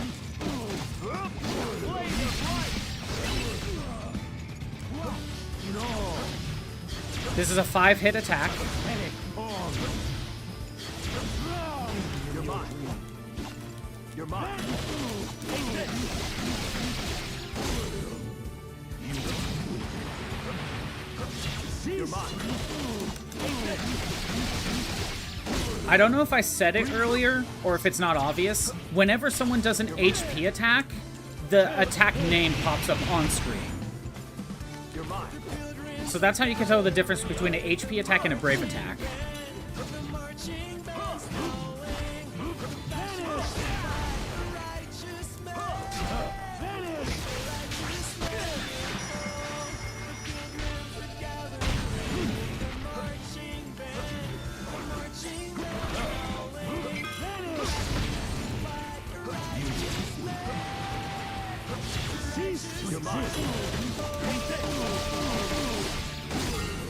This is a 5-hit attack. You're mine. You're mine. You're mine. I don't know if I said it earlier or if it's not obvious. Whenever someone does an HP attack, the attack name pops up on screen. You're mine. So that's how you can tell the difference between an HP attack and a Brave attack.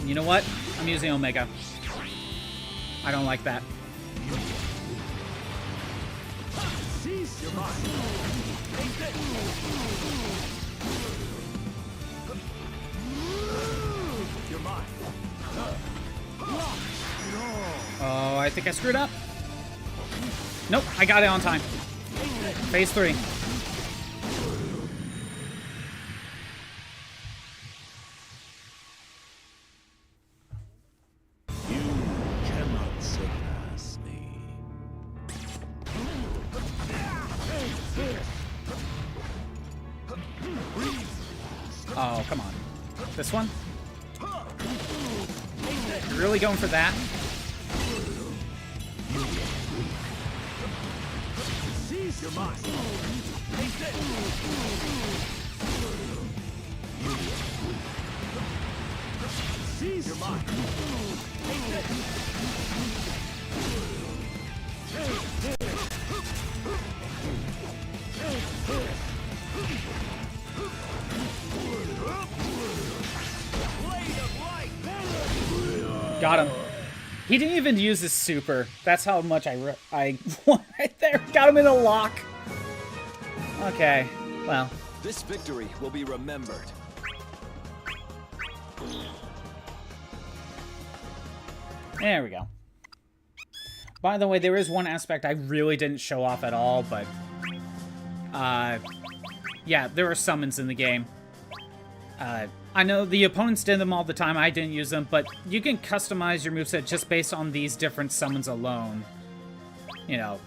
You know what? I'm using Omega. I don't like that. Oh, I think I screwed up. Nope, I got it on time. Phase 3. Oh, come on. This one? You're really going for that? Got him. He didn't even use his super. That's how much I won right there. Got him in a lock. Okay, well. This victory will be remembered. There we go. By the way, there is one aspect I really didn't show off at all, but... yeah, there are summons in the game. I know the opponents did them all the time, I didn't use them, but you can customize your moveset just based on these different summons alone. You know,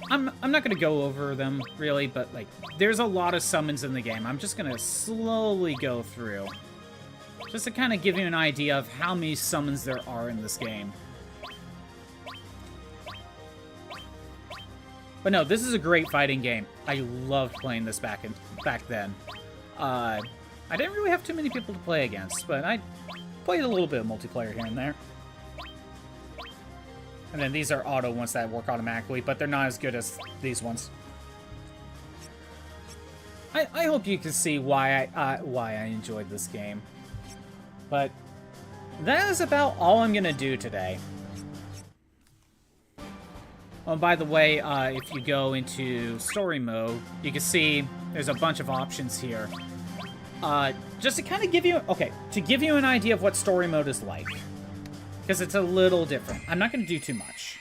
I'm not going to go over them, really, but, like, there's a lot of summons in the game. I'm just going to slowly go through. Just to kind of give you an idea of how many summons there are in this game. But no, this is a great fighting game. I loved playing this back then. I didn't really have too many people to play against, but I played a little bit of multiplayer here and there. And then these are auto ones that work automatically, but they're not as good as these ones. I hope you can see why I enjoyed this game. But that is about all I'm going to do today. Oh, by the way, if you go into story mode, you can see there's a bunch of options here. Just to kind of give you... Okay, to give you an idea of what story mode is like. Because it's a little different. I'm not going to do too much.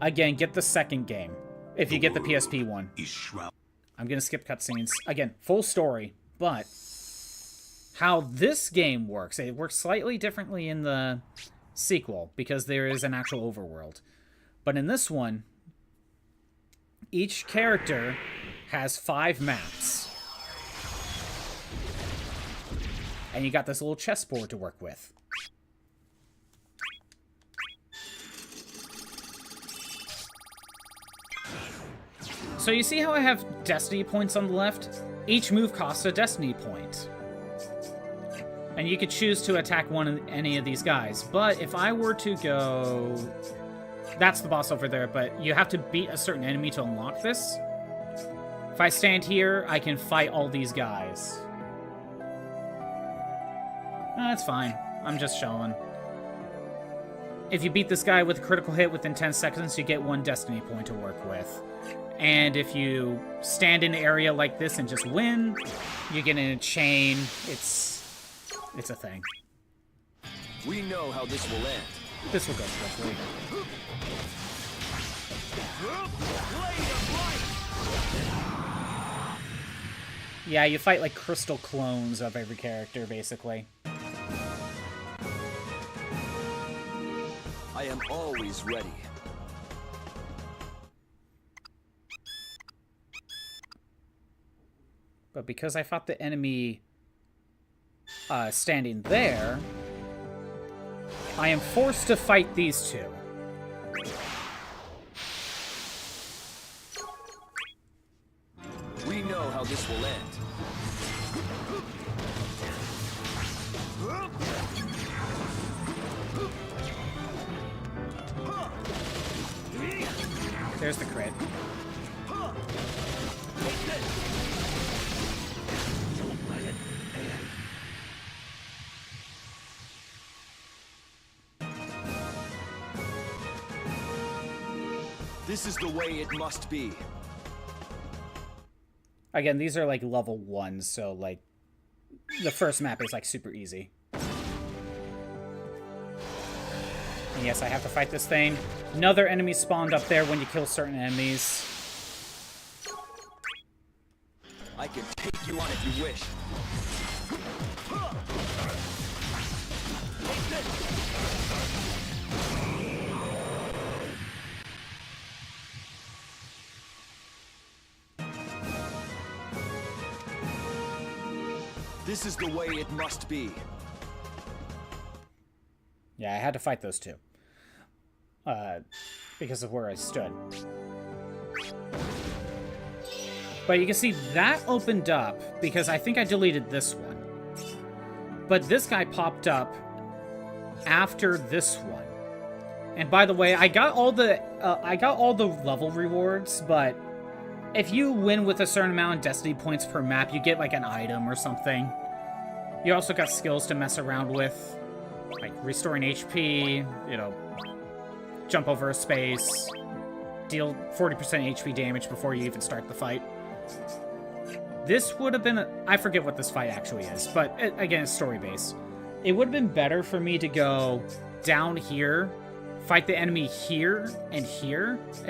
Again, get the second game. If you get the PSP one. I'm going to skip cutscenes. Again, full story. But how this game works, it works slightly differently in the sequel. Because there is an actual overworld. But in this one, each character has 5 maps. And you got this little chessboard to work with. So you see how I have destiny points on the left? Each move costs a destiny point. And you could choose to attack any of these guys. But if I were to go... That's the boss over there, but you have to beat a certain enemy to unlock this. If I stand here, I can fight all these guys. That's fine. I'm just showing. If you beat this guy with a critical hit within 10 seconds, you get 1 destiny point to work with. And if you stand in an area like this and just win, you get in a chain. It's a thing. We know how this will end. This will go quickly. Yeah, you fight like crystal clones of every character, basically. I am always ready. But because I fought the enemy standing there, I am forced to fight these two. We know how this will end. There's the crit. This is the way it must be. Again, these are like level 1, so like the first map is like super easy. And yes, I have to fight this thing. Another enemy spawned up there when you kill certain enemies. I can take you on if you wish. This is the way it must be. Yeah, I had to fight those two. Because of where I stood. But you can see that opened up because I think I deleted this one. But this guy popped up after this one. And by the way, I got all the level rewards, but if you win with a certain amount of destiny points per map, you get like an item or something. You also got skills to mess around with, like restoring HP, you know, jump over a space, deal 40% HP damage before you even start the fight. This would have been I forget what this fight actually is, but again, it's story-based. It would have been better for me to go down here, fight the enemy here, and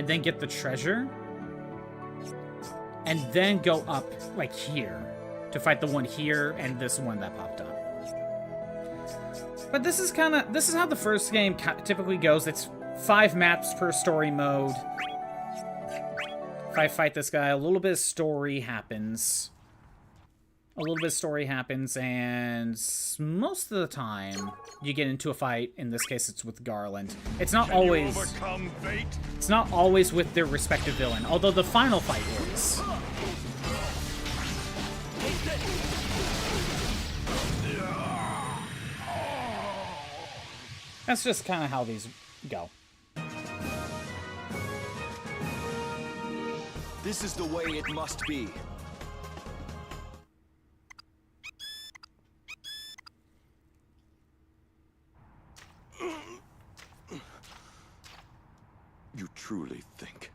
then get the treasure. And then go up, like, here, to fight the one here and this one that popped up. But this is how the first game typically goes. It's 5 maps per story mode. If I fight this guy, a little bit of story happens. And most of the time, you get into a fight. In this case, it's with Garland. It's not always... It's not always with their respective villain, although the final fight is. That's just kind of how these go. This is the way it must be. You truly think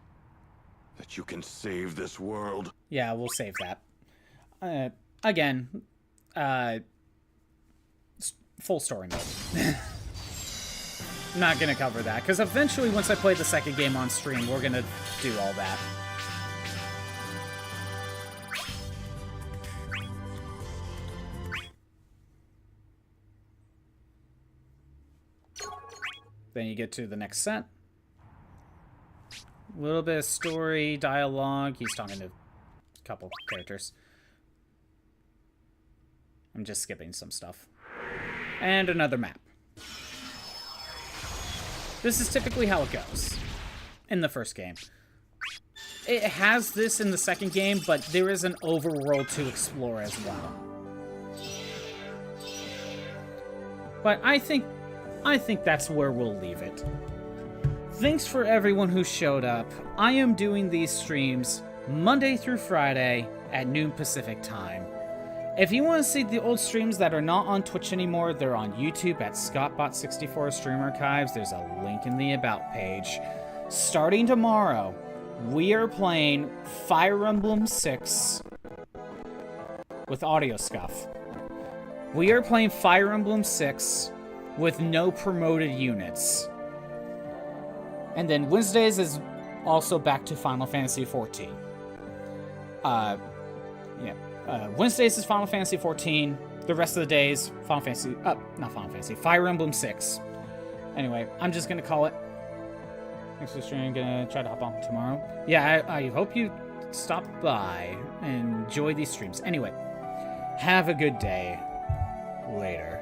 that you can save this world? Yeah, we'll save that. Again, full story mode. I'm not gonna cover that, because eventually once I play the second game on stream, we're gonna do all that. Then you get to the next set. A little bit of story, dialogue. He's talking to a couple characters. I'm just skipping some stuff. And another map. This is typically how it goes in the first game. It has this in the second game, but there is an overworld to explore as well. But I think that's where we'll leave it. Thanks for everyone who showed up. I am doing these streams Monday through Friday at noon Pacific time. If you want to see the old streams that are not on Twitch anymore, they're on YouTube at ScottBot64 Stream Archives. There's a link in the About page. Starting tomorrow, we are playing Fire Emblem 6 with audio scuff. We are playing Fire Emblem 6 with no promoted units. And then Wednesdays is also back to Final Fantasy 14. Wednesdays is Final Fantasy 14. The rest of the days, not Final Fantasy, Fire Emblem 6. Anyway, I'm just gonna call it. Thanks for the stream. I'm gonna try to hop on tomorrow. Yeah, I hope you stop by and enjoy these streams. Anyway, have a good day. Later.